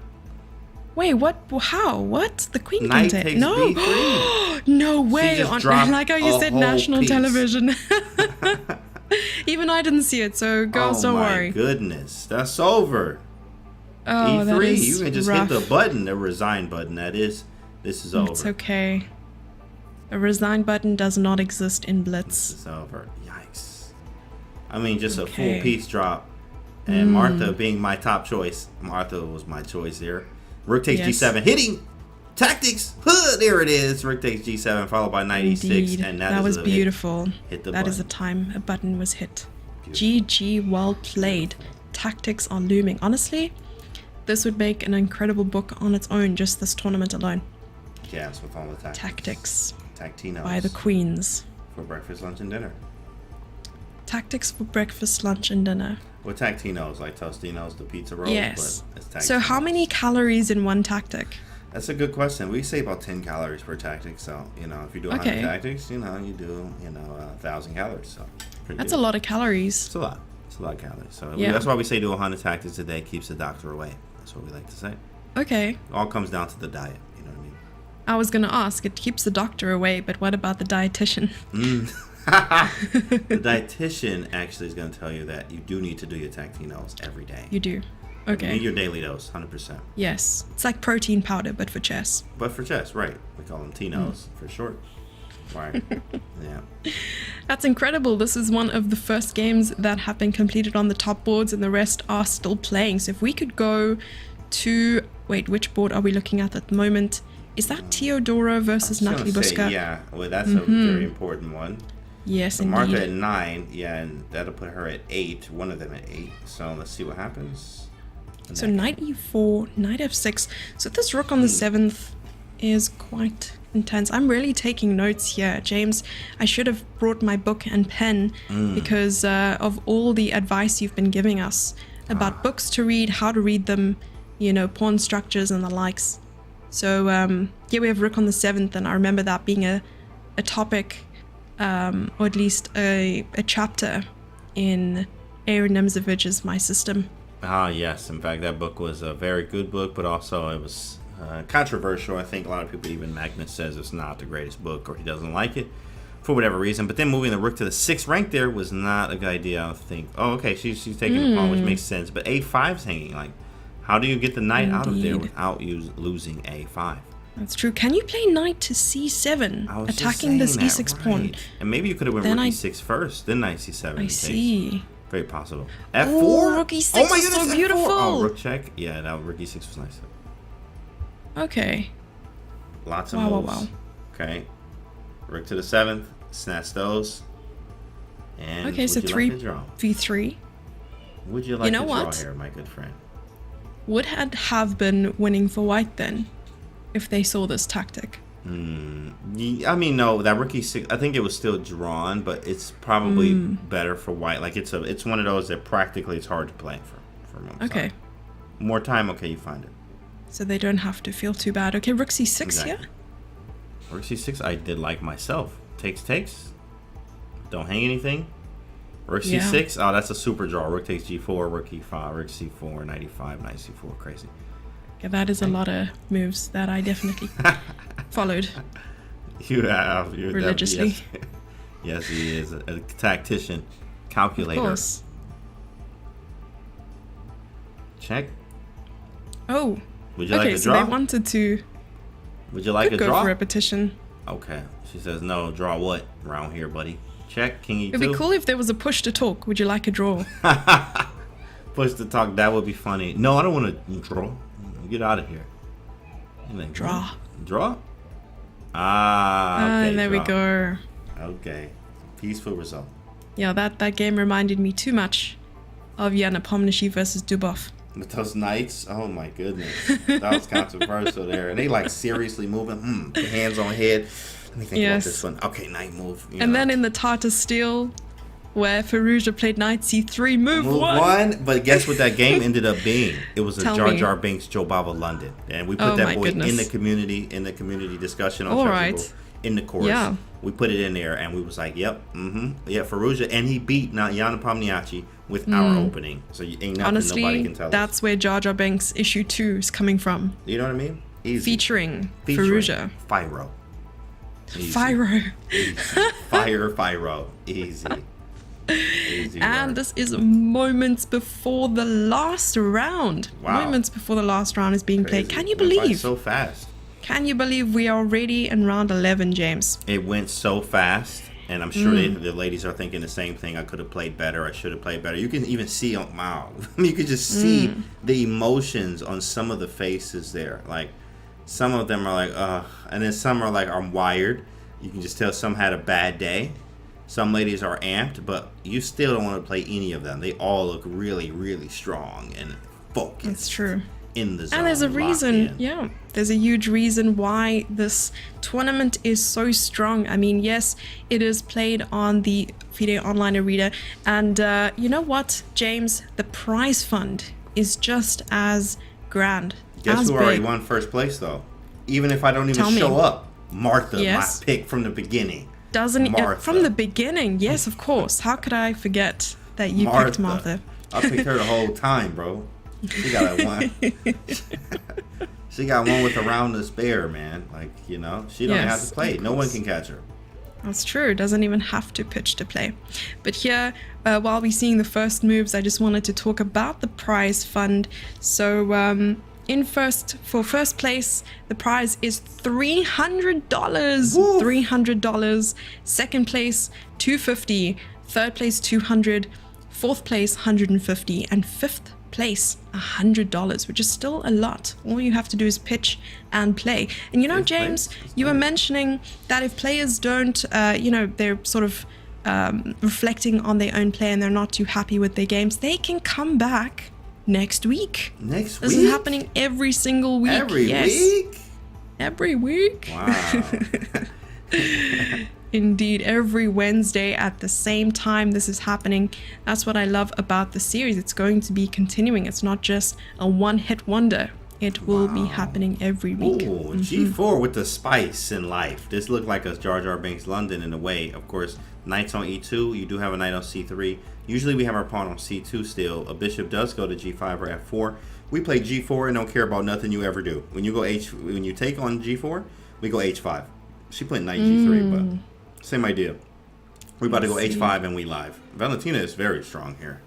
[SPEAKER 1] Wait, what? How? What? The queen
[SPEAKER 2] Knight
[SPEAKER 1] can take...
[SPEAKER 2] takes
[SPEAKER 1] No.
[SPEAKER 2] b3.
[SPEAKER 1] No way.
[SPEAKER 2] She just dropped
[SPEAKER 1] like how you said national television. Even I didn't see it, so girls, don't worry.
[SPEAKER 2] Oh my goodness. That's over.
[SPEAKER 1] Oh,
[SPEAKER 2] E3.
[SPEAKER 1] that is
[SPEAKER 2] You can just
[SPEAKER 1] rough.
[SPEAKER 2] hit the button, the resign button. That is, this is over.
[SPEAKER 1] It's okay. A resign button does not exist in Blitz.
[SPEAKER 2] It's over. Yikes. I mean, just a full piece drop. And Martha being my top choice. Martha was my choice there. Rook takes
[SPEAKER 1] Yes.
[SPEAKER 2] G7. Hitting! Tactics! Huh, there it is. Rook takes G7 followed by knight E6.
[SPEAKER 1] Indeed.
[SPEAKER 2] And
[SPEAKER 1] That was beautiful.
[SPEAKER 2] Hit the
[SPEAKER 1] That
[SPEAKER 2] button.
[SPEAKER 1] is the time a button was hit.
[SPEAKER 2] Beautiful.
[SPEAKER 1] GG, well played. Tactics are looming. Honestly, this would make an incredible book on its own, just this tournament alone.
[SPEAKER 2] Yes, with all the tactics.
[SPEAKER 1] Tactics
[SPEAKER 2] Tactinos.
[SPEAKER 1] by the queens.
[SPEAKER 2] For breakfast, lunch, and dinner.
[SPEAKER 1] Tactics for breakfast, lunch, and dinner.
[SPEAKER 2] Well, tactinos, like Tostinos, the pizza rolls.
[SPEAKER 1] Yes.
[SPEAKER 2] But it's tactinos.
[SPEAKER 1] So how many calories in one tactic?
[SPEAKER 2] That's a good question. We say about 10 calories per tactic. So, if you do 100
[SPEAKER 1] Okay.
[SPEAKER 2] tactics, you do, 1,000 calories. So, pretty
[SPEAKER 1] That's
[SPEAKER 2] good.
[SPEAKER 1] a lot of calories.
[SPEAKER 2] It's a lot. It's a lot of calories. So,
[SPEAKER 1] Yeah.
[SPEAKER 2] that's why we say do 100 tactics a day keeps the doctor away. That's what we like to say.
[SPEAKER 1] Okay.
[SPEAKER 2] It all comes down to the diet. You know what I mean?
[SPEAKER 1] I was going to ask, it keeps the doctor away, but what about the dietitian?
[SPEAKER 2] The dietitian actually is going to tell you that you do need to do your tactinos every day.
[SPEAKER 1] You do.
[SPEAKER 2] You
[SPEAKER 1] Okay.
[SPEAKER 2] need your daily dose, 100%.
[SPEAKER 1] Yes. It's like protein powder, but for chess.
[SPEAKER 2] But for chess, right. We call them Tinos for short. Right. Yeah.
[SPEAKER 1] That's incredible. This is one of the first games that have been completed on the top boards and the rest are still playing. So if we could go to... Wait, which board are we looking at the moment? Is that Teodora versus
[SPEAKER 2] I was
[SPEAKER 1] Natalie
[SPEAKER 2] gonna say,
[SPEAKER 1] Buska?
[SPEAKER 2] yeah, well, that's a very important one.
[SPEAKER 1] Yes,
[SPEAKER 2] So Martha at
[SPEAKER 1] indeed.
[SPEAKER 2] 9, yeah, and that'll put her at 8. One of them at 8. So let's see what happens.
[SPEAKER 1] So knight e4, knight f6. So this rook on the 7th is quite intense. I'm really taking notes here, James. I should have brought my book and pen because of all the advice you've been giving us about books to read, how to read them, pawn structures and the likes. So yeah, we have rook on the 7th, and I remember that being a topic, or at least a chapter in Aaron Nemzovich's My System.
[SPEAKER 2] Ah, yes. In fact, that book was a very good book, but also it was controversial. I think a lot of people, even Magnus, says it's not the greatest book, or he doesn't like it for whatever reason. But then moving the rook to the 6th rank there was not a good idea, I think. Oh, okay, she's taking the pawn, which makes sense. But a5's hanging. Like, how do you get the knight out of there
[SPEAKER 1] Indeed.
[SPEAKER 2] without losing a5?
[SPEAKER 1] That's true. Can you play knight to
[SPEAKER 2] I
[SPEAKER 1] c7,
[SPEAKER 2] was just
[SPEAKER 1] attacking this
[SPEAKER 2] saying
[SPEAKER 1] e6
[SPEAKER 2] that,
[SPEAKER 1] pawn?
[SPEAKER 2] right. And maybe you could have went
[SPEAKER 1] Then
[SPEAKER 2] rook
[SPEAKER 1] I-
[SPEAKER 2] e6 first, then knight c7.
[SPEAKER 1] I see.
[SPEAKER 2] Very possible. F4?
[SPEAKER 1] Ooh, rook e6
[SPEAKER 2] oh my
[SPEAKER 1] is so
[SPEAKER 2] goodness, F4.
[SPEAKER 1] beautiful.
[SPEAKER 2] Oh, rook check. Yeah, that rook e6 was nice.
[SPEAKER 1] Okay.
[SPEAKER 2] Lots of
[SPEAKER 1] Wow,
[SPEAKER 2] moves.
[SPEAKER 1] wow.
[SPEAKER 2] Okay. Rook to the 7th. Snatch those. And
[SPEAKER 1] Okay, so
[SPEAKER 2] would you
[SPEAKER 1] 3
[SPEAKER 2] like to draw?
[SPEAKER 1] v3
[SPEAKER 2] Would you like
[SPEAKER 1] know
[SPEAKER 2] to draw
[SPEAKER 1] what?
[SPEAKER 2] here, my good friend?
[SPEAKER 1] would have been winning for white then, if they saw this tactic.
[SPEAKER 2] I mean, no, that rook e6, I think it was still drawn, but it's probably better for white. Like, it's one of those that practically it's hard to play for most
[SPEAKER 1] Okay.
[SPEAKER 2] time. More time, okay, you find it.
[SPEAKER 1] So they don't have to feel too bad. Okay, rook c6
[SPEAKER 2] Exactly.
[SPEAKER 1] here.
[SPEAKER 2] Rook c6, I did like myself. Takes. Don't hang anything. Rook
[SPEAKER 1] Yeah.
[SPEAKER 2] c6, oh, that's a super draw. Rook takes g4, rook e5, rook c4, knight e5, knight c4, crazy.
[SPEAKER 1] Yeah, that is a lot of moves that I definitely followed.
[SPEAKER 2] You have.
[SPEAKER 1] Religiously.
[SPEAKER 2] Yes, he is a tactician,
[SPEAKER 1] Of
[SPEAKER 2] calculator.
[SPEAKER 1] course.
[SPEAKER 2] Check.
[SPEAKER 1] Oh,
[SPEAKER 2] Would you
[SPEAKER 1] okay,
[SPEAKER 2] like a
[SPEAKER 1] so
[SPEAKER 2] draw?
[SPEAKER 1] they wanted to
[SPEAKER 2] Would you like
[SPEAKER 1] could
[SPEAKER 2] a
[SPEAKER 1] go
[SPEAKER 2] draw?
[SPEAKER 1] for repetition.
[SPEAKER 2] Okay. She says no. Draw what? Around here, buddy. Check. King e2.
[SPEAKER 1] It'd be cool if there was a push to talk. Would you like a draw?
[SPEAKER 2] Push to talk. That would be funny. No, I don't want to draw. Get out of here. Like,
[SPEAKER 1] Draw.
[SPEAKER 2] what? Draw. Ah. Okay,
[SPEAKER 1] there
[SPEAKER 2] draw.
[SPEAKER 1] we go.
[SPEAKER 2] Okay. Peaceful result.
[SPEAKER 1] Yeah, that game reminded me too much of Anna-Maja versus Dubov.
[SPEAKER 2] With those knights, oh my goodness, that was controversial there. And they like seriously moving, hands on head. Let me think about
[SPEAKER 1] Yes.
[SPEAKER 2] this one. Okay, knight move.
[SPEAKER 1] And then in the Tartar Steel, where Firouzja played knight c3, move one.
[SPEAKER 2] But guess what that game ended up being? It was a
[SPEAKER 1] Tell
[SPEAKER 2] Jar
[SPEAKER 1] me.
[SPEAKER 2] Jar Binks Joe Baba London, and we put
[SPEAKER 1] Oh
[SPEAKER 2] that
[SPEAKER 1] my
[SPEAKER 2] boy in
[SPEAKER 1] goodness.
[SPEAKER 2] the community discussion on
[SPEAKER 1] All
[SPEAKER 2] Chess
[SPEAKER 1] right.
[SPEAKER 2] Table, in the course.
[SPEAKER 1] Yeah.
[SPEAKER 2] We put it in there, and we was like, yep, yeah, Firouzja, and he beat Anna-Maja with our opening. So you ain't nothing nobody
[SPEAKER 1] Honestly,
[SPEAKER 2] can tell us.
[SPEAKER 1] that's where Jar Jar Binks issue 2 is coming from.
[SPEAKER 2] You know what I mean? Easy.
[SPEAKER 1] Featuring Firouzja.
[SPEAKER 2] Fyro. Easy.
[SPEAKER 1] Fyro.
[SPEAKER 2] Easy. Fyro. Easy. Easy
[SPEAKER 1] And
[SPEAKER 2] work.
[SPEAKER 1] this is moments before the last round.
[SPEAKER 2] Wow.
[SPEAKER 1] Moments before the last round is being played.
[SPEAKER 2] Crazy.
[SPEAKER 1] Can you
[SPEAKER 2] Went by
[SPEAKER 1] believe?
[SPEAKER 2] so fast.
[SPEAKER 1] Can you believe we are already in round 11, James?
[SPEAKER 2] It went so fast, And I'm sure the ladies are thinking the same thing. I could have played better. I should have played better. You can even see on wow. You can just see the emotions on some of the faces there. Like some of them are like, and then some are like, I'm wired. You can just tell some had a bad day. Some ladies are amped, but you still don't want to play any of them. They all look really, really strong and focused.
[SPEAKER 1] That's true.
[SPEAKER 2] In the zone,
[SPEAKER 1] and there's a reason, there's a huge reason why this tournament is so strong. I mean, yes, it is played on the FIDE Online Arena, and you know what, James? The prize fund is just as grand.
[SPEAKER 2] Guess who
[SPEAKER 1] big.
[SPEAKER 2] already won first place, though? Even if I don't even show up. Martha,
[SPEAKER 1] yes.
[SPEAKER 2] My pick from the beginning.
[SPEAKER 1] Doesn't from the beginning? Yes, of course. How could I forget that you picked Martha?
[SPEAKER 2] I picked her the whole time, bro. She got a one. She got one with a round to spare, man. Like, you know, she don't have to play. No one can catch her.
[SPEAKER 1] That's true. Doesn't even have to pitch to play. But here, while we're seeing the first moves, I just wanted to talk about the prize fund. So, for first place, the prize is $300. $300. Second place, $250. Third place, $200. Fourth place, $150. And fifth place, $100, which is still a lot. All you have to do is pitch and play. And you know, James, you were mentioning that if players don't, they're sort of reflecting on their own play and they're not too happy with their games, they can come back next week. This is happening every single week. Every week?
[SPEAKER 2] Wow.
[SPEAKER 1] Indeed, every Wednesday at the same time this is happening. That's what I love about the series. It's going to be continuing. It's not just a one-hit wonder. It will be happening every week.
[SPEAKER 2] Ooh, G4 with the spice in life. This looked like a Jar Jar Binks London in a way. Of course, knights on E2. You do have a knight on C3. Usually we have our pawn on C2 still. A bishop does go to G5 or F4. We play G4 and don't care about nothing you ever do. When you go when you take on G4, we go H5. She played knight G3, but same idea. We're about to go H5 and we live. Valentina is very strong here.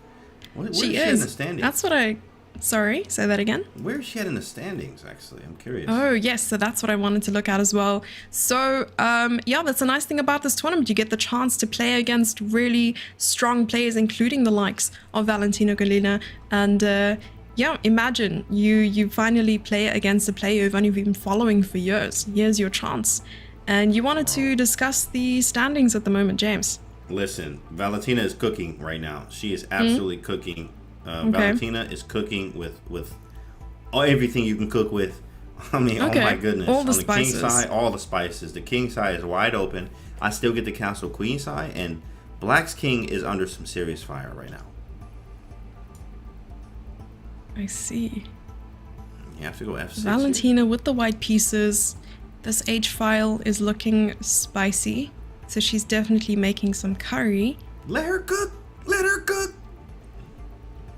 [SPEAKER 2] Where is she in the standings?
[SPEAKER 1] That's what I... Sorry, say that again.
[SPEAKER 2] Where is she at in the standings, actually? I'm curious.
[SPEAKER 1] Oh, yes. So that's what I wanted to look at as well. So, that's a nice thing about this tournament. You get the chance to play against really strong players, including the likes of Valentina Golina. And, imagine you finally play against a player you've only been following for years. Here's your chance. And you wanted to discuss the standings at the moment, James.
[SPEAKER 2] Listen, Valentina is cooking right now. She is absolutely cooking. Valentina is cooking with everything you can cook with. I mean, oh my goodness.
[SPEAKER 1] All the spices.
[SPEAKER 2] King side, all the spices. The king side is wide open. I still get the castle queen side, and Black's king is under some serious fire right now.
[SPEAKER 1] I see.
[SPEAKER 2] You have to go F6.
[SPEAKER 1] Valentina here with the white pieces. This H file is looking spicy. So she's definitely making some curry.
[SPEAKER 2] Let her cook. Let her cook.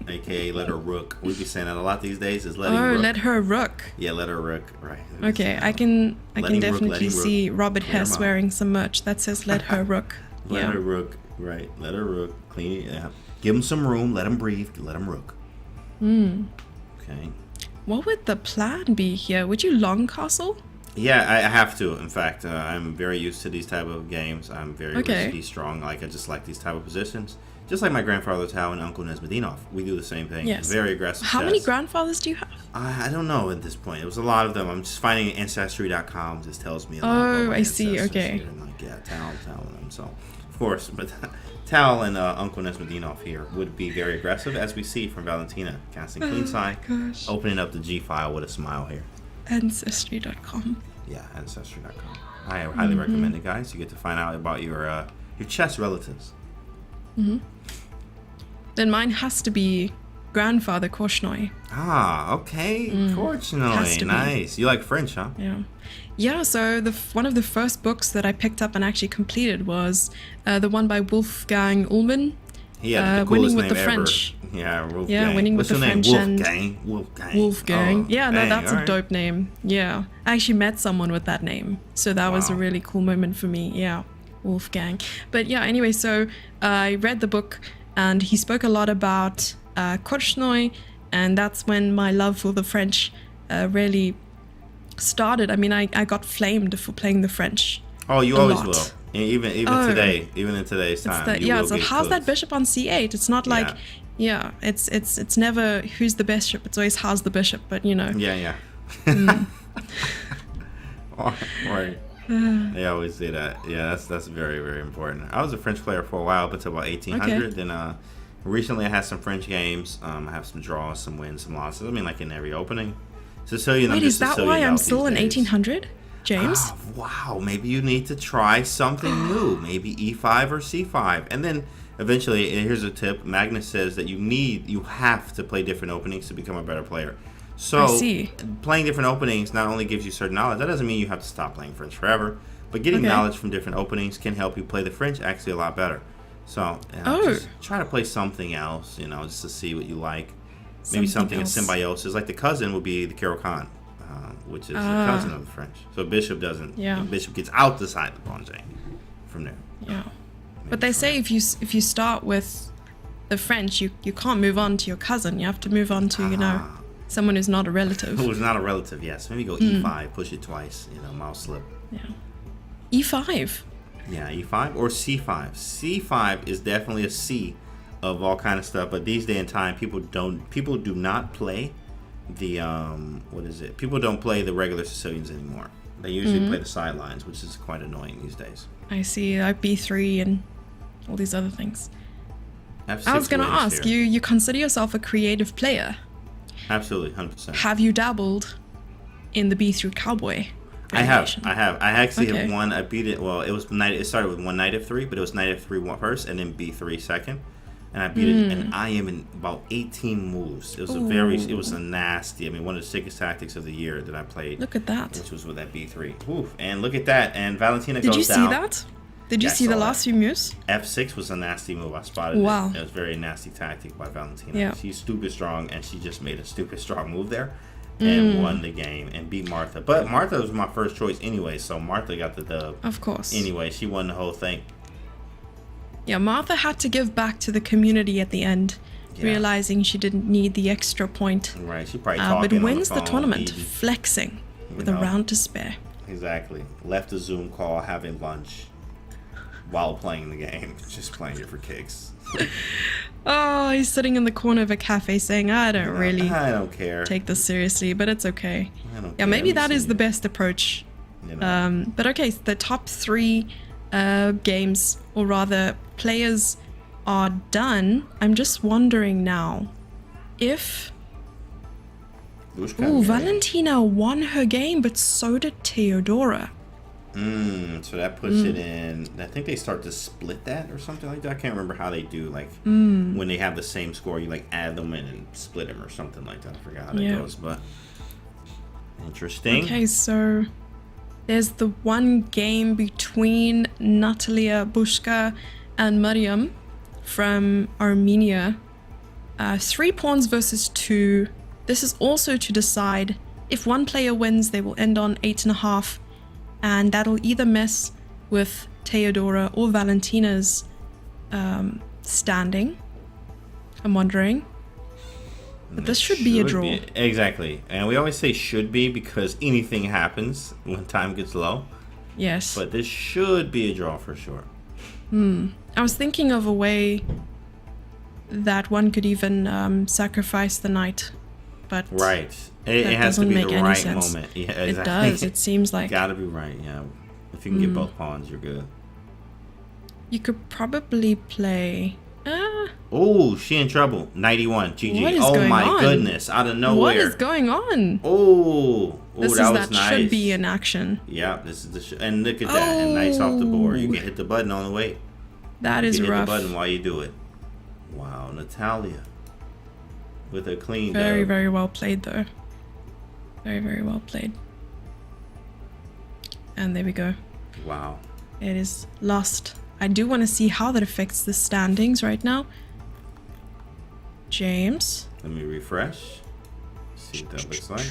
[SPEAKER 2] AKA let her rook. We be saying that a lot these days. Is letting rook.
[SPEAKER 1] Let her rook.
[SPEAKER 2] Yeah, let her rook. Right.
[SPEAKER 1] Okay, I can definitely see Robert Hess wearing some merch that says "Let her rook."
[SPEAKER 2] Let her rook. Right. Let her rook. Clean it. Yeah. Give him some room. Let him breathe. Let him rook. Okay.
[SPEAKER 1] What would the plan be here? Would you long castle?
[SPEAKER 2] Yeah, I have to. In fact, I'm very used to these type of games. I'm very risky strong. I just like these type of positions. Just like my grandfather Tao and Uncle Nesmedinov. We do the same thing.
[SPEAKER 1] Yes.
[SPEAKER 2] Very aggressive.
[SPEAKER 1] How many grandfathers do you have?
[SPEAKER 2] I don't know at this point. It was a lot of them. I'm just finding Ancestry.com. Just tells me a lot about my
[SPEAKER 1] I see. Okay.
[SPEAKER 2] Here. And like, yeah, Tao and them. So, of course, but Tao and Uncle Nesmedinov here would be very aggressive, as we see from Valentina. Casting queenside, opening up the G file with a smile here.
[SPEAKER 1] Ancestry.com.
[SPEAKER 2] Yeah, Ancestry.com. I highly recommend it, guys. You get to find out about your chess relatives.
[SPEAKER 1] Then mine has to be grandfather Korchnoi.
[SPEAKER 2] Ah, okay. Korchnoi. Nice. You like French, huh?
[SPEAKER 1] Yeah. Yeah, so one of the first books that I picked up and actually completed was the one by Wolfgang Ullmann.
[SPEAKER 2] Yeah,
[SPEAKER 1] Winning with the
[SPEAKER 2] ever.
[SPEAKER 1] French.
[SPEAKER 2] Yeah, Wolfgang.
[SPEAKER 1] Yeah, Winning with the French.
[SPEAKER 2] Wolfgang.
[SPEAKER 1] Wolfgang.
[SPEAKER 2] Oh,
[SPEAKER 1] yeah,
[SPEAKER 2] dang,
[SPEAKER 1] that's a dope name. Yeah. I actually met someone with that name. So that was a really cool moment for me. Yeah, Wolfgang. But yeah, anyway, so I read the book and he spoke a lot about Korchnoi, and that's when my love for the French really started. I mean, I got flamed for playing the French.
[SPEAKER 2] Oh, you always will. And even
[SPEAKER 1] Oh.
[SPEAKER 2] today, even in today's time, you
[SPEAKER 1] yeah.
[SPEAKER 2] will
[SPEAKER 1] So
[SPEAKER 2] get
[SPEAKER 1] how's that
[SPEAKER 2] cooked.
[SPEAKER 1] bishop on c8? It's not like,
[SPEAKER 2] Yeah.
[SPEAKER 1] it's never who's the bishop. It's always how's the bishop. But you know.
[SPEAKER 2] Yeah. Right. They always say that. Yeah, that's very, very important. I was a French player for a while, but to about 1800.
[SPEAKER 1] Okay.
[SPEAKER 2] Then recently I had some French games. I have some draws, some wins, some losses. I mean, like in every opening. Sicilian.
[SPEAKER 1] Wait,
[SPEAKER 2] I'm
[SPEAKER 1] is
[SPEAKER 2] just
[SPEAKER 1] that
[SPEAKER 2] Sicilian
[SPEAKER 1] why I'm
[SPEAKER 2] out
[SPEAKER 1] still
[SPEAKER 2] these
[SPEAKER 1] in
[SPEAKER 2] days.
[SPEAKER 1] 1800, James?
[SPEAKER 2] Ah, wow, maybe you need to try something new. Maybe E5 or C5. And then eventually, and here's a tip, Magnus says that you have to play different openings to become a better player. So
[SPEAKER 1] I see.
[SPEAKER 2] playing different openings not only gives you certain knowledge, that doesn't mean you have to stop playing French forever, but getting
[SPEAKER 1] Okay.
[SPEAKER 2] knowledge from different openings can help you play the French actually a lot better. So
[SPEAKER 1] Oh.
[SPEAKER 2] just try to play something else, just to see what you like. Maybe something in
[SPEAKER 1] else.
[SPEAKER 2] symbiosis, like the cousin would be the Caro-Kann, which is the cousin of the French. So bishop doesn't.
[SPEAKER 1] Yeah.
[SPEAKER 2] Bishop gets out the side of the pawn chain from there.
[SPEAKER 1] Yeah. But they say if you start with the French, you can't move on to your cousin. You have to move on to someone who's not a relative.
[SPEAKER 2] Who's not a relative? Yes. Maybe go E5, push it twice. Mouse slip.
[SPEAKER 1] Yeah. E5.
[SPEAKER 2] Yeah, E5 or C5. C5 is definitely a C of all kind of stuff. But these day and time, people do not play the People don't play the regular Sicilians anymore. They usually play the sidelines, which is quite annoying these days.
[SPEAKER 1] I see, like B3 and all these other things.
[SPEAKER 2] F6
[SPEAKER 1] I was going to
[SPEAKER 2] wins
[SPEAKER 1] ask,
[SPEAKER 2] here.
[SPEAKER 1] you consider yourself a creative player.
[SPEAKER 2] Absolutely, 100%.
[SPEAKER 1] Have you dabbled in the B3 cowboy?
[SPEAKER 2] I have.
[SPEAKER 1] variation?
[SPEAKER 2] I actually
[SPEAKER 1] Okay.
[SPEAKER 2] have won. I beat it. Well, it started with one knight f3, but it was knight f3 first, and then b3 second, and I beat it. And I am in about 18 moves. It was it was a nasty. I mean, one of the sickest tactics of the year that I played.
[SPEAKER 1] Look at that.
[SPEAKER 2] Which was with that b3. Oof. And look at that. And Valentina
[SPEAKER 1] Did
[SPEAKER 2] goes
[SPEAKER 1] you see
[SPEAKER 2] down.
[SPEAKER 1] that? Did you
[SPEAKER 2] Yeah, I
[SPEAKER 1] see the
[SPEAKER 2] saw
[SPEAKER 1] last few moves?
[SPEAKER 2] F6 was a nasty move. I spotted
[SPEAKER 1] Wow.
[SPEAKER 2] it. It was a very nasty tactic by Valentina.
[SPEAKER 1] Yeah.
[SPEAKER 2] She's stupid strong, and she just made a stupid strong move there and won the game and beat Martha. But Martha was my first choice anyway, so Martha got the dub.
[SPEAKER 1] Of course.
[SPEAKER 2] Anyway, she won the whole thing.
[SPEAKER 1] Yeah, Martha had to give back to the community at the end,
[SPEAKER 2] Yeah.
[SPEAKER 1] realizing she didn't need the extra point.
[SPEAKER 2] Right, she probably
[SPEAKER 1] But
[SPEAKER 2] talking
[SPEAKER 1] wins
[SPEAKER 2] on
[SPEAKER 1] the
[SPEAKER 2] phone,
[SPEAKER 1] tournament,
[SPEAKER 2] eating.
[SPEAKER 1] flexing with a
[SPEAKER 2] know.
[SPEAKER 1] round to spare.
[SPEAKER 2] Exactly. Left a Zoom call, having lunch while playing the game. Just playing it for kicks.
[SPEAKER 1] Oh, he's sitting in the corner of a cafe saying, I don't really
[SPEAKER 2] I don't care.
[SPEAKER 1] take this seriously, but it's okay.
[SPEAKER 2] I don't
[SPEAKER 1] Yeah,
[SPEAKER 2] care.
[SPEAKER 1] maybe
[SPEAKER 2] Let me
[SPEAKER 1] that is
[SPEAKER 2] see.
[SPEAKER 1] the best approach.
[SPEAKER 2] You know.
[SPEAKER 1] But okay, so the top three games, or rather players, are done. I'm just wondering now if...
[SPEAKER 2] Dushka
[SPEAKER 1] Ooh,
[SPEAKER 2] game.
[SPEAKER 1] Valentina won her game, but so did Theodora.
[SPEAKER 2] So that puts it in. I think they start to split that or something like that. I can't remember how they do. Like when they have the same score, you like add them in and split them or something like that. I forgot how that
[SPEAKER 1] Yeah.
[SPEAKER 2] goes, but interesting.
[SPEAKER 1] Okay, so there's the one game between Natalia Bushka and Mariam from Armenia. 3 pawns versus 2. This is also to decide if one player wins, they will end on 8.5, and that'll either mess with Theodora or Valentina's standing. I'm wondering. But this should be a draw.
[SPEAKER 2] Exactly. And we always say should be because anything happens when time gets low.
[SPEAKER 1] Yes.
[SPEAKER 2] But this should be a draw for sure.
[SPEAKER 1] I was thinking of a way that one could even sacrifice the knight, but
[SPEAKER 2] Right. It
[SPEAKER 1] That
[SPEAKER 2] has to
[SPEAKER 1] doesn't
[SPEAKER 2] be
[SPEAKER 1] make
[SPEAKER 2] the
[SPEAKER 1] any
[SPEAKER 2] right
[SPEAKER 1] sense.
[SPEAKER 2] moment. Yeah,
[SPEAKER 1] it
[SPEAKER 2] exactly.
[SPEAKER 1] does. It seems like
[SPEAKER 2] Gotta be right, yeah. If you can get both pawns, you're good.
[SPEAKER 1] you could probably play.
[SPEAKER 2] Oh, she in trouble. 91. GG.
[SPEAKER 1] What is
[SPEAKER 2] Oh
[SPEAKER 1] going
[SPEAKER 2] my
[SPEAKER 1] on?
[SPEAKER 2] goodness. Out of nowhere.
[SPEAKER 1] What is going on?
[SPEAKER 2] Oh,
[SPEAKER 1] This is
[SPEAKER 2] that was
[SPEAKER 1] that
[SPEAKER 2] nice.
[SPEAKER 1] should be in action.
[SPEAKER 2] Yeah, this is the and look at that. And nice off the board. You can hit the button on the way.
[SPEAKER 1] That
[SPEAKER 2] You
[SPEAKER 1] is
[SPEAKER 2] can hit
[SPEAKER 1] rough.
[SPEAKER 2] the button while you do it. Wow, Natalia. With a clean
[SPEAKER 1] Very,
[SPEAKER 2] dub.
[SPEAKER 1] very well played, though. Very, very well played. And there we go.
[SPEAKER 2] Wow.
[SPEAKER 1] It is lost. I do want to see how that affects the standings right now. James.
[SPEAKER 2] Let me refresh. See what that looks like.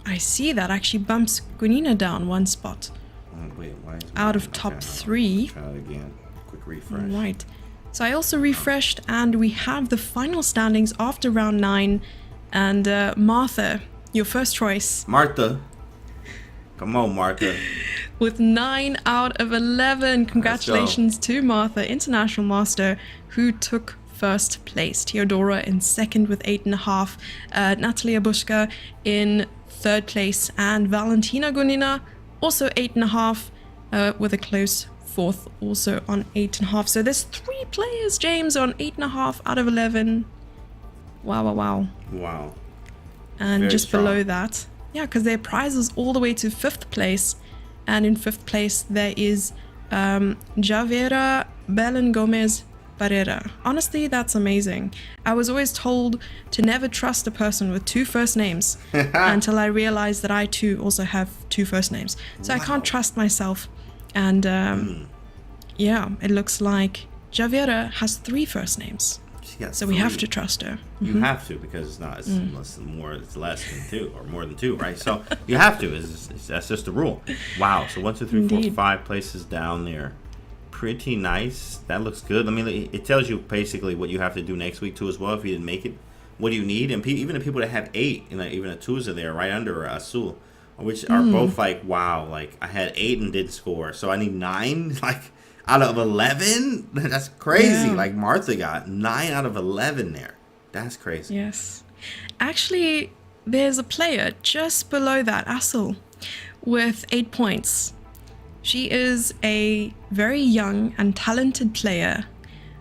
[SPEAKER 1] I see that actually bumps Gunina down one spot.
[SPEAKER 2] Oh, wait, why is
[SPEAKER 1] Out of
[SPEAKER 2] okay,
[SPEAKER 1] top
[SPEAKER 2] hold on.
[SPEAKER 1] 3.
[SPEAKER 2] Try it again. Quick refresh.
[SPEAKER 1] Right. So I also refreshed, and we have the final standings after round 9. And Martha, your first choice.
[SPEAKER 2] Martha. Come on, Martha.
[SPEAKER 1] with 9 out of 11. Congratulations to Martha, International Master, who took first place. Theodora in second with 8.5. Natalia Bushka in third place. And Valentina Gunina, also 8.5, with a close fourth, also on 8.5. So there's 3 players, James, on 8.5 out of 11. Wow, wow, wow.
[SPEAKER 2] Wow.
[SPEAKER 1] And
[SPEAKER 2] Very
[SPEAKER 1] just
[SPEAKER 2] strong.
[SPEAKER 1] below that, yeah, because their prize is all the way to 5th place. And in 5th place, there is Javera Belen Gomez Barrera. Honestly, that's amazing. I was always told to never trust a person with 2 first names until I realized that I too also have 2 first names. So I can't trust myself. And yeah, it looks like Javera has 3 first names. So we have to trust her.
[SPEAKER 2] You have to, because it's not, it's less than 2 or more than 2, right? So you have to. That's just the rule. Wow. So 1, 2, 3, 4,
[SPEAKER 1] Indeed.
[SPEAKER 2] 5 places down there. Pretty nice. That looks good. I mean, it tells you basically what you have to do next week too, as well. If you didn't make it, what do you need? And even the people that have 8, even a Tusa are there, right under Azul, which are both like, wow, like I had 8 and didn't score, so I need 9, like out of 11. That's crazy.
[SPEAKER 1] Yeah.
[SPEAKER 2] Like Martha got 9 out of 11 there. That's crazy.
[SPEAKER 1] Yes. Actually, there's a player just below that, Assel, with 8 points. She is a very young and talented player,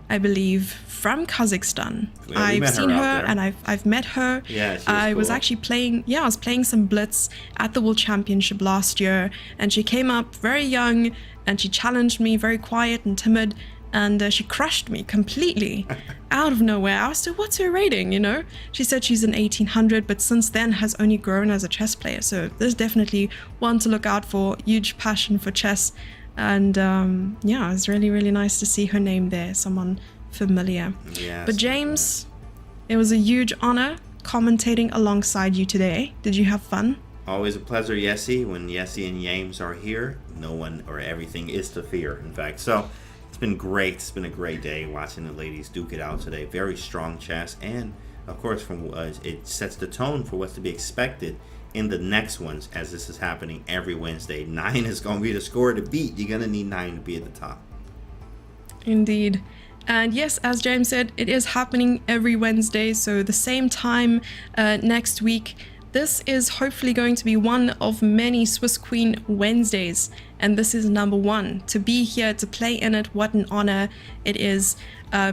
[SPEAKER 1] I believe, from Kazakhstan.
[SPEAKER 2] Yeah, we met
[SPEAKER 1] I've seen
[SPEAKER 2] her
[SPEAKER 1] her
[SPEAKER 2] out there.
[SPEAKER 1] and I've met her.
[SPEAKER 2] Yeah, she was
[SPEAKER 1] I was
[SPEAKER 2] cool.
[SPEAKER 1] actually playing, I was playing some Blitz at the World Championship last year, and she came up very young and she challenged me, very quiet and timid, and she crushed me completely out of nowhere. I asked her, what's her rating, you know? She said she's an 1800, but since then has only grown as a chess player. So there's definitely one to look out for, huge passion for chess. And yeah, it's really, really nice to see her name there, someone familiar.
[SPEAKER 2] Yes.
[SPEAKER 1] But James, it was a huge honor commentating alongside you today. Did you have fun?
[SPEAKER 2] Always a pleasure, Yessie. When Yessie and James are here, no one or everything is to fear, in fact. So it's been great. It's been a great day watching the ladies duke it out today. Very strong chess, and of course, from it sets the tone for what's to be expected in the next ones, as this is happening every Wednesday. 9 is going to be the score to beat. You're going to need 9 to be at the top.
[SPEAKER 1] Indeed. And yes, as James said, it is happening every Wednesday, so the same time next week. This is hopefully going to be one of many Swiss Queen Wednesdays, and this is number 1. To be here, to play in it, what an honor it is.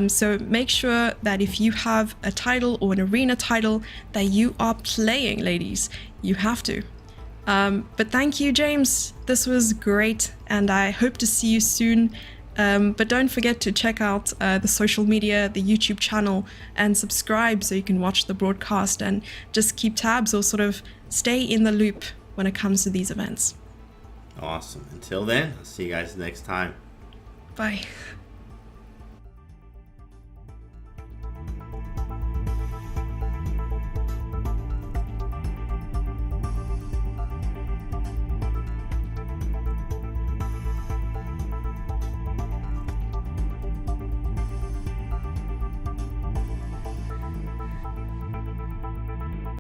[SPEAKER 1] So make sure that if you have a title or an arena title that you are playing, ladies, you have to. But thank you, James. This was great, and I hope to see you soon. But don't forget to check out the social media, the YouTube channel, and subscribe so you can watch the broadcast and just keep tabs or sort of stay in the loop when it comes to these events.
[SPEAKER 2] Awesome. Until then, I'll see you guys next time.
[SPEAKER 1] Bye.